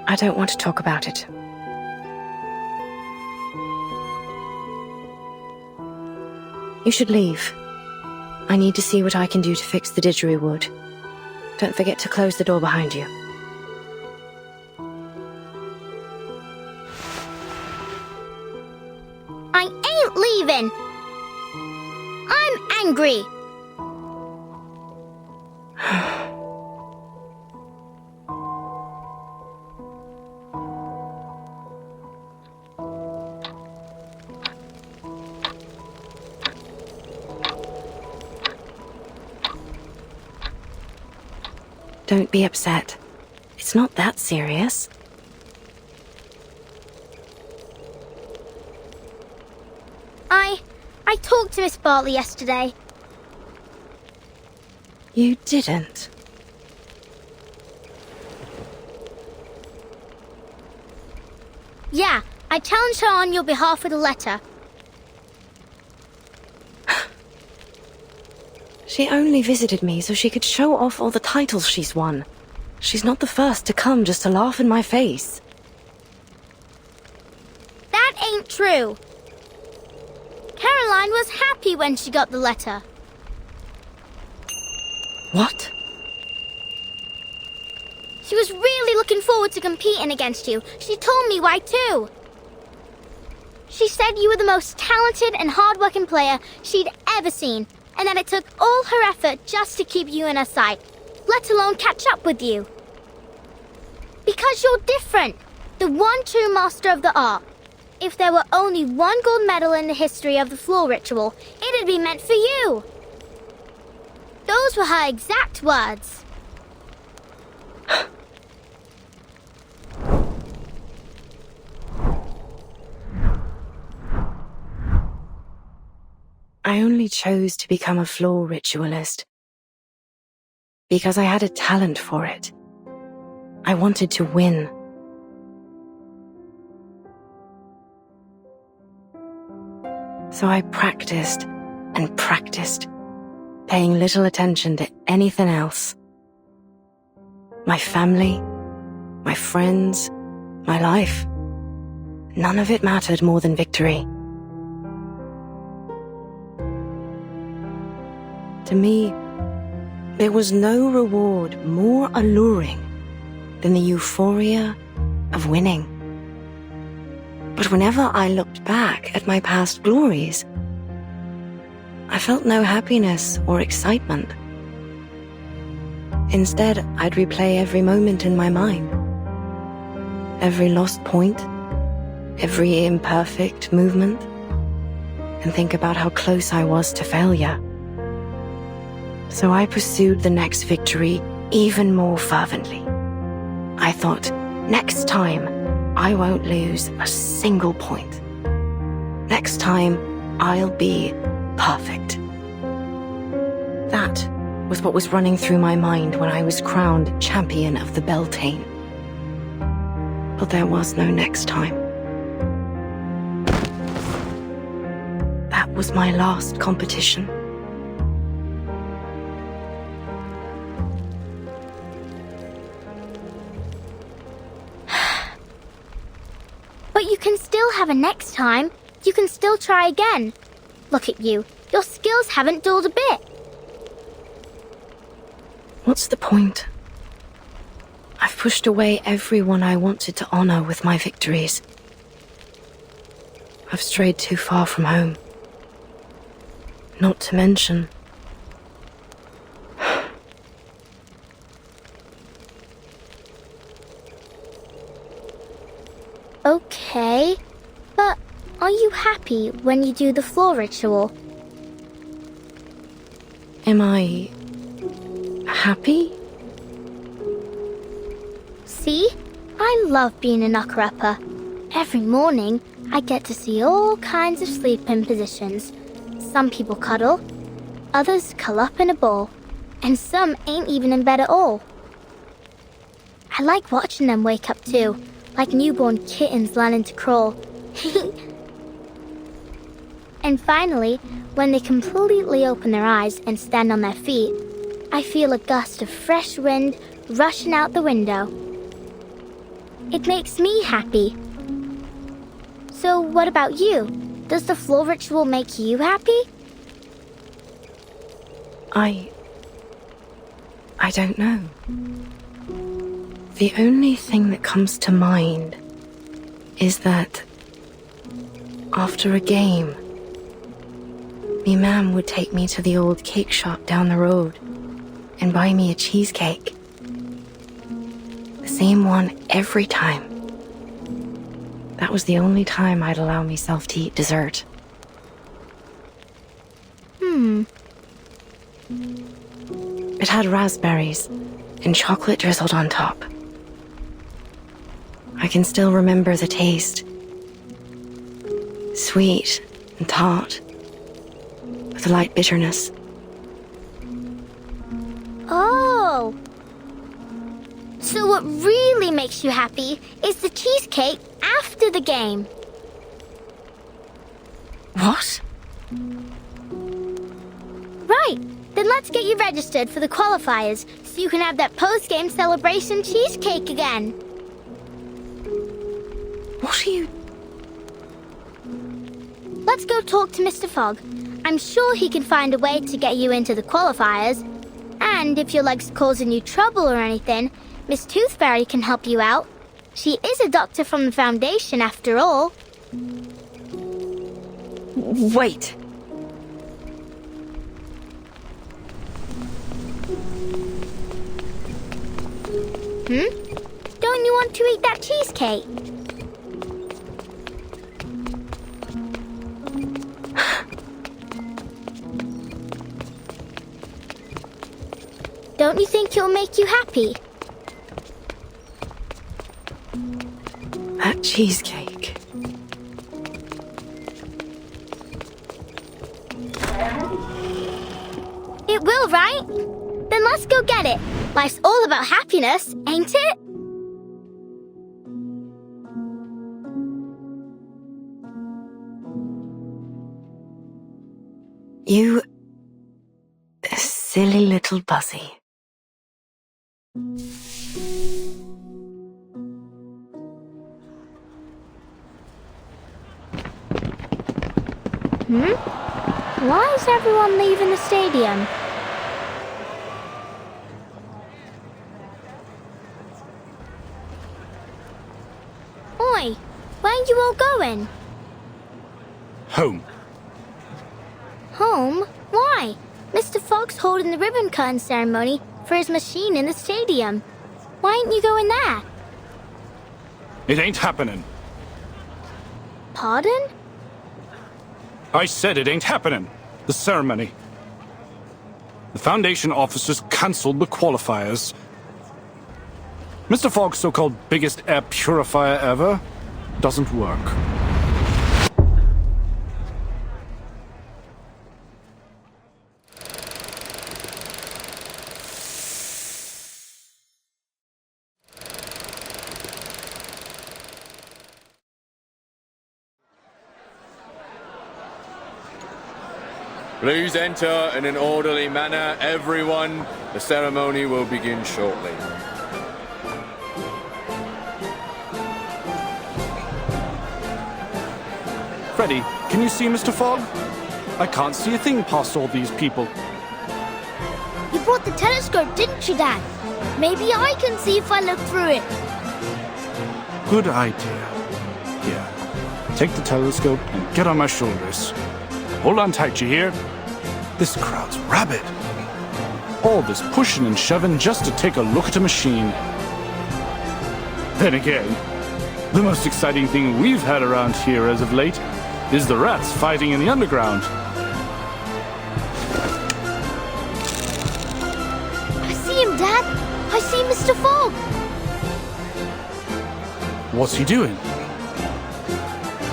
I don't want to talk about it. You should leave. I need to see what I can do to fix the didgeridoo. Don't forget to close the door behind you. I ain't leaving! I'm angry! Don't be upset. It's not that serious. I talked to Miss Bartley yesterday. You didn't? Yeah, I challenged her on your behalf with a letter. She only visited me so she could show off all the titles she's won. She's not the first to come just to laugh in my face. That ain't true. Caroline was happy when she got the letter. What? She was really looking forward to competing against you. She told me why too. She said you were the most talented and hard-working player she'd ever seen, and that it took all her effort just to keep you in her sight, let alone catch up with you. Because you're different, the one true master of the art. If there were only one gold medal in the history of the floor ritual, it'd be meant for you. Those were her exact words. I only chose to become a floor ritualist because I had a talent for it. I wanted to win. So I practiced and practiced, paying little attention to anything else. My family, my friends, my life. None of it mattered more than victory. To me, there was no reward more alluring than the euphoria of winning. But whenever I looked back at my past glories, I felt no happiness or excitement. Instead, I'd replay every moment in my mind. Every lost point, every imperfect movement, and think about how close I was to failure. So I pursued the next victory even more fervently. I thought, next time, I won't lose a single point. Next time, I'll be perfect. That was what was running through my mind when I was crowned champion of the Beltane. But there was no next time. That was my last competition. But you can still have a next time. You can still try again. Look at you. Your skills haven't dulled a bit. What's the point? I've pushed away everyone I wanted to honor with my victories. I've strayed too far from home. Not to mention... Okay, but are you happy when you do the floor ritual? Am I... happy? See? I love being a knocker-upper. Every morning, I get to see all kinds of sleeping positions. Some people cuddle, others curl up in a ball, and some ain't even in bed at all. I like watching them wake up too, like newborn kittens learning to crawl. And finally, when they completely open their eyes and stand on their feet, I feel a gust of fresh wind rushing out the window. It makes me happy. So what about you? Does the floor ritual make you happy? I don't know. The only thing that comes to mind is that after a game, me mam would take me to the old cake shop down the road and buy me a cheesecake. The same one every time. That was the only time I'd allow myself to eat dessert. It had raspberries and chocolate drizzled on top. I can still remember the taste. Sweet and tart, with a light bitterness. Oh! So what really makes you happy is the cheesecake after the game. What? Right. Then let's get you registered for the qualifiers so you can have that post-game celebration cheesecake again. What are you... Let's go talk to Mr. Fogg. I'm sure he can find a way to get you into the qualifiers. And if your leg's causing you trouble or anything, Miss Toothfairy can help you out. She is a doctor from the Foundation, after all. Wait. Don't you want to eat that cheesecake? Don't you think it'll make you happy? That cheesecake. will, right? Then let's go get it. Life's all about happiness, ain't it? You silly little Buzzy. Why is everyone leaving the stadium? Oi, where are you all going? Home. Home? Why? Mr. Fogg's holding the ribbon cutting ceremony for his machine in the stadium. Why ain't you going there? It ain't happening. Pardon? I said it ain't happening. The ceremony. The Foundation officers cancelled the qualifiers. Mr. Fogg's so-called biggest air purifier ever doesn't work. Please enter in an orderly manner, everyone. The ceremony will begin shortly. Freddy, can you see Mr. Fogg? I can't see a thing past all these people. You brought the telescope, didn't you, Dad? Maybe I can see if I look through it. Good idea. Here, take the telescope and get on my shoulders. Hold on tight, you hear? This crowd's rabid. All this pushing and shoving just to take a look at a machine. Then again, the most exciting thing we've had around here as of late is the rats fighting in the underground. I see him, Dad. I see Mr. Fogg. What's he doing?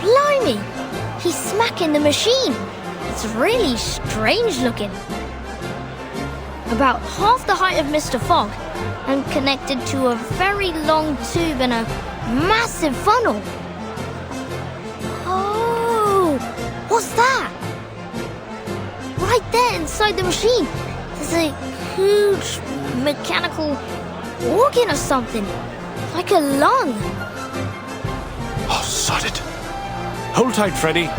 Blimey! He's smacking the machine. It's really strange looking. About half the height of Mr. Fogg and connected to a very long tube and a massive funnel. Oh, what's that? Right there inside the machine, there's a huge mechanical organ or something, like a lung. Oh, sod it. Hold tight, Freddy.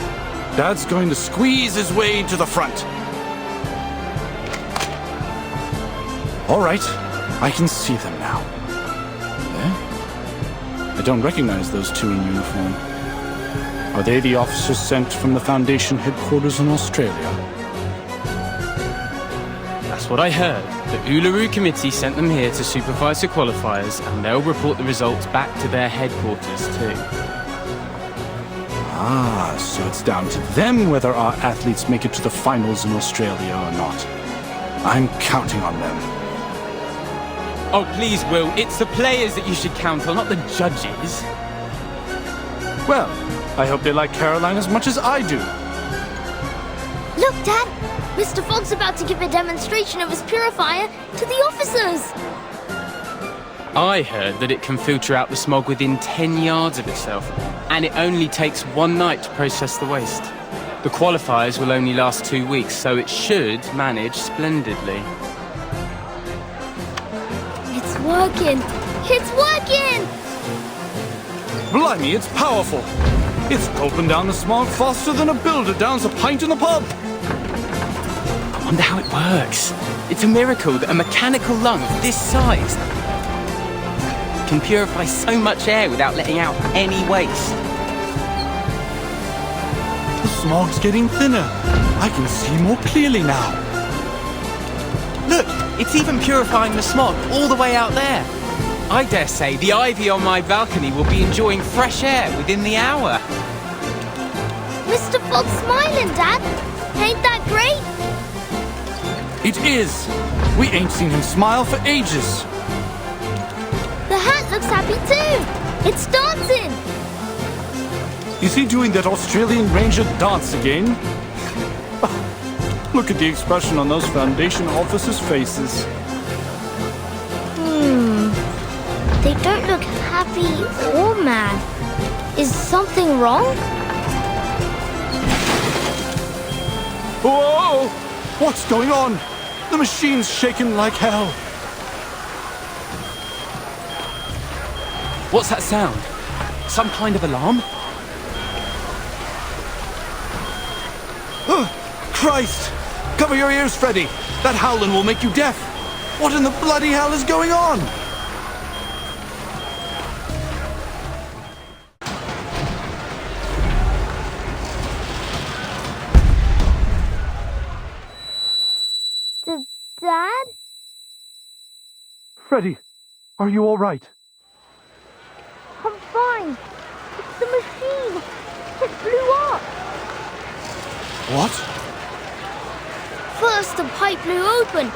Dad's going to squeeze his way to the front. All right, I can see them now. Eh? I don't recognize those two in uniform. Are they the officers sent from the Foundation headquarters in Australia? That's what I heard. The Uluru Committee sent them here to supervise the qualifiers, and they'll report the results back to their headquarters too. Ah, so it's down to them whether our athletes make it to the finals in Australia or not. I'm counting on them. Oh, please, Will. It's the players that you should count on, not the judges. Well, I hope they like Caroline as much as I do. Look, Dad! Mr. Fogg's about to give a demonstration of his purifier to the officers! I heard that it can filter out the smog within 10 yards of itself, and it only takes one night to process the waste. The qualifiers will only last 2 weeks, so it should manage splendidly. It's working! It's working! Blimey, it's powerful! It's gulping down the smog faster than a builder downs a pint in the pub! I wonder how it works. It's a miracle that a mechanical lung of this size can purify so much air without letting out any waste. The smog's getting thinner. I can see more clearly now. Look, it's even purifying the smog all the way out there. I dare say the ivy on my balcony will be enjoying fresh air within the hour. Mr. Fogg's smiling, Dad. Ain't that great? It is. We ain't seen him smile for ages. The hat looks happy too. It's dancing. Is he doing that Australian Ranger dance again? Look at the expression on those Foundation officers' faces. They don't look happy or mad. Is something wrong? Whoa! What's going on? The machine's shaking like hell. What's that sound? Some kind of alarm? Christ! Cover your ears, Freddy. That howling will make you deaf. What in the bloody hell is going on? Dad? Freddy, are you all right? I'm fine. It's the machine. It blew up. What? First the pipe blew open,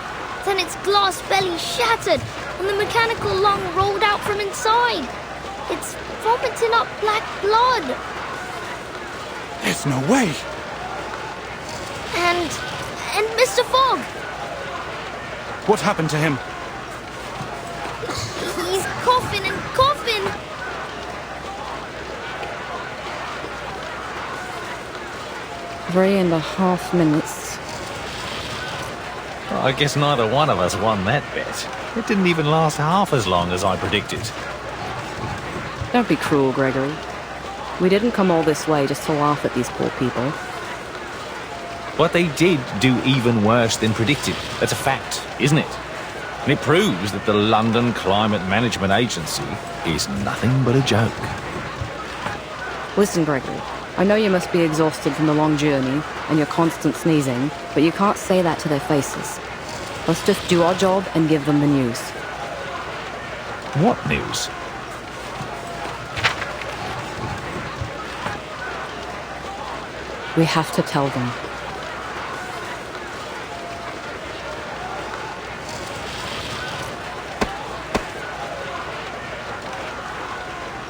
then its glass belly shattered, and the mechanical lung rolled out from inside. It's vomiting up black blood. There's no way. And Mr. Fogg. What happened to him? He's coughing and coughing. 3.5 minutes. Well, I guess neither one of us won that bet. It didn't even last half as long as I predicted. Don't be cruel, Gregory. We didn't come all this way just to laugh at these poor people. But they did do even worse than predicted. That's a fact, isn't it? And it proves that the London Climate Management Agency is nothing but a joke. Listen, Gregory. I know you must be exhausted from the long journey and your constant sneezing, but you can't say that to their faces. Let's just do our job and give them the news. What news? We have to tell them.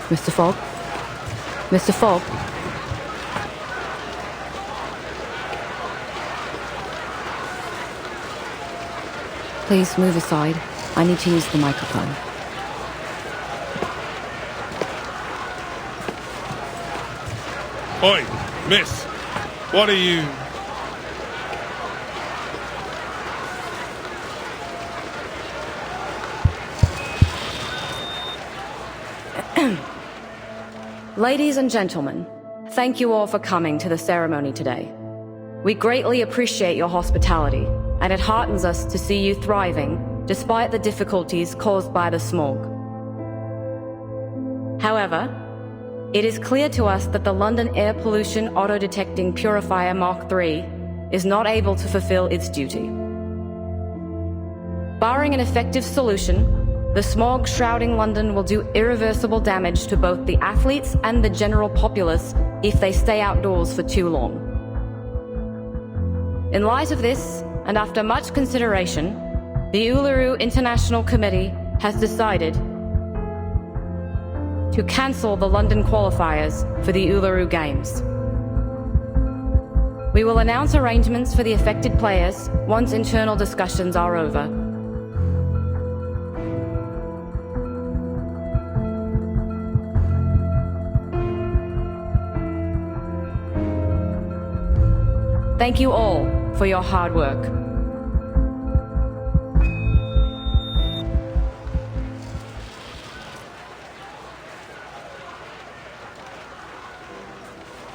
Mr. Fogg? Mr. Fogg? Please move aside. I need to use the microphone. Oi, miss. What are you... Ladies and gentlemen, thank you all for coming to the ceremony today. We greatly appreciate your hospitality, and it heartens us to see you thriving despite the difficulties caused by the smog. However, it is clear to us that the London Air Pollution Auto-Detecting Purifier Mark III is not able to fulfill its duty. Barring an effective solution, the smog shrouding London will do irreversible damage to both the athletes and the general populace if they stay outdoors for too long. In light of this, and after much consideration, the Uluru International Committee has decided to cancel the London qualifiers for the Uluru Games. We will announce arrangements for the affected players once internal discussions are over. Thank you all for your hard work.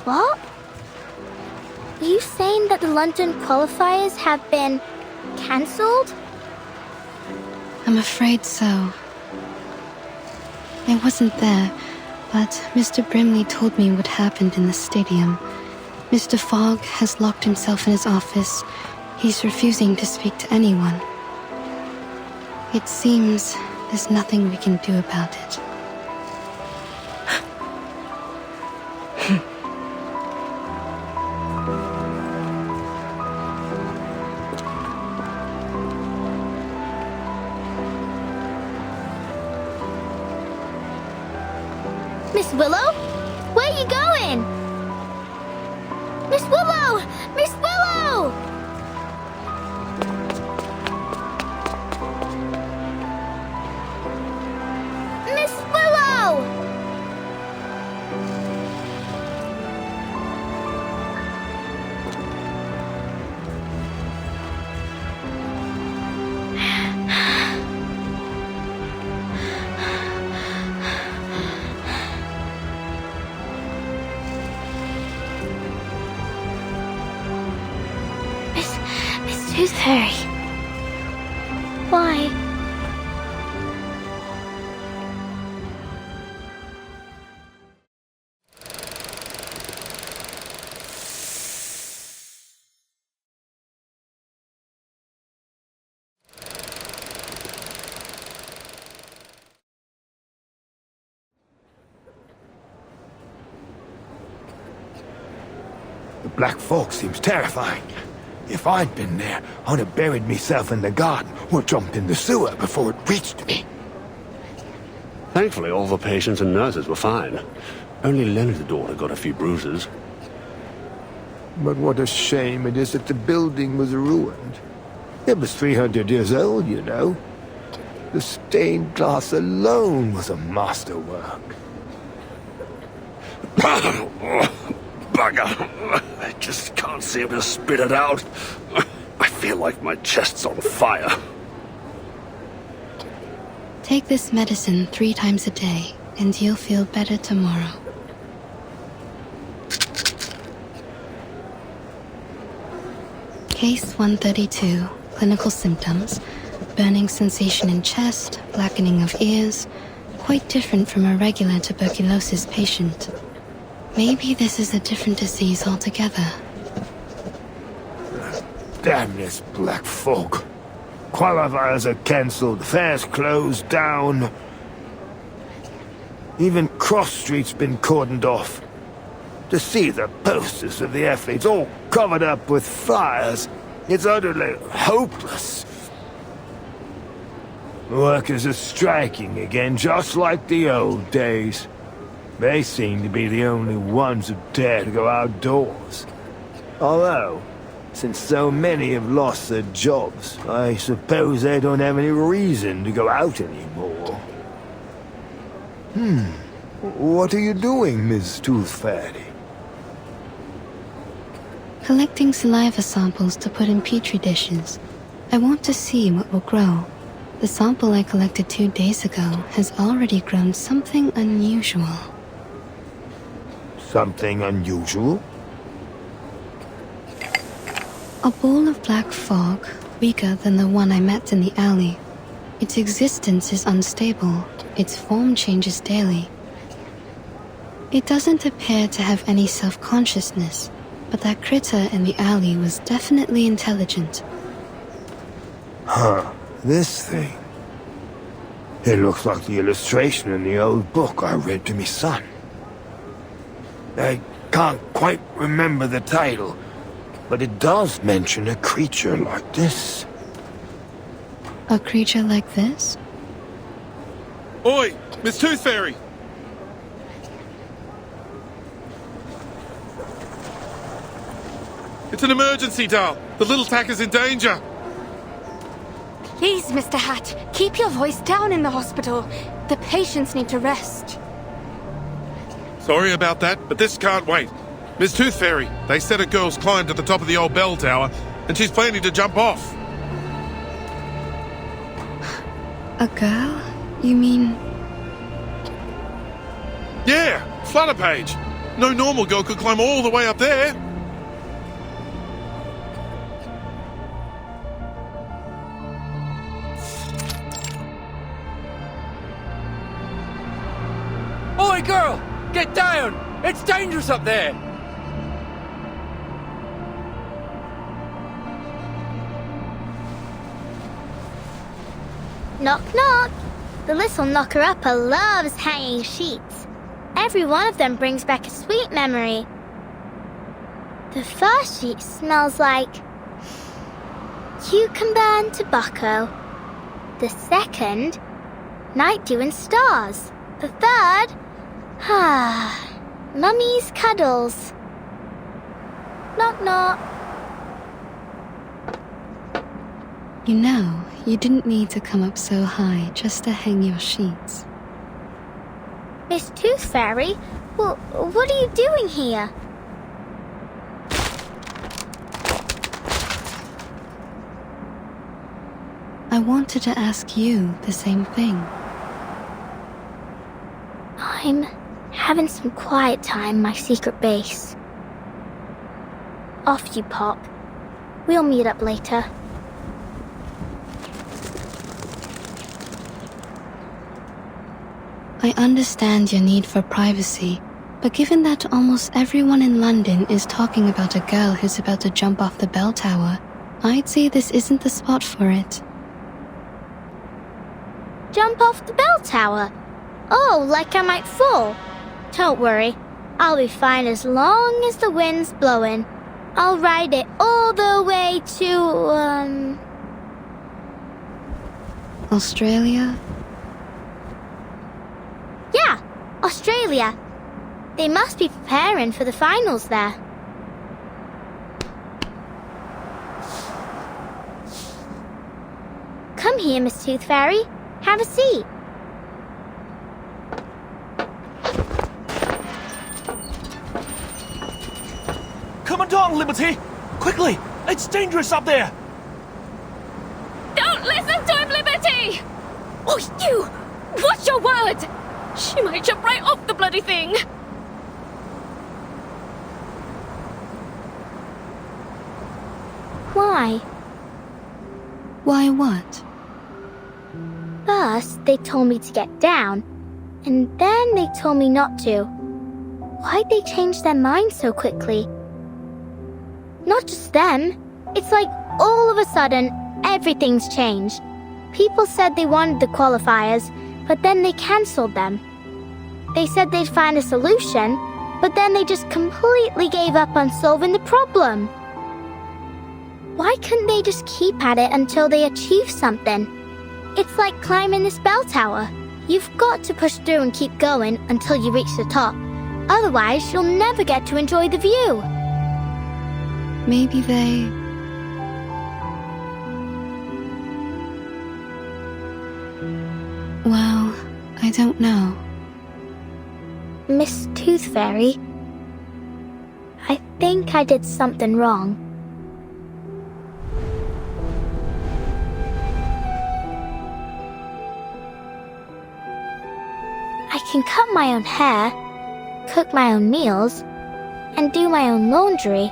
What? Are you saying that the London qualifiers have been cancelled? I'm afraid so. I wasn't there, but Mr. Brimley told me what happened in the stadium. Mr. Fogg has locked himself in his office. He's refusing to speak to anyone. It seems there's nothing we can do about it. Miss Willow? Where are you going? Miss Willow! Miss Willow! Tooth Fairy. Why? The black fog seems terrifying. If I'd been there, I'd have buried myself in the garden or jumped in the sewer before it reached me. Thankfully, all the patients and nurses were fine. Only Leonard's daughter got a few bruises. But what a shame it is that the building was ruined. It was 300 years old, you know. The stained glass alone was a masterwork. Bugger! I just can't seem to spit it out. I feel like my chest's on fire. Take this medicine 3 times a day, and you'll feel better tomorrow. Case 132. Clinical symptoms. Burning sensation in chest, blackening of ears. Quite different from a regular tuberculosis patient. Maybe this is a different disease altogether. Damn this black fog. Qualifiers are cancelled, fairs closed down. Even Cross Street's been cordoned off. To see the posters of the athletes all covered up with fires, it's utterly hopeless. Workers are striking again, just like the old days. They seem to be the only ones who dare to go outdoors. Although, since so many have lost their jobs, I suppose they don't have any reason to go out anymore. What are you doing, Miss Tooth Fairy? Collecting saliva samples to put in petri dishes. I want to see what will grow. The sample I collected 2 days ago has already grown something unusual. Something unusual? A ball of black fog, weaker than the one I met in the alley. Its existence is unstable. Its form changes daily. It doesn't appear to have any self-consciousness, but that critter in the alley was definitely intelligent. Huh, this thing. It looks like the illustration in the old book I read to me son. I can't quite remember the title, but it does mention a creature like this. A creature like this? Oi, Miss Tooth Fairy! It's an emergency, Dal. The little tack is in danger. Please, Mr. Hat, keep your voice down in the hospital. The patients need to rest. Sorry about that, but this can't wait. Miss Tooth Fairy, they said a girl's climbed to the top of the old bell tower, and she's planning to jump off. A girl? You mean... Yeah, Flutterpage. No normal girl could climb all the way up there. Oi, girl! Get down! It's dangerous up there! Knock, knock. The little knocker-upper loves hanging sheets. Every one of them brings back a sweet memory. The first sheet smells like cucumber and tobacco. The second, night dew and stars. The third, mummy's cuddles. Knock, knock. You know, you didn't need to come up so high just to hang your sheets. Miss Tooth Fairy, well, what are you doing here? I wanted to ask you the same thing. I'm having some quiet time in my secret base. Off you pop. We'll meet up later. I understand your need for privacy, but given that almost everyone in London is talking about a girl who's about to jump off the bell tower, I'd say this isn't the spot for it. Jump off the bell tower? Oh, like I might fall. Don't worry, I'll be fine as long as the wind's blowing. I'll ride it all the way to, Australia? Yeah, Australia. They must be preparing for the finals there. Come here, Miss Tooth Fairy. Have a seat. Come on, Liberty! Quickly! It's dangerous up there! Don't listen to him, Liberty! Oh, you! Watch your word! She might jump right off the bloody thing! Why? Why what? First, they told me to get down, and then they told me not to. Why'd they change their minds so quickly? Not just them. It's like all of a sudden, everything's changed. People said they wanted the qualifiers, but then they cancelled them. They said they'd find a solution, but then they just completely gave up on solving the problem. Why couldn't they just keep at it until they achieve something? It's like climbing this bell tower. You've got to push through and keep going until you reach the top. Otherwise, you'll never get to enjoy the view. Maybe they... Well, I don't know. Miss Tooth Fairy, I think I did something wrong. I can cut my own hair, cook my own meals, and do my own laundry.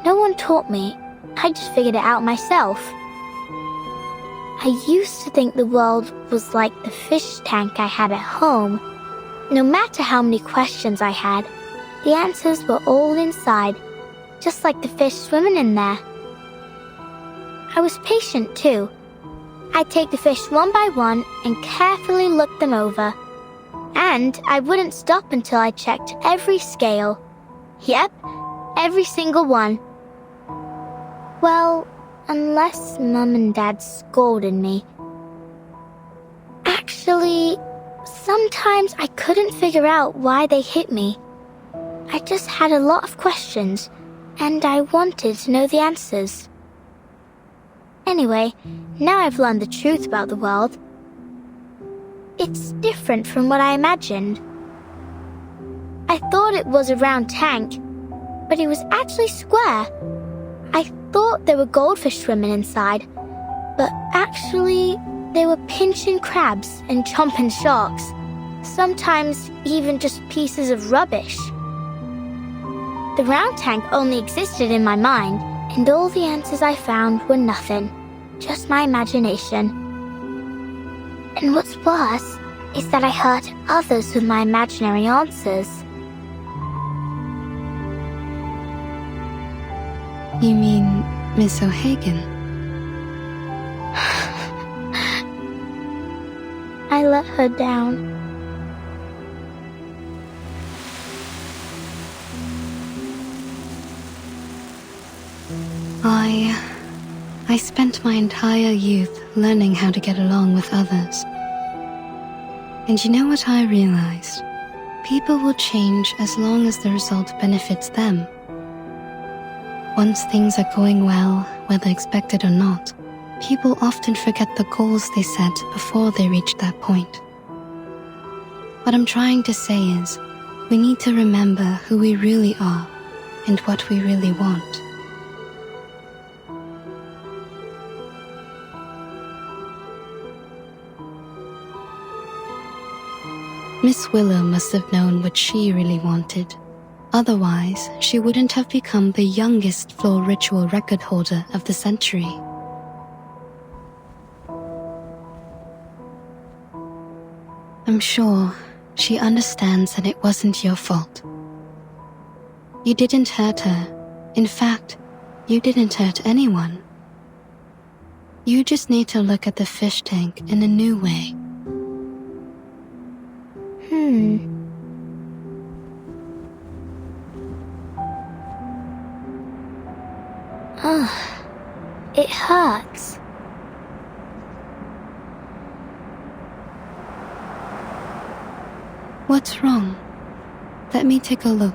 No one taught me. I just figured it out myself. I used to think the world was like the fish tank I had at home. No matter how many questions I had, the answers were all inside, just like the fish swimming in there. I was patient too. I'd take the fish one by one and carefully look them over. And I wouldn't stop until I checked every scale. Yep, every single one. Well, unless Mum and Dad scolded me. Actually, sometimes I couldn't figure out why they hit me. I just had a lot of questions, and I wanted to know the answers. Anyway, now I've learned the truth about the world. It's different from what I imagined. I thought it was a round tank, but it was actually square. I thought there were goldfish swimming inside, but actually they were pinching crabs and chomping sharks. Sometimes even just pieces of rubbish. The round tank only existed in my mind, and all the answers I found were nothing, just my imagination. And what's worse is that I hurt others with my imaginary answers. You mean Miss O'Hagan? I let her down. I spent my entire youth learning how to get along with others. And you know what I realized? People will change as long as the result benefits them. Once things are going well, whether expected or not, people often forget the goals they set before they reach that point. What I'm trying to say is, we need to remember who we really are and what we really want. Miss Willow must have known what she really wanted. Otherwise, she wouldn't have become the youngest floor ritual record holder of the century. I'm sure she understands that it wasn't your fault. You didn't hurt her. In fact, you didn't hurt anyone. You just need to look at the fish tank in a new way. It hurts. What's wrong? Let me take a look.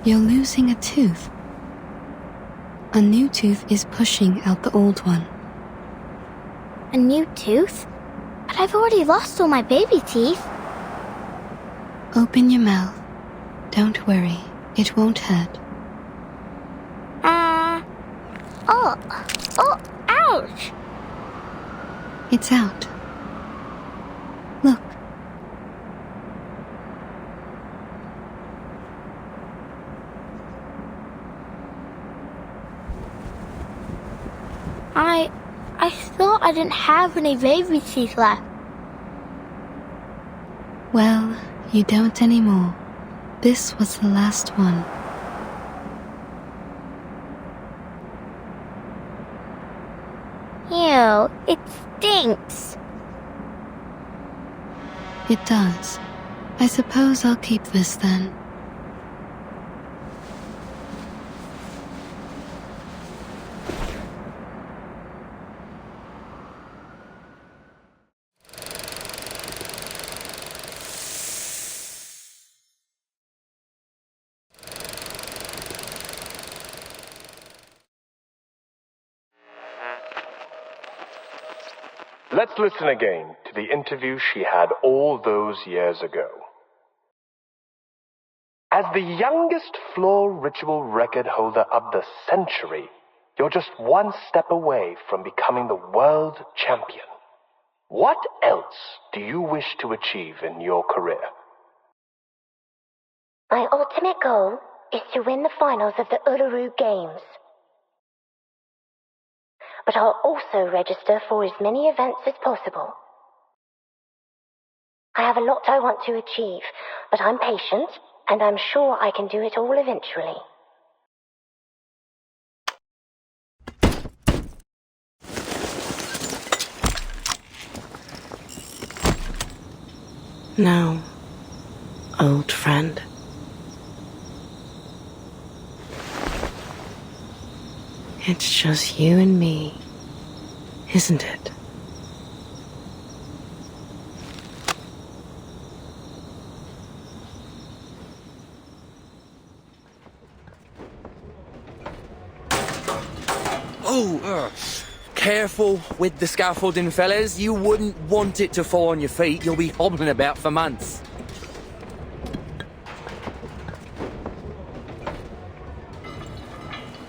You're losing a tooth. A new tooth is pushing out the old one. A new tooth? But I've already lost all my baby teeth. Open your mouth. Don't worry, it won't hurt. Oh, ouch! It's out. Look. I thought I didn't have any baby teeth left. Well, you don't anymore. This was the last one. Ew, it stinks. It does. I suppose I'll keep this then. Let's listen again to the interview she had all those years ago. As the youngest floor ritual record holder of the century, you're just one step away from becoming the world champion. What else do you wish to achieve in your career? My ultimate goal is to win the finals of the Uluru Games. But I'll also register for as many events as possible. I have a lot I want to achieve, but I'm patient, and I'm sure I can do it all eventually. Now, old friend. It's just you and me, isn't it? Careful with the scaffolding, fellas. You wouldn't want it to fall on your feet. You'll be hobbling about for months.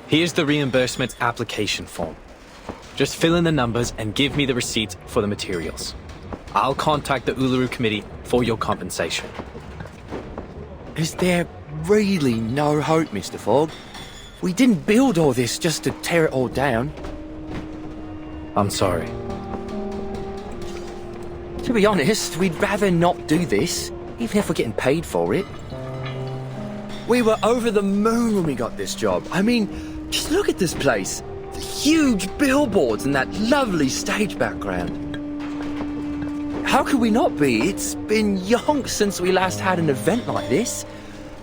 Here's the reimbursement application form. Just fill in the numbers and give me the receipts for the materials. I'll contact the Uluru Committee for your compensation. Is there really no hope, Mr. Fogg? We didn't build all this just to tear it all down. I'm sorry. To be honest, we'd rather not do this, even if we're getting paid for it. We were over the moon when we got this job. I mean, just look at this place. The huge billboards and that lovely stage background. How could we not be? It's been yonks since we last had an event like this.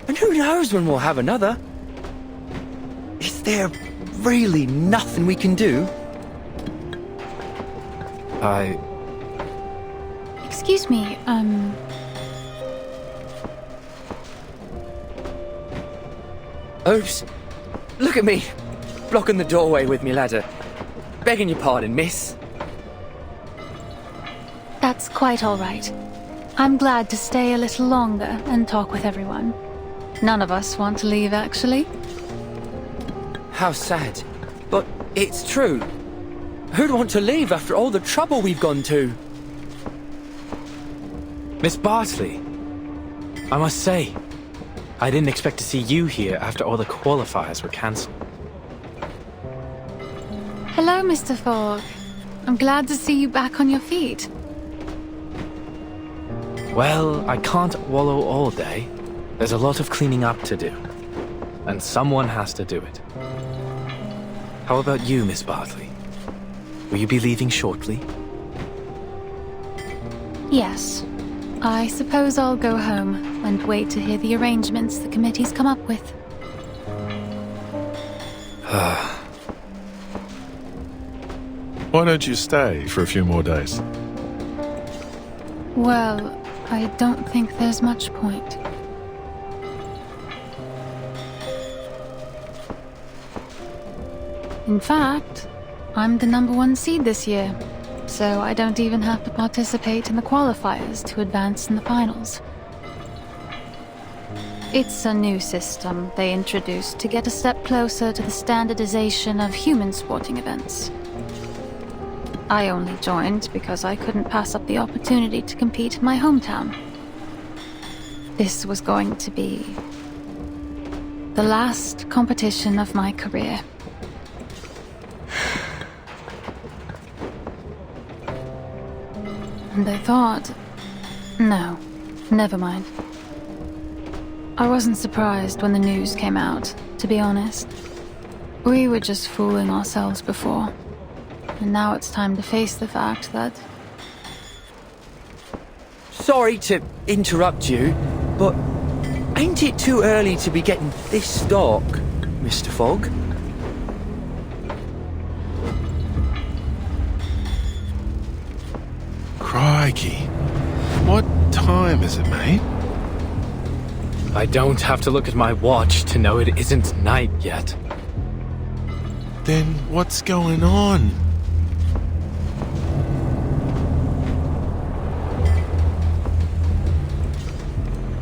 And who knows when we'll have another? Is there really nothing we can do? Excuse me, Oops. Look at me, blocking the doorway with me ladder. Begging your pardon, miss. That's quite all right. I'm glad to stay a little longer and talk with everyone. None of us want to leave, actually. How sad. But it's true. Who'd want to leave after all the trouble we've gone to? Miss Bartley, I must say, I didn't expect to see you here after all the qualifiers were cancelled. Hello, Mr. Fogg. I'm glad to see you back on your feet. Well, I can't wallow all day. There's a lot of cleaning up to do. And someone has to do it. How about you, Miss Bartley? Will you be leaving shortly? Yes. I suppose I'll go home and wait to hear the arrangements the committee's come up with. Why don't you stay for a few more days? Well, I don't think there's much point. In fact, I'm the #1 seed this year, so I don't even have to participate in the qualifiers to advance in the finals. It's a new system they introduced to get a step closer to the standardization of human sporting events. I only joined because I couldn't pass up the opportunity to compete in my hometown. This was going to be the last competition of my career. And I thought, no, never mind. I wasn't surprised when the news came out, to be honest. We were just fooling ourselves before. And now it's time to face the fact that... Sorry to interrupt you, but ain't it too early to be getting this stock, Mr. Fogg? Crikey. What time is it, mate? I don't have to look at my watch to know it isn't night yet. Then what's going on?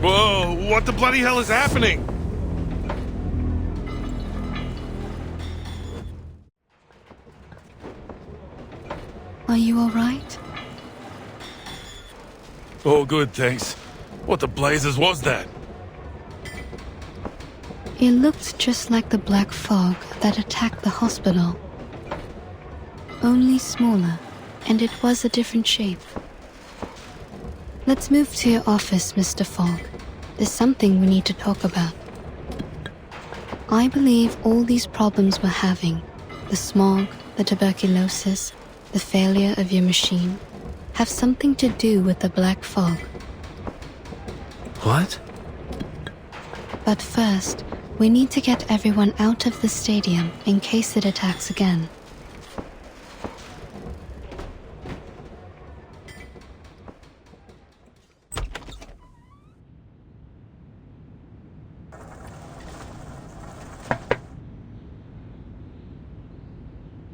Whoa, what the bloody hell is happening? Are you all right? All good, thanks. What the blazes was that? It looked just like the black fog that attacked the hospital. Only smaller, and it was a different shape. Let's move to your office, Mr. Fogg. There's something we need to talk about. I believe all these problems we're having, the smog, the tuberculosis, the failure of your machine, have something to do with the black fog. What? But first, we need to get everyone out of the stadium in case it attacks again.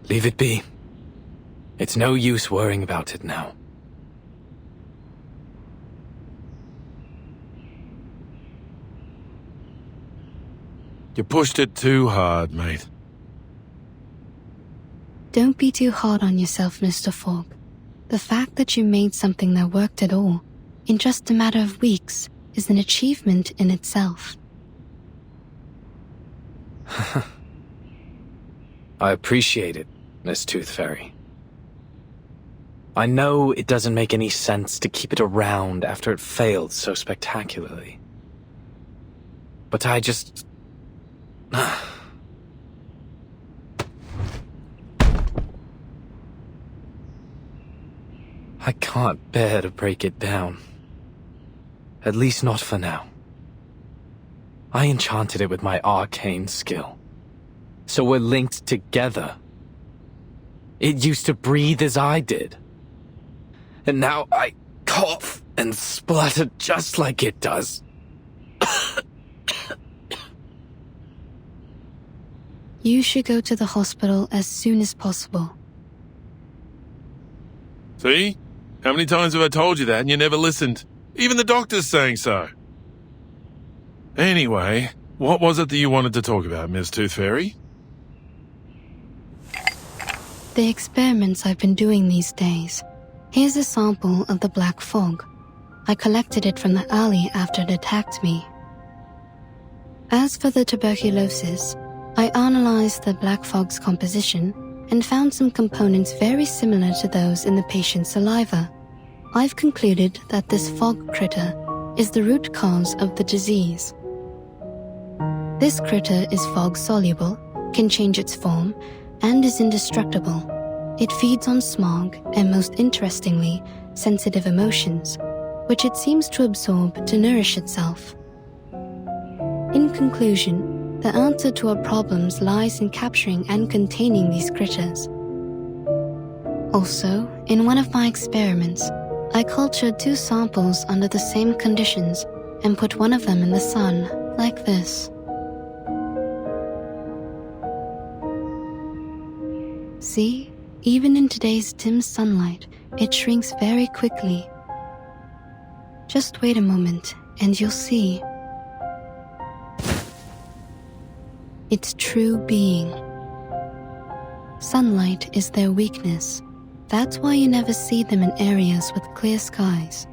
Leave it be. It's no use worrying about it now. You pushed it too hard, mate. Don't be too hard on yourself, Mr. Fogg. The fact that you made something that worked at all, in just a matter of weeks, is an achievement in itself. I appreciate it, Miss Tooth Fairy. I know it doesn't make any sense to keep it around after it failed so spectacularly. But I just... I can't bear to break it down. At least not for now. I enchanted it with my arcane skill. So we're linked together. It used to breathe as I did. And now I cough and splutter just like it does. You should go to the hospital as soon as possible. See? How many times have I told you that and you never listened? Even the doctor's saying so. Anyway, what was it that you wanted to talk about, Miss Tooth Fairy? The experiments I've been doing these days. Here's a sample of the black fog. I collected it from the alley after it attacked me. As for the tuberculosis, I analyzed the black fog's composition and found some components very similar to those in the patient's saliva. I've concluded that this fog critter is the root cause of the disease. This critter is fog-soluble, can change its form, and is indestructible. It feeds on smog and, most interestingly, sensitive emotions, which it seems to absorb to nourish itself. In conclusion, the answer to our problems lies in capturing and containing these critters. Also, in one of my experiments, I cultured 2 samples under the same conditions and put one of them in the sun, like this. See, even in today's dim sunlight, it shrinks very quickly. Just wait a moment and you'll see. Its true being. Sunlight is their weakness. That's why you never see them in areas with clear skies.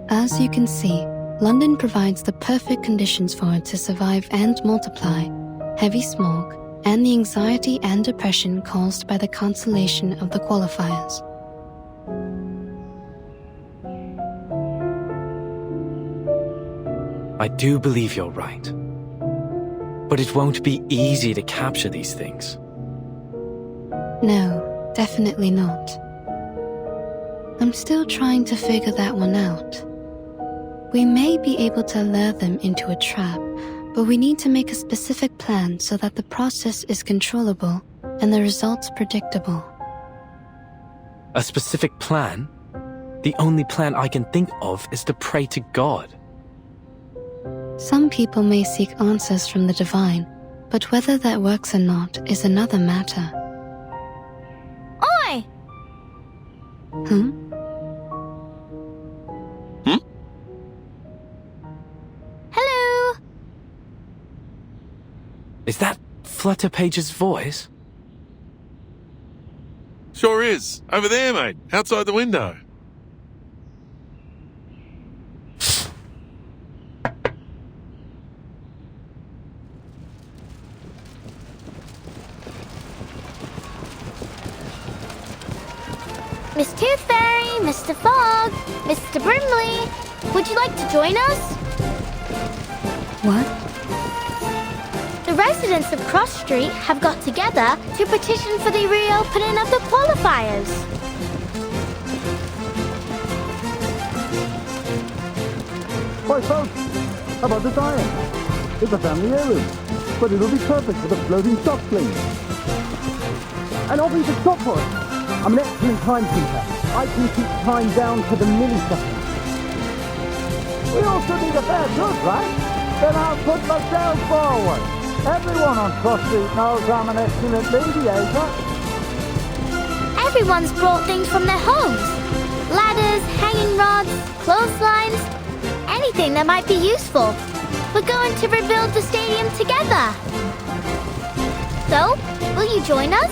As you can see, London provides the perfect conditions for it to survive and multiply. Heavy smog, and the anxiety and depression caused by the cancellation of the qualifiers. I do believe you're right. But it won't be easy to capture these things. No, definitely not. I'm still trying to figure that one out. We may be able to lure them into a trap, but we need to make a specific plan so that the process is controllable and the results predictable. A specific plan? The only plan I can think of is to pray to God. Some people may seek answers from the divine, but whether that works or not is another matter. Oi! Hello? Is that Flutterpaige's voice? Sure is. Over there, mate. Outside the window. Miss Tooth Fairy, Mr. Fogg, Mr. Brimley, would you like to join us? What? The residents of Cross Street have got together to petition for the reopening of the qualifiers. Why, folks, how about the diet? It's a family heirloom, but it'll be perfect for the floating stock fleet. And I'll be the stop for it. I'm an excellent timekeeper. I can keep time down to the millisecond. We also need a fair good, right? Then I'll put myself forward. Everyone on Cross Street knows I'm an excellent mediator. Everyone's brought things from their homes. Ladders, hanging rods, clotheslines, anything that might be useful. We're going to rebuild the stadium together. So, will you join us?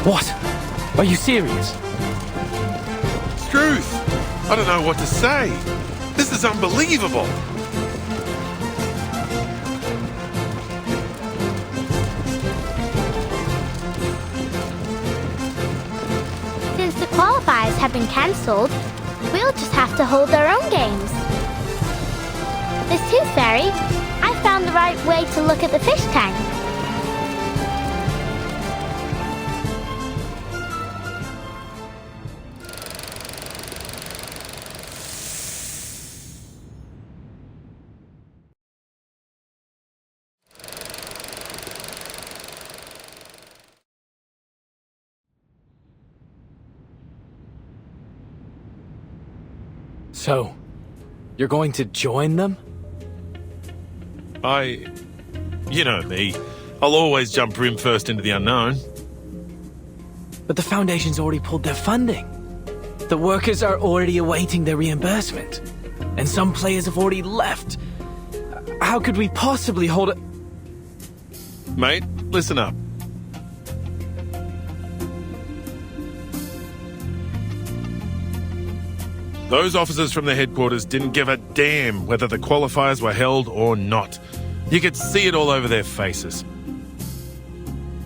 What? Are you serious? Struth! I don't know what to say. This is unbelievable. Since the qualifiers have been cancelled, we'll just have to hold our own games. Miss Tooth Fairy, I found the right way to look at the fish tank. So, you're going to join them? You know me. I'll always jump rim first into the unknown. But the Foundation's already pulled their funding. The workers are already awaiting their reimbursement. And some players have already left. How could we possibly hold it? Mate, listen up. Those officers from the headquarters didn't give a damn whether the qualifiers were held or not. You could see it all over their faces.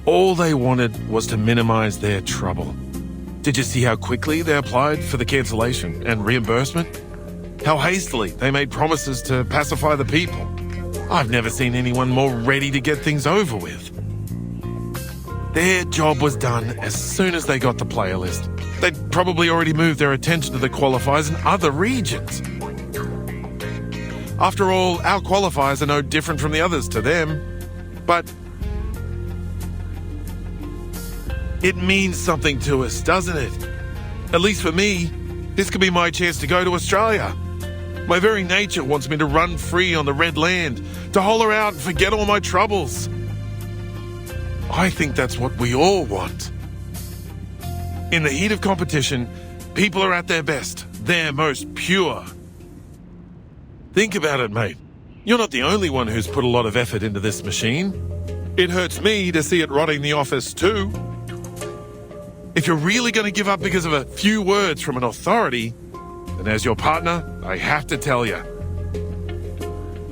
All they wanted was to minimize their trouble. Did you see how quickly they applied for the cancellation and reimbursement? How hastily they made promises to pacify the people. I've never seen anyone more ready to get things over with. Their job was done as soon as they got the player list. They'd probably already moved their attention to the qualifiers in other regions. After all, our qualifiers are no different from the others to them. But it means something to us, doesn't it? At least for me, this could be my chance to go to Australia. My very nature wants me to run free on the Red Land, to holler out and forget all my troubles. I think that's what we all want. In the heat of competition, people are at their best, their most pure. Think about it, mate. You're not the only one who's put a lot of effort into this machine. It hurts me to see it rotting the office too. If you're really going to give up because of a few words from an authority, then as your partner, I have to tell you,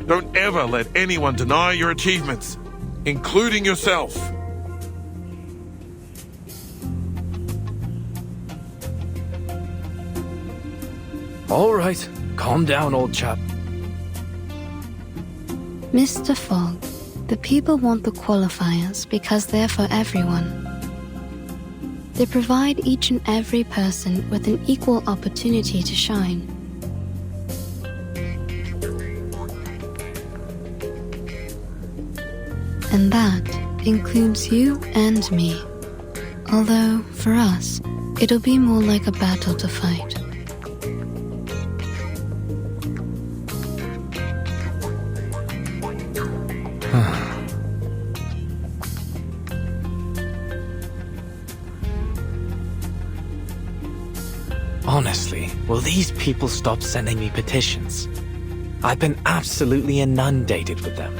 don't ever let anyone deny your achievements, including yourself. All right, calm down, old chap. Mr. Fogg, the people want the qualifiers because they're for everyone. They provide each and every person with an equal opportunity to shine. And that includes you and me. Although, for us, it'll be more like a battle to fight. Honestly, will these people stop sending me petitions? I've been absolutely inundated with them.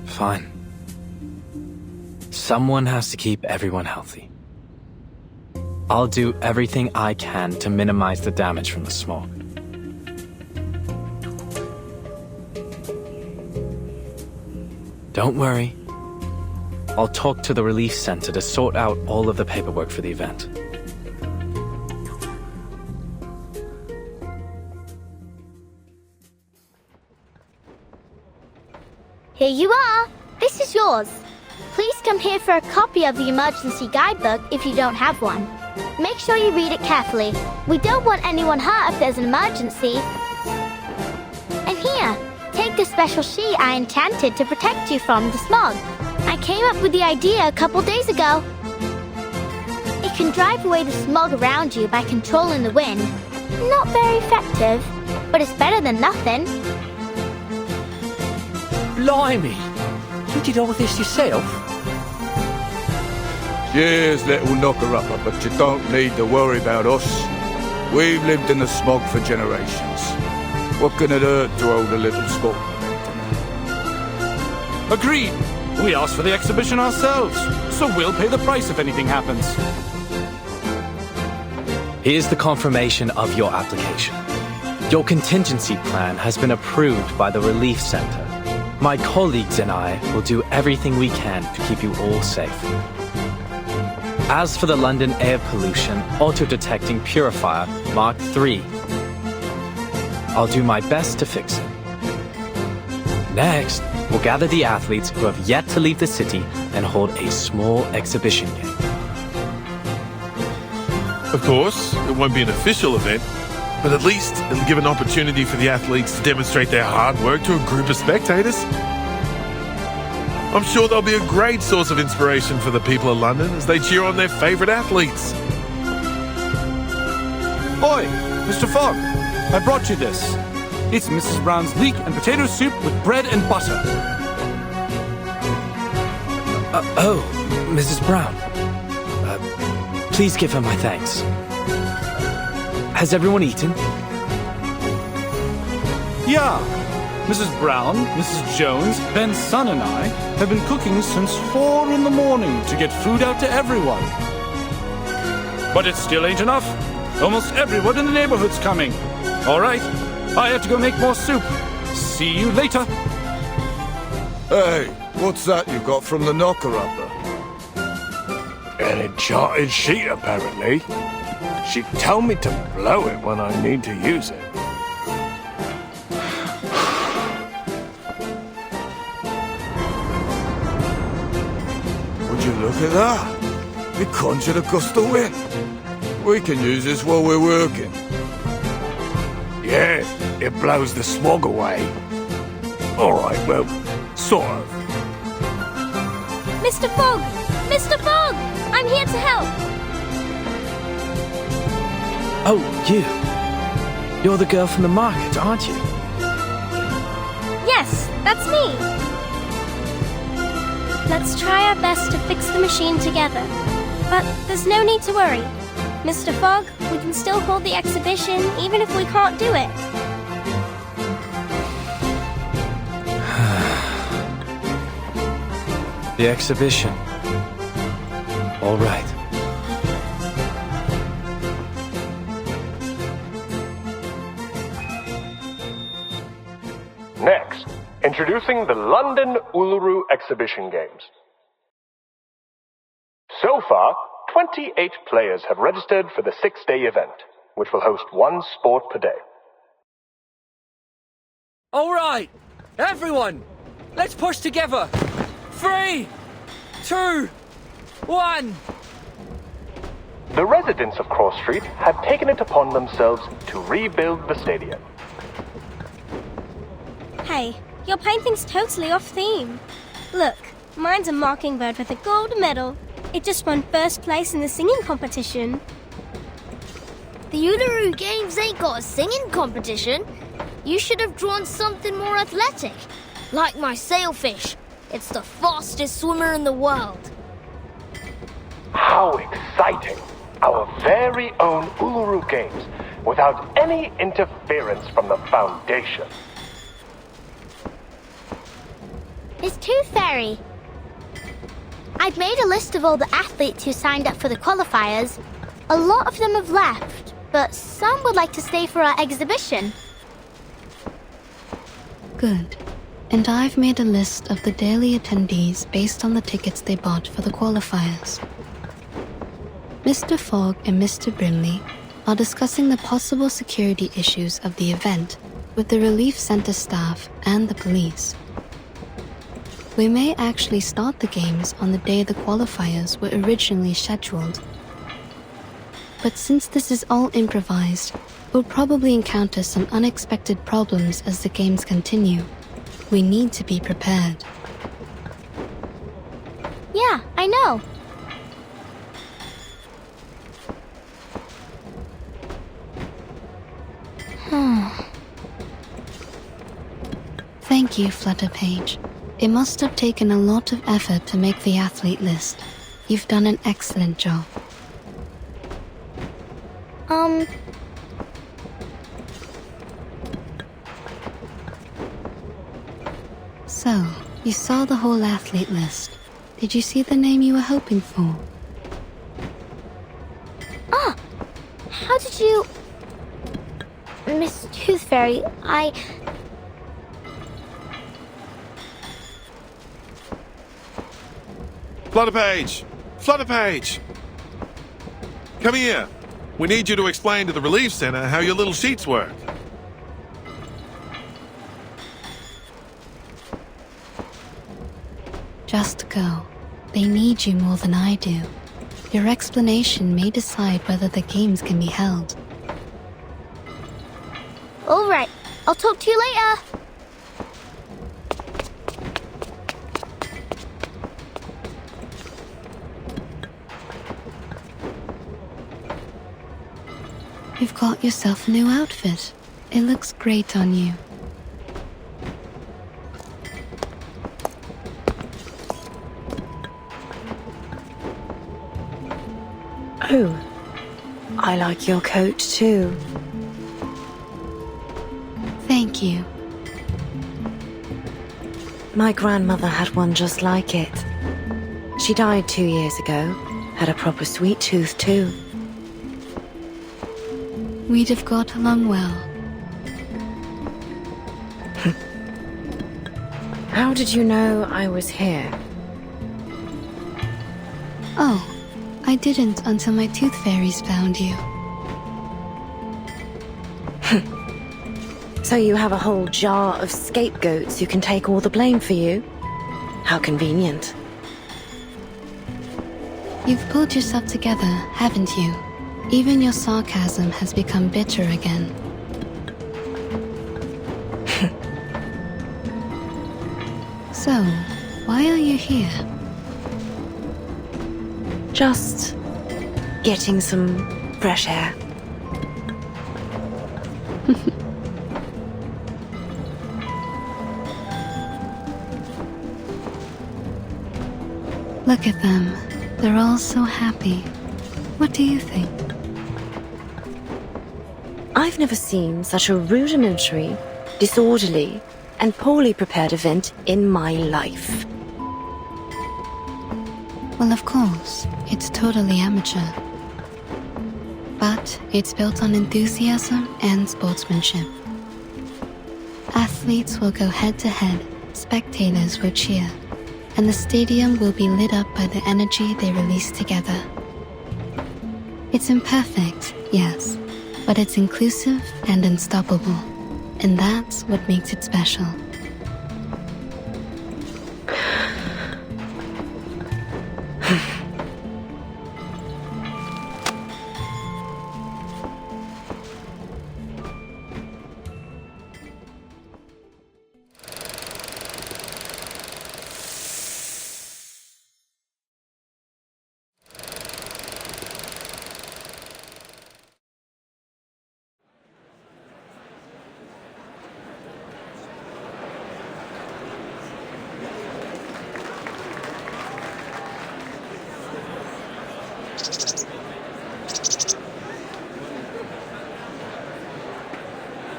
Fine. Someone has to keep everyone healthy. I'll do everything I can to minimize the damage from the smog. Don't worry. I'll talk to the relief center to sort out all of the paperwork for the event. Here you are. This is yours. Please come here for a copy of the emergency guidebook if you don't have one. Make sure you read it carefully. We don't want anyone hurt if there's an emergency. And here, take the special sheet I enchanted to protect you from the smog. I came up with the idea a couple days ago. It can drive away the smog around you by controlling the wind. Not very effective, but it's better than nothing. Blimey! You did all this yourself? Yes, little knocker-upper, but you don't need to worry about us. We've lived in the smog for generations. What can it hurt to hold a little sport? Agreed. We asked for the exhibition ourselves, so we'll pay the price if anything happens. Here's the confirmation of your application. Your contingency plan has been approved by the Relief Center. My colleagues and I will do everything we can to keep you all safe. As for the London air pollution auto-detecting purifier Mark III, I'll do my best to fix it. Next, we'll gather the athletes who have yet to leave the city and hold a small exhibition game. Of course, it won't be an official event, but at least it'll give an opportunity for the athletes to demonstrate their hard work to a group of spectators. I'm sure they'll be a great source of inspiration for the people of London as they cheer on their favourite athletes. Oi, Mr. Fogg, I brought you this. It's Mrs. Brown's leek and potato soup with bread and butter. Oh, Mrs. Brown. Please give her my thanks. Has everyone eaten? Yeah, Mrs. Brown, Mrs. Jones, Ben's son and I have been cooking since 4 in the morning to get food out to everyone. But it still ain't enough. Almost everyone in the neighborhood's coming. All right, I have to go make more soup. See you later. Hey, what's that you got from the knocker-upper? An enchanted sheet, apparently. She told me to blow it when I need to use it. Would you look at that? It conjured a gust of wind. We can use this while we're working. Yeah, it blows the smog away. Alright, well, sort of. Mr. Fogg! Mr. Fogg! I'm here to help! Oh, you. You're the girl from the market, aren't you? Yes, that's me. Let's try our best to fix the machine together. But there's no need to worry. Mr. Fogg, we can still hold the exhibition even if we can't do it. The exhibition. All right. Next, introducing the London Uluru Exhibition Games. So far, 28 players have registered for the 6-day event, which will host one sport per day. All right, everyone, let's push together. 3, 2, 1. The residents of Cross Street have taken it upon themselves to rebuild the stadium. Hey, your painting's totally off theme. Look, mine's a mockingbird with a gold medal. It just won first place in the singing competition. The Uluru Games ain't got a singing competition. You should have drawn something more athletic, like my sailfish. It's the fastest swimmer in the world. How exciting! Our very own Uluru Games, without any interference from the Foundation. Miss Tooth Fairy. I've made a list of all the athletes who signed up for the qualifiers. A lot of them have left, but some would like to stay for our exhibition. Good. And I've made a list of the daily attendees based on the tickets they bought for the qualifiers. Mr. Fogg and Mr. Brimley are discussing the possible security issues of the event with the Relief Center staff and the police. We may actually start the games on the day the qualifiers were originally scheduled. But since this is all improvised, we'll probably encounter some unexpected problems as the games continue. We need to be prepared. Yeah, I know. Thank you, Flutterpage. It must have taken a lot of effort to make the athlete list. You've done an excellent job. So, you saw the whole athlete list. Did you see the name you were hoping for? Ah! How did you... Miss Tooth Fairy, Flutterpage! Flutterpage! Come here. We need you to explain to the Relief Center how your little sheets work. Just go. They need you more than I do. Your explanation may decide whether the games can be held. All right, I'll talk to you later. You've got yourself a new outfit. It looks great on you. Oh, I like your coat too. Thank you. My grandmother had one just like it. She died 2 years ago. Had a proper sweet tooth, too. We'd have got along well. How did you know I was here? Oh, I didn't until my tooth fairies found you. So you have a whole jar of scapegoats who can take all the blame for you? How convenient. You've pulled yourself together, haven't you? Even your sarcasm has become bitter again. So, why are you here? Just getting some fresh air. Look at them. They're all so happy. What do you think? I've never seen such a rudimentary, disorderly, and poorly prepared event in my life. Well, of course, it's totally amateur. But it's built on enthusiasm and sportsmanship. Athletes will go head-to-head, spectators will cheer, and the stadium will be lit up by the energy they release together. It's imperfect, yes, but it's inclusive and unstoppable, and that's what makes it special.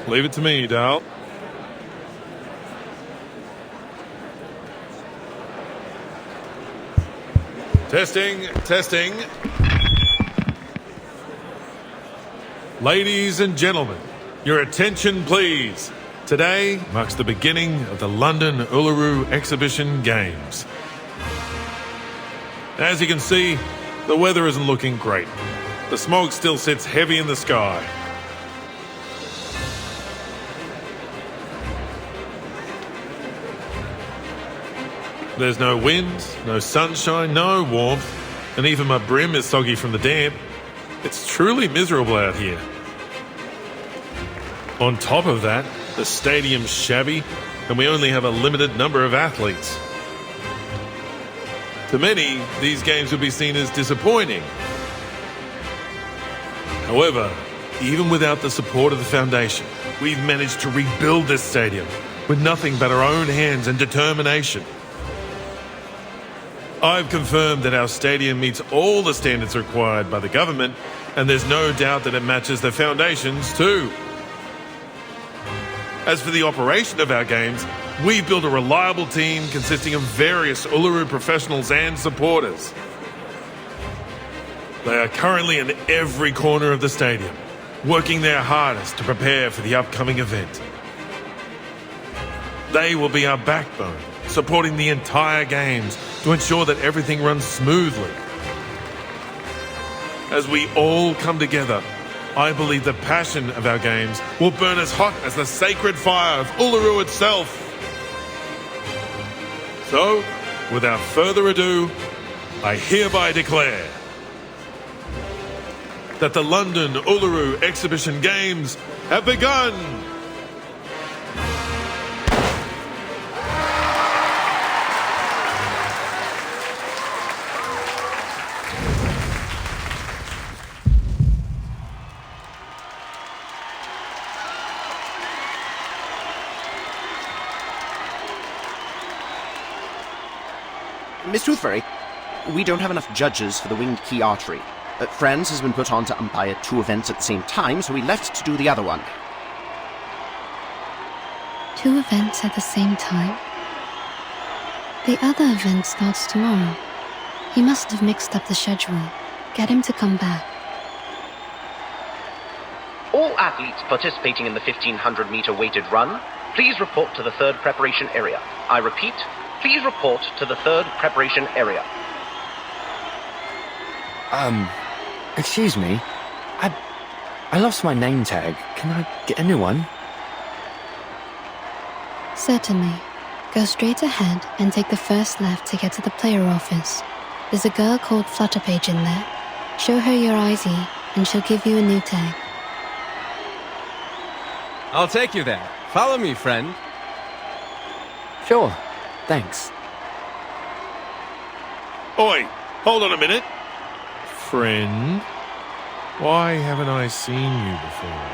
Leave it to me, Dal. Testing, testing. Ladies and gentlemen, your attention please. Today marks the beginning of the London Uluru Exhibition Games. As you can see, the weather isn't looking great. The smog still sits heavy in the sky. There's no wind, no sunshine, no warmth, and even my brim is soggy from the damp. It's truly miserable out here. On top of that, the stadium's shabby, and we only have a limited number of athletes. To many, these games would be seen as disappointing. However, even without the support of the Foundation, we've managed to rebuild this stadium with nothing but our own hands and determination. I've confirmed that our stadium meets all the standards required by the government, and there's no doubt that it matches the Foundation's too. As for the operation of our games, we've built a reliable team consisting of various Uluru professionals and supporters. They are currently in every corner of the stadium, working their hardest to prepare for the upcoming event. They will be our backbone, supporting the entire games to ensure that everything runs smoothly. As we all come together, I believe the passion of our games will burn as hot as the sacred fire of Uluru itself. So, without further ado, I hereby declare that the London Uluru Exhibition Games have begun! Miss Toothfairy, we don't have enough judges for the winged key archery. Friends has been put on to umpire 2 events at the same time, so we left to do the other one. 2 events at the same time? The other event starts tomorrow. He must have mixed up the schedule. Get him to come back. All athletes participating in the 1500-meter weighted run, please report to the third preparation area. I repeat, please report to the third preparation area. Excuse me. I lost my name tag. Can I get a new one? Certainly. Go straight ahead and take the first left to get to the player office. There's a girl called Flutterpage in there. Show her your ID and she'll give you a new tag. I'll take you there. Follow me, friend. Sure. Thanks. Oi, hold on a minute. Friend, why haven't I seen you before?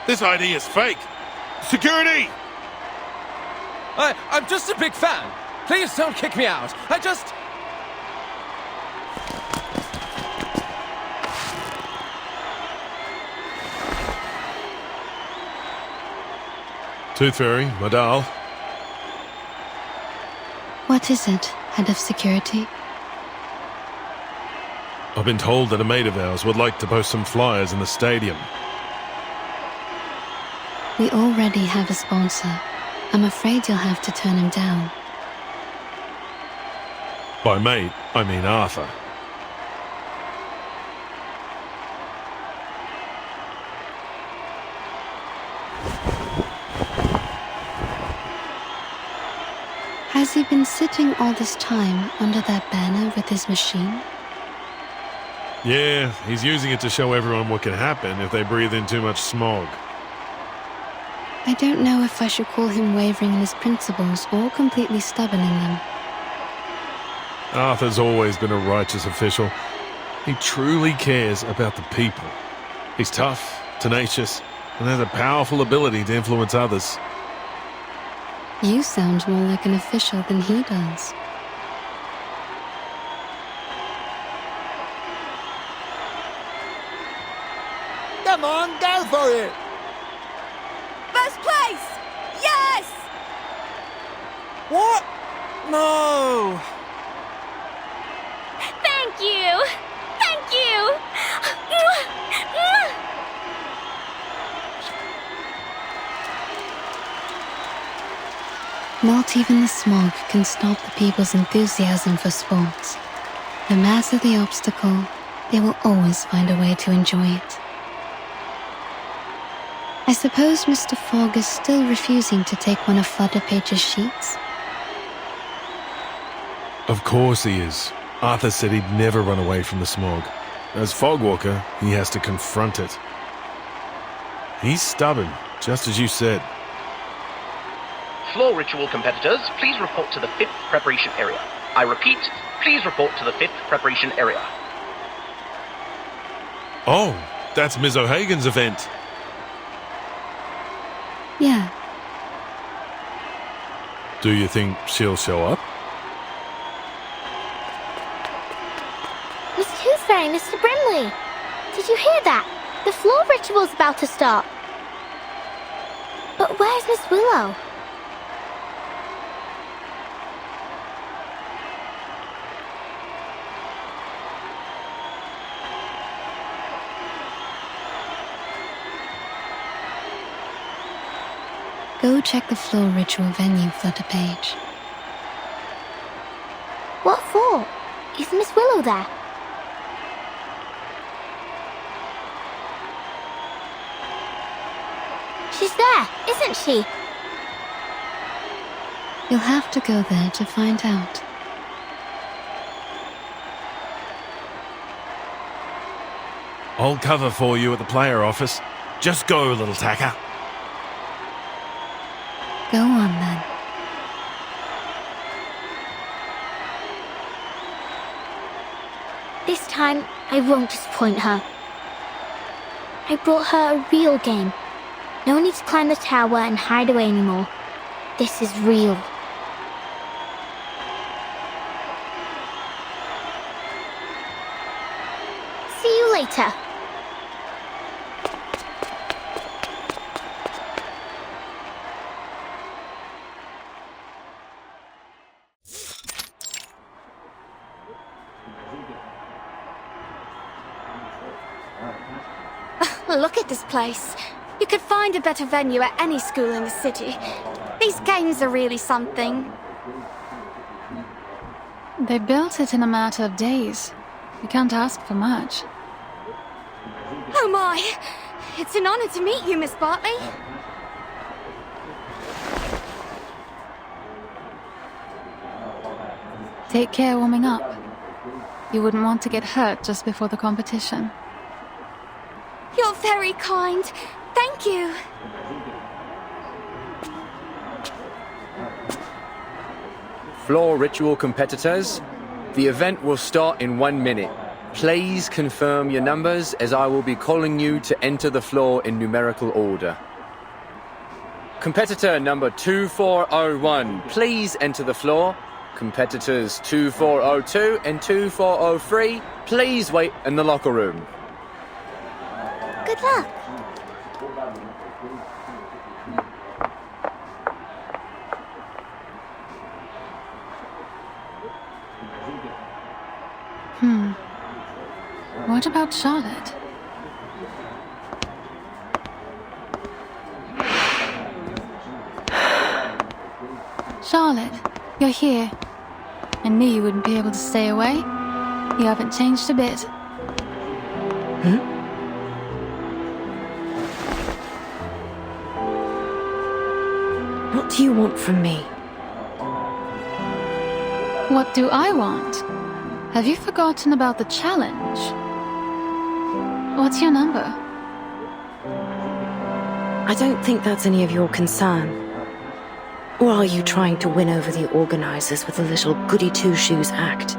This ID is fake. Security! I'm just a big fan. Please don't kick me out. Tooth Fairy, my doll. What is it, head of security? I've been told that a mate of ours would like to post some flyers in the stadium. We already have a sponsor. I'm afraid you'll have to turn him down. By mate, I mean Arthur. Has he been sitting all this time under that banner with his machine? Yeah, he's using it to show everyone what can happen if they breathe in too much smog. I don't know if I should call him wavering in his principles or completely stubborn in them. Arthur's always been a righteous official. He truly cares about the people. He's tough, tenacious, and has a powerful ability to influence others. You sound more like an official than he does. Come on, go for it! First place! Yes! What? No! Thank you! Thank you! Not even the smog can stop the people's enthusiasm for sports. No matter the obstacle, they will always find a way to enjoy it. I suppose Mr. Fogg is still refusing to take one of Flutterpage's sheets? Of course he is. Arthur said he'd never run away from the smog. As Fogwalker, he has to confront it. He's stubborn, just as you said. Floor ritual competitors, please report to the 5th preparation area. I repeat, please report to the 5th preparation area. Oh, that's Ms. O'Hagan's event. Yeah. Do you think she'll show up? Miss Tooth Fairy, Mr. Brimley. Did you hear that? The floor ritual's about to start. But where's Miss Willow? Go check the floor ritual venue, Flutterpage. What for? Is Miss Willow there? She's there, isn't she? You'll have to go there to find out. I'll cover for you at the player office. Just go, little tacker. Go on then. This time, I won't disappoint her. I brought her a real game. No need to climb the tower and hide away anymore. This is real. See you later. Look at this place. You could find a better venue at any school in the city. These games are really something. They built it in a matter of days. You can't ask for much. Oh my! It's an honor to meet you, Miss Bartley. Take care warming up. You wouldn't want to get hurt just before the competition. You're very kind. Thank you. Floor ritual competitors, the event will start in 1 minute. Please confirm your numbers as I will be calling you to enter the floor in numerical order. Competitor number 2401, please enter the floor. Competitors 2402 and 2403, please wait in the locker room. Good luck. What about Charlotte? Charlotte, you're here. I knew you wouldn't be able to stay away. You haven't changed a bit. What do you want from me? What do I want? Have you forgotten about the challenge? What's your number? I don't think that's any of your concern. Or are you trying to win over the organizers with a little goody-two-shoes act?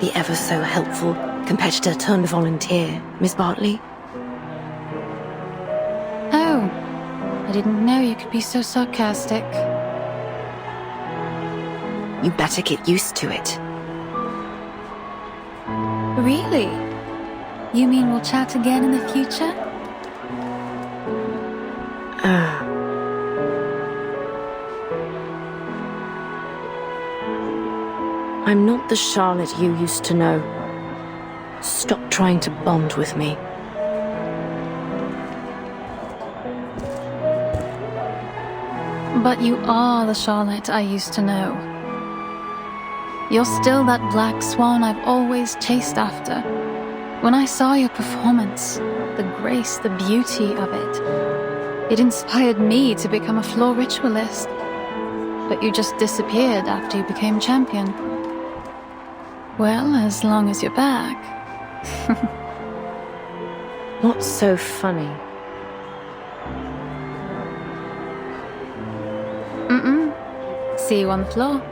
The ever-so-helpful competitor-turned-volunteer, Miss Bartley? Oh, I didn't know you could be so sarcastic. You better get used to it. Really? You mean we'll chat again in the future? I'm not the Charlotte you used to know. Stop trying to bond with me. But you are the Charlotte I used to know. You're still that black swan I've always chased after. When I saw your performance, the grace, the beauty of it inspired me to become a floor ritualist. But you just disappeared after you became champion. Well, as long as you're back. What's so funny? See you on the floor.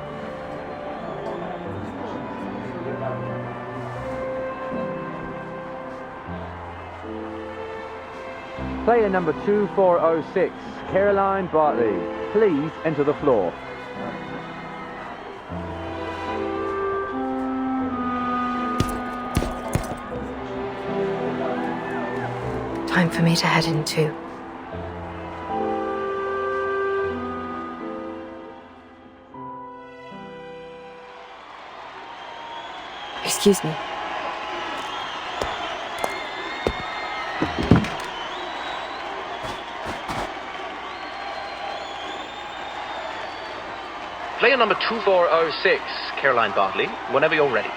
Player number 2406, Caroline Bartley, please enter the floor. Time for me to head in too. Excuse me. Player number 2406, Caroline Bartley, whenever you're ready.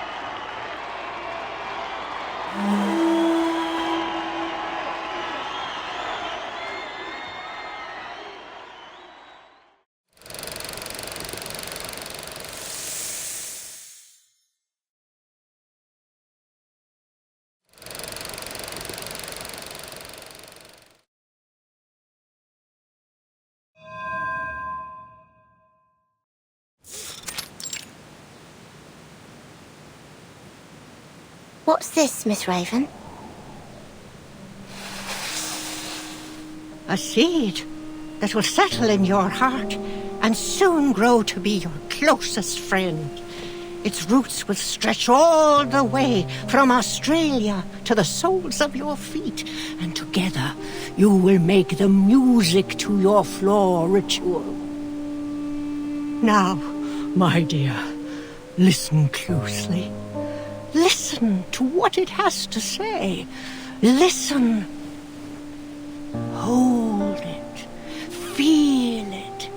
What's this, Miss Raven? A seed that will settle in your heart and soon grow to be your closest friend. Its roots will stretch all the way from Australia to the soles of your feet, and together you will make the music to your floor ritual. Now, my dear, listen closely. Listen to what it has to say. Listen Hold it. Feel it.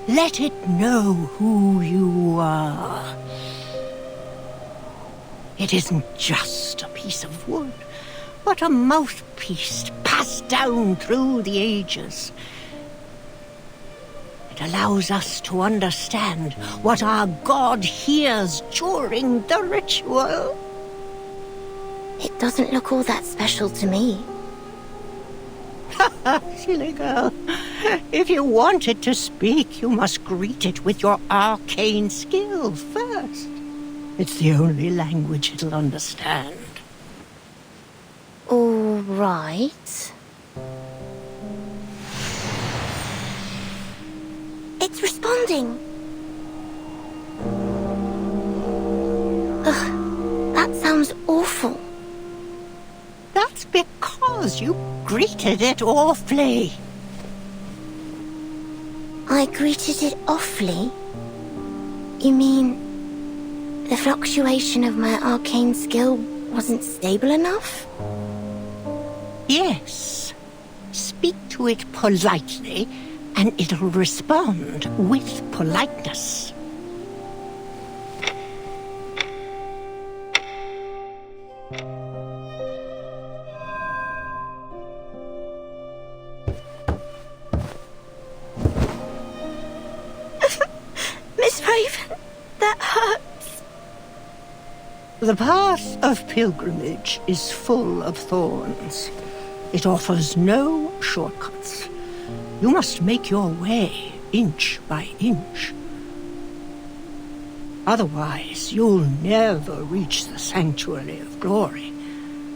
Let it know who you are. It isn't just a piece of wood, but a mouthpiece passed down through the ages. It allows us to understand what our God hears during the ritual. It doesn't look all that special to me. Silly girl. If you want it to speak, you must greet it with your arcane skill first. It's the only language it'll understand. All right. It's responding. Ugh, that sounds awful. That's because you greeted it awfully. I greeted it awfully? You mean the fluctuation of my arcane skill wasn't stable enough? Yes. Speak to it politely, and it'll respond with politeness. Miss Raven, that hurts. The path of pilgrimage is full of thorns. It offers no shortcuts. You must make your way inch by inch. Otherwise, you'll never reach the Sanctuary of Glory,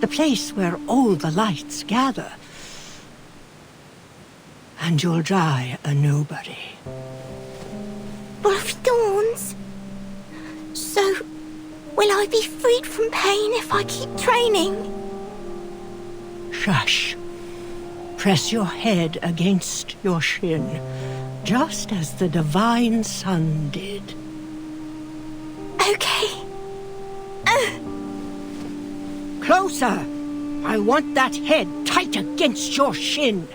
the place where all the lights gather. And you'll die a nobody. Full of thorns? So, will I be freed from pain if I keep training? Shush. Press your head against your shin, just as the divine sun did. Okay. Closer! I want that head tight against your shin.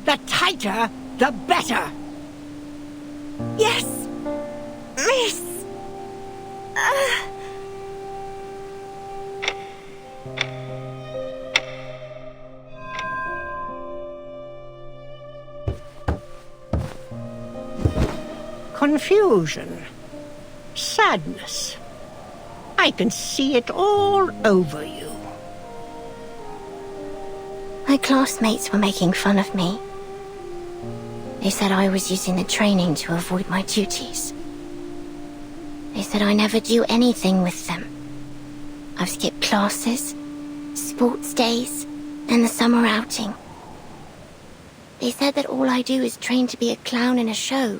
The tighter, the better. Yes, miss. Confusion. Sadness. I can see it all over you. My classmates were making fun of me. They said I was using the training to avoid my duties. They said I never do anything with them. I've skipped classes, sports days, and the summer outing. They said that all I do is train to be a clown in a show.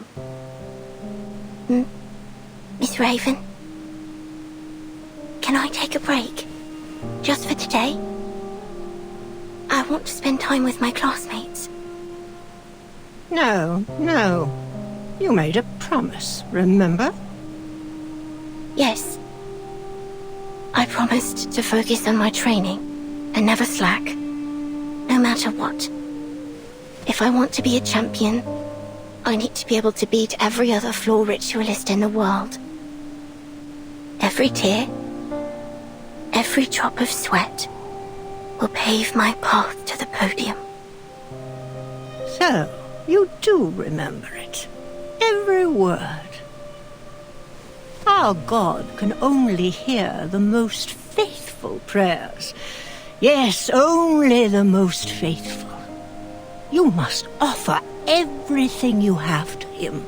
Miss Raven? Can I take a break? Just for today? I want to spend time with my classmates. No, no. You made a promise, remember? Yes. I promised to focus on my training and never slack, no matter what. If I want to be a champion, I need to be able to beat every other floor ritualist in the world. Every tear, every drop of sweat will pave my path to the podium. So, you do remember it. Every word. Our God can only hear the most faithful prayers. Yes, only the most faithful. You must offer everything you have to him.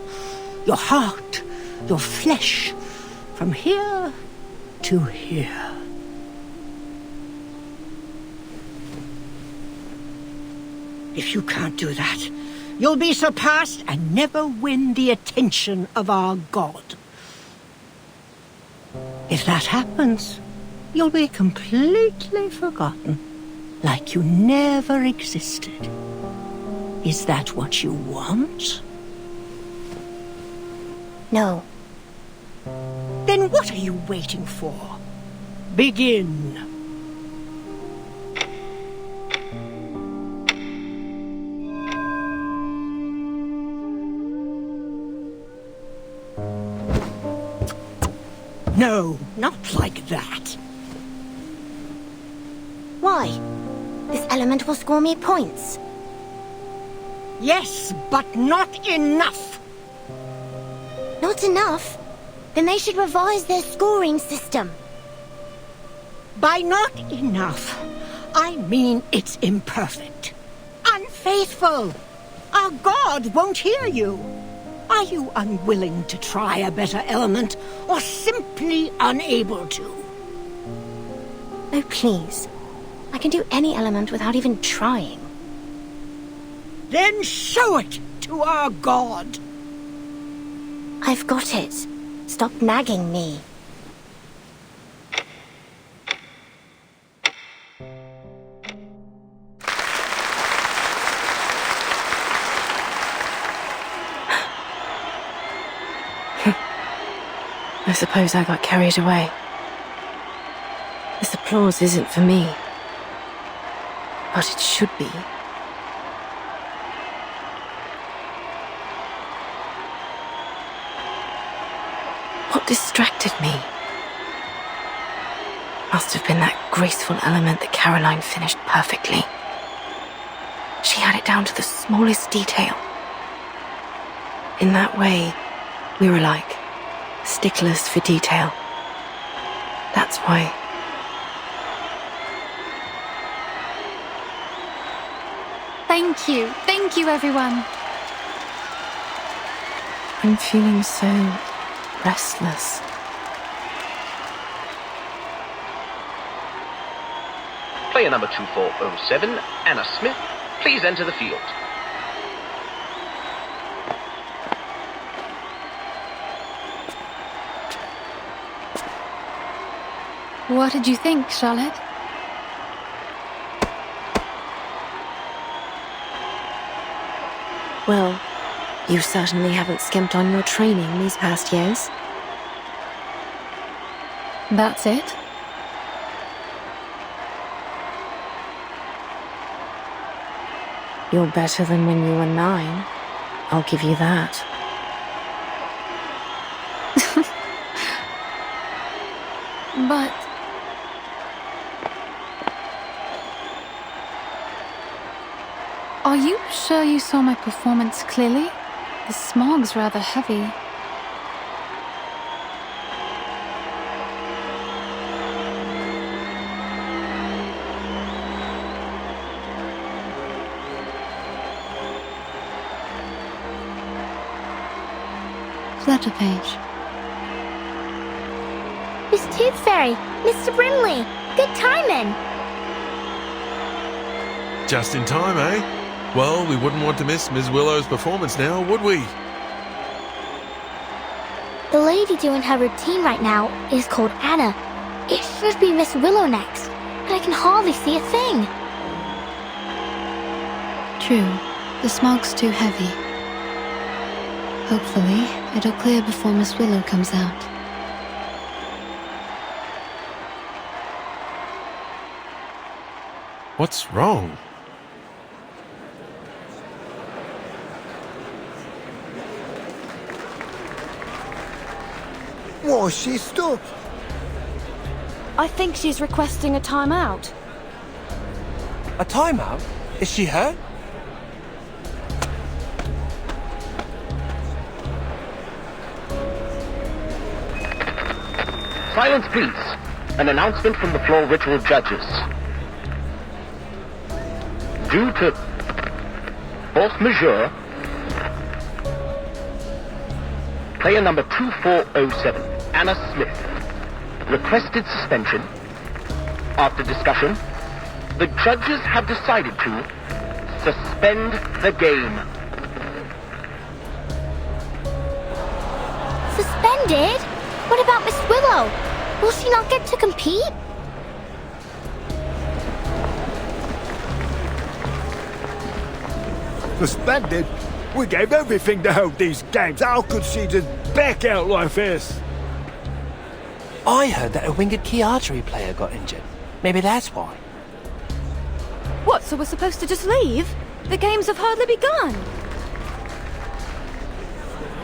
Your heart, your flesh, from here to here. If you can't do that, you'll be surpassed and never win the attention of our God. If that happens, you'll be completely forgotten, like you never existed. Is that what you want? No. Then what are you waiting for? Begin. No, not like that. Why? This element will score me points. Yes, but not enough. Not enough? Then they should revise their scoring system. By not enough, I mean it's imperfect. Unfaithful. Our God won't hear you. Are you unwilling to try a better element, or simply unable to? Oh, please. I can do any element without even trying. Then show it to our God. I've got it. Stop nagging me. I suppose I got carried away. This applause isn't for me. But it should be. What distracted me? Must have been that graceful element that Caroline finished perfectly. She had it down to the smallest detail. In that way, we were like sticklers for detail. That's why. Thank you everyone. I'm feeling so restless. Player number 2407, Anna Smith, please enter the field. What did you think, Charlotte? Well, you certainly haven't skimped on your training these past years. That's it? You're better than when you were 9. I'll give you that. But... Are you sure you saw my performance clearly? The smog's rather heavy. Flutterpage. Miss Tooth Fairy, Mr. Brimley, good timing. Just in time, eh? Well, we wouldn't want to miss Ms. Willow's performance now, would we? The lady doing her routine right now is called Anna. It should be Miss Willow next, but I can hardly see a thing. True, the smog's too heavy. Hopefully, it'll clear before Miss Willow comes out. What's wrong? What's she stuck? I think she's requesting a timeout. A timeout? Is she hurt? Silence, please. An announcement from the floor ritual judges. Due to force majeure, player number 2407, Anna Smith, requested suspension. After discussion, the judges have decided to suspend the game. Suspended? What about Miss Willow? Will she not get to compete? Suspended? We gave everything to hold these games. How could she just back out like this? I heard that a winged key archery player got injured. Maybe that's why. What, so we're supposed to just leave? The games have hardly begun.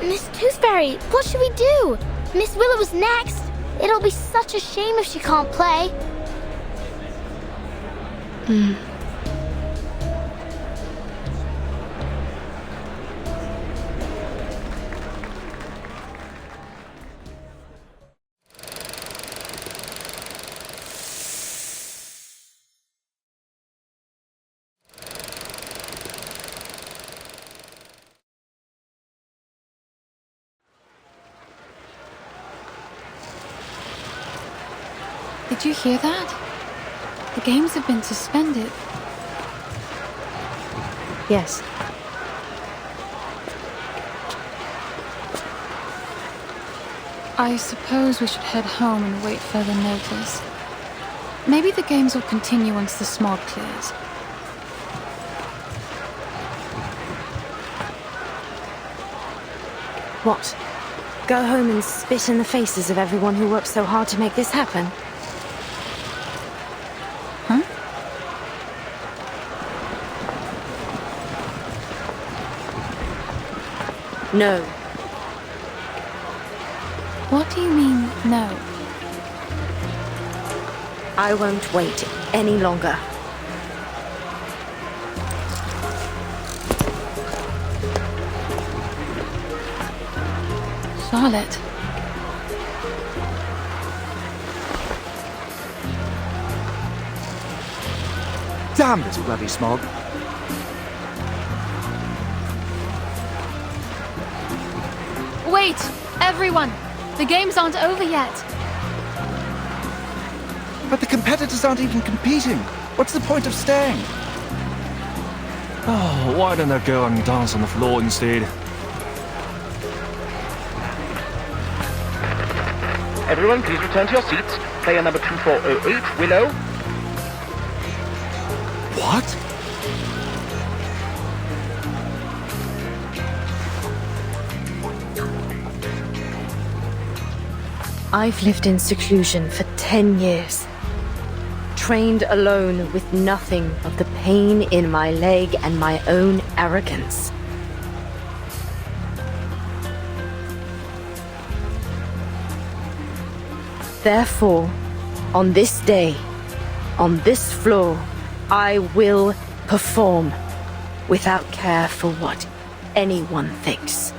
Miss Tooth Fairy, what should we do? Miss Willow was next. It'll be such a shame if she can't play. Did you hear that? The games have been suspended. Yes. I suppose we should head home and wait further notice. Maybe the games will continue once the smog clears. What? Go home and spit in the faces of everyone who worked so hard to make this happen? Huh? No. What do you mean, no? I won't wait any longer. Charlotte. Damn this bloody smog. Wait! Everyone! The games aren't over yet. But the competitors aren't even competing. What's the point of staying? Oh, why don't they go and dance on the floor instead? Everyone, please return to your seats. Player number 2408, Willow. What? I've lived in seclusion for 10 years. Trained alone with nothing but the pain in my leg and my own arrogance. Therefore, on this day, on this floor, I will perform without care for what anyone thinks.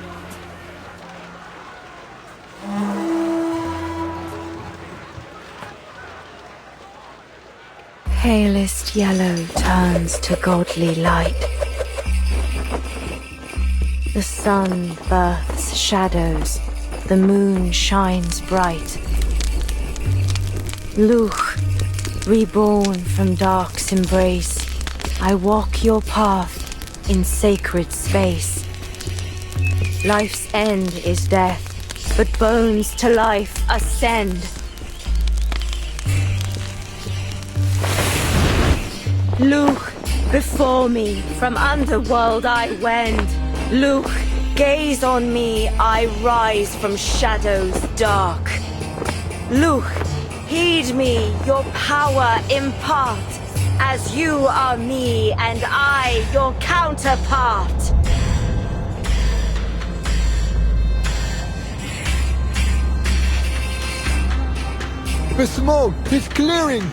Palest yellow turns to godly light. The sun births shadows, the moon shines bright. Luch, reborn from dark's embrace, I walk your path in sacred space. Life's end is death, but bones to life ascend. Luch, before me, from underworld I wend. Luch, gaze on me, I rise from shadows dark. Luch, heed me, your power impart, as you are me and I your counterpart. The smoke is clearing!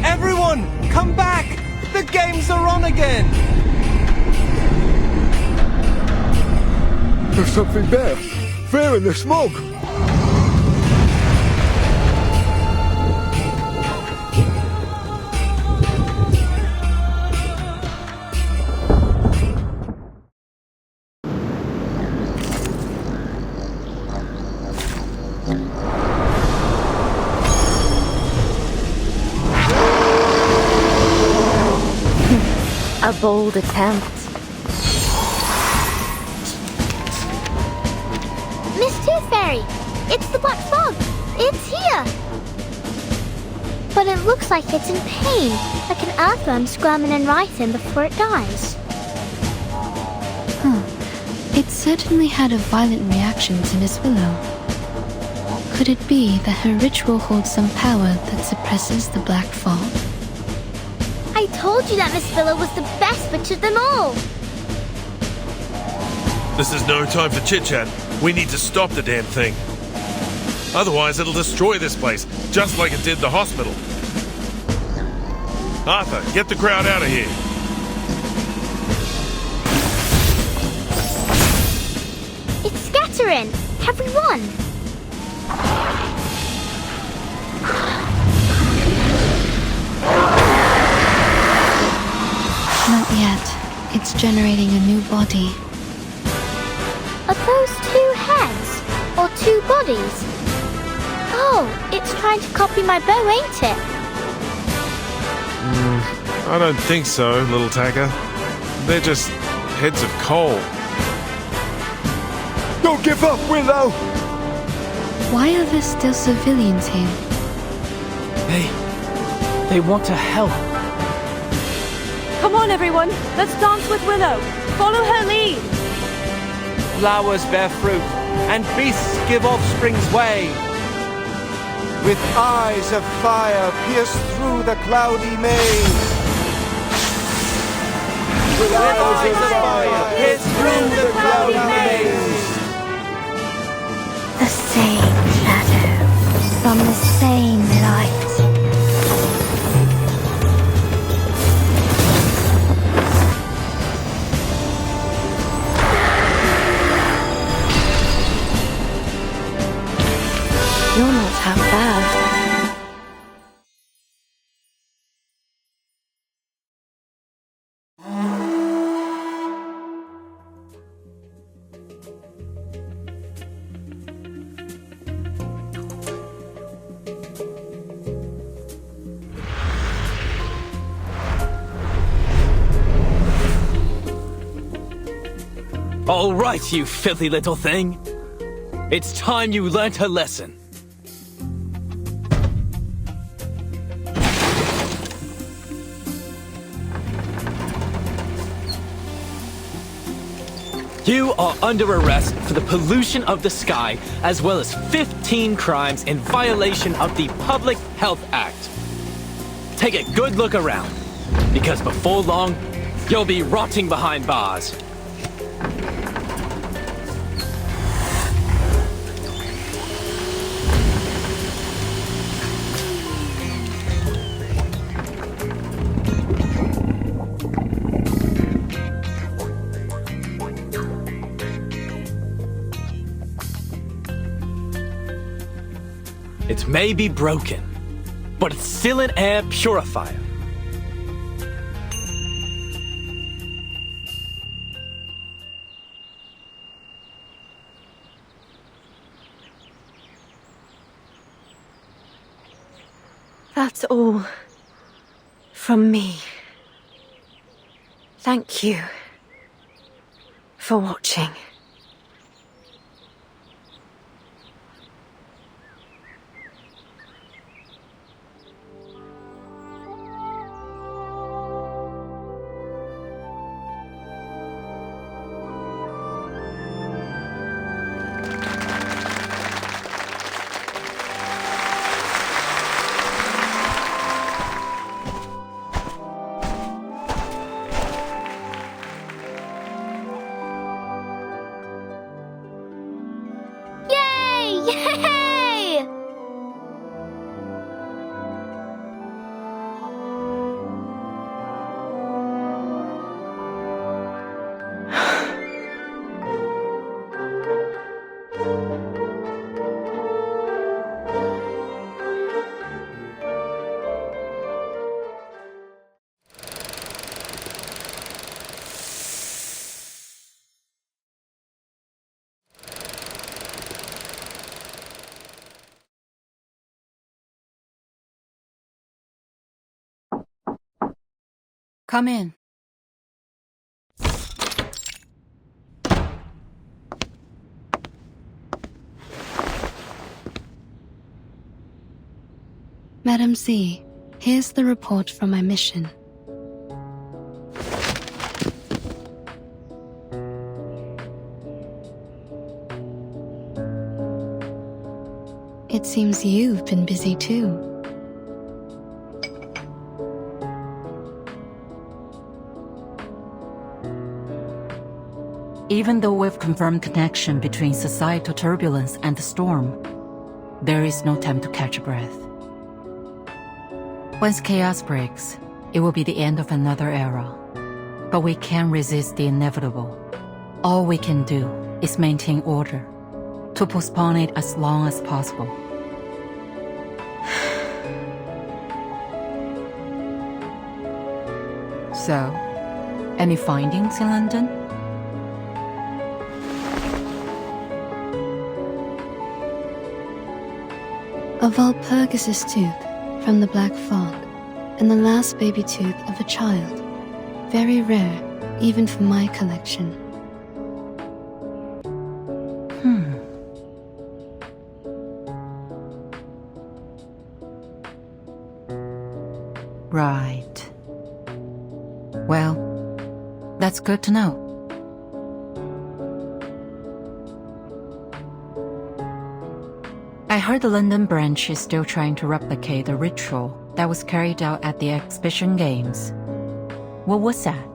Everyone, come back! The games are on again! There's something there. There in the smoke. A bold attempt. Miss Tooth Fairy! It's the Black Fog! It's here! But it looks like it's in pain, like an earthworm squirming and writhing before it dies. It certainly had a violent reaction to Miss Willow. Could it be that her ritual holds some power that suppresses the Black Fog? I told you that Miss Willow was the best witch of them all! This is no time for chit-chat. We need to stop the damn thing. Otherwise, it'll destroy this place, just like it did the hospital. Arthur, get the crowd out of here. It's scattering! Have we won? Not yet. It's generating a new body. Are those 2 heads? Or 2 bodies? Oh, it's trying to copy my bow, ain't it? I don't think so, little Tagger. They're just heads of coal. Don't give up, Willow! Why are there still civilians here? They want to help. Come on, everyone. Let's dance with Willow. Follow her lead. Flowers bear fruit, and beasts give offspring's way. With eyes of fire pierce through the cloudy maze. With eyes of fire pierce through the cloudy maze. The same shadow from the same light. You're not half bad. All right, you filthy little thing. It's time you learnt a lesson. You are under arrest for the pollution of the sky, as well as 15 crimes in violation of the Public Health Act. Take a good look around, because before long, you'll be rotting behind bars. It may be broken, but it's still an air purifier. That's all from me. Thank you for watching. Yay! Come in. Madam Z, here's the report from my mission. It seems you've been busy too. Even though we've confirmed connection between societal turbulence and the storm, there is no time to catch a breath. Once chaos breaks, it will be the end of another era. But we can't resist the inevitable. All we can do is maintain order, to postpone it as long as possible. So, any findings in London? A Walpurgis tooth from the black fog, and the last baby tooth of a child. Very rare, even for my collection. Right. Well, that's good to know. I heard the London branch is still trying to replicate the ritual that was carried out at the exhibition games. What was that?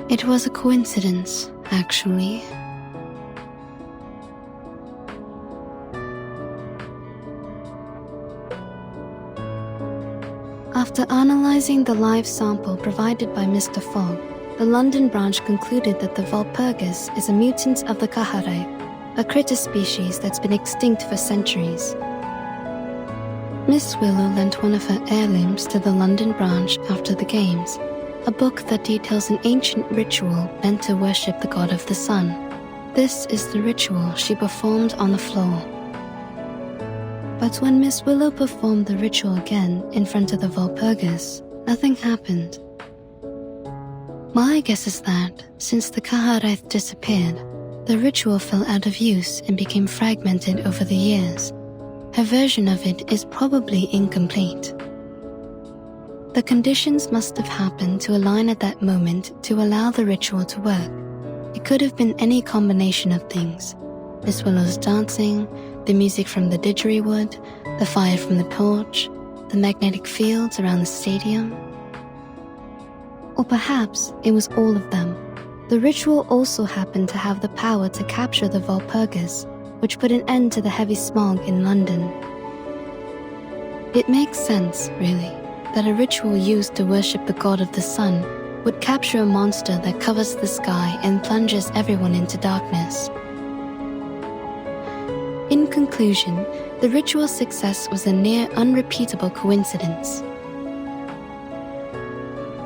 It was a coincidence, actually. After analyzing the live sample provided by Mr. Fogg, the London branch concluded that the Walpurgis is a mutant of the Kaharai, a critter species that's been extinct for centuries. Miss Willow lent one of her heirlooms to the London branch after the games, a book that details an ancient ritual meant to worship the god of the sun. This is the ritual she performed on the floor. But when Miss Willow performed the ritual again in front of the Walpurgis, nothing happened. My guess is that, since the Kaharaith disappeared, the ritual fell out of use and became fragmented over the years. Her version of it is probably incomplete. The conditions must have happened to align at that moment to allow the ritual to work. It could have been any combination of things. Miss Willow's dancing, the music from the didgeridoo, the fire from the torch, the magnetic fields around the stadium. Or perhaps it was all of them. The ritual also happened to have the power to capture the Walpurgis, which put an end to the heavy smog in London. It makes sense, really, that a ritual used to worship the god of the sun would capture a monster that covers the sky and plunges everyone into darkness. In conclusion, the ritual's success was a near unrepeatable coincidence.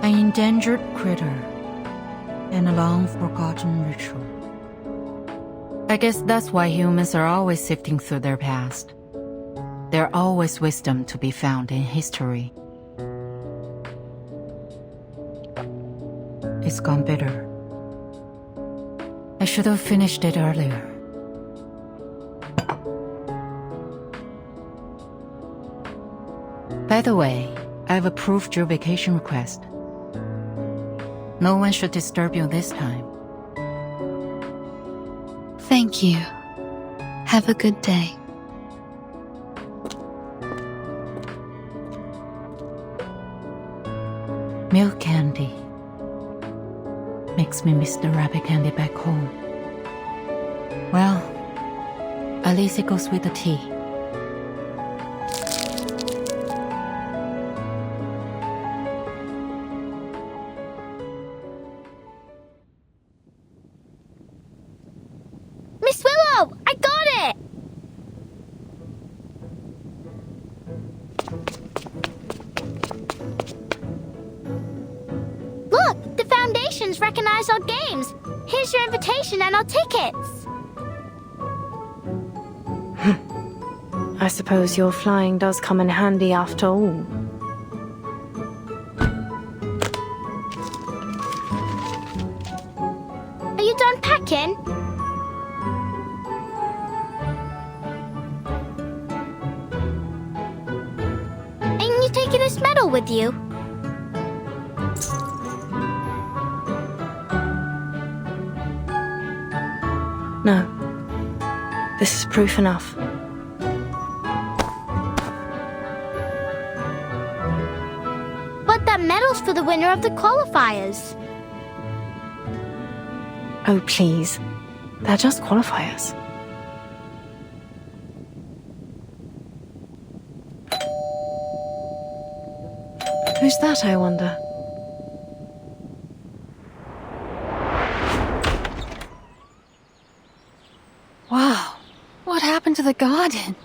An endangered critter and a long-forgotten ritual. I guess that's why humans are always sifting through their past. There's always wisdom to be found in history. It's gone bitter. I should have finished it earlier. By the way, I've approved your vacation request. No one should disturb you this time. Thank you. Have a good day. Milk candy makes me miss the rabbit candy back home. Well, at least it goes with the tea. Miss Willow! I got it! Look! The Foundations recognize our games! Here's your invitation and our tickets! I suppose your flying does come in handy after all. Are you done packing? Ain't you taking this medal with you? No. This is proof enough. But that medal's for the winner of the qualifiers. Oh, please. They're just qualifiers. Who's that, I wonder? Wow, what happened to the garden?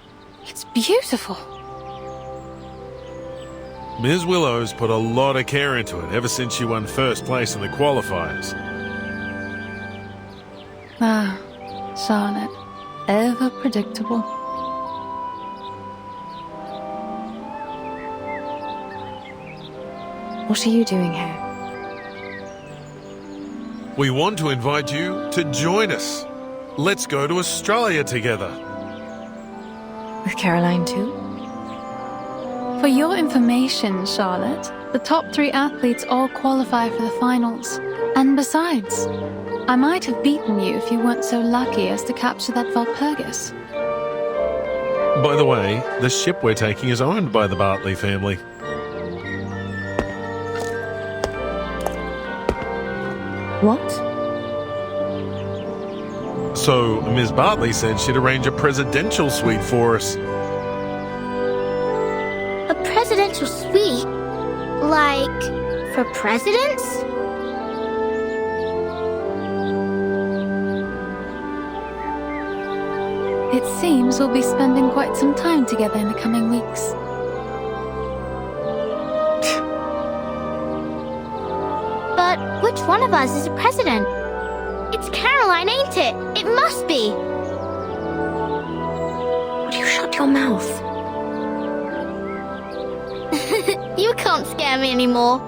It's beautiful. Ms. Willow's put a lot of care into it ever since she won first place in the qualifiers. Ah, Charlotte, ever predictable. What are you doing here? We want to invite you to join us. Let's go to Australia together. With Caroline too? For your information, Charlotte, the top 3 athletes all qualify for the finals. And besides, I might have beaten you if you weren't so lucky as to capture that Valpurgis. By the way, the ship we're taking is owned by the Bartley family. What? So, Ms. Bartley said she'd arrange a presidential suite for us. A presidential suite? Like, for presidents? It seems we'll be spending quite some time together in the coming weeks. But which one of us is a president? It's Caroline, ain't it? It must be. Would you shut your mouth? You can't scare me anymore.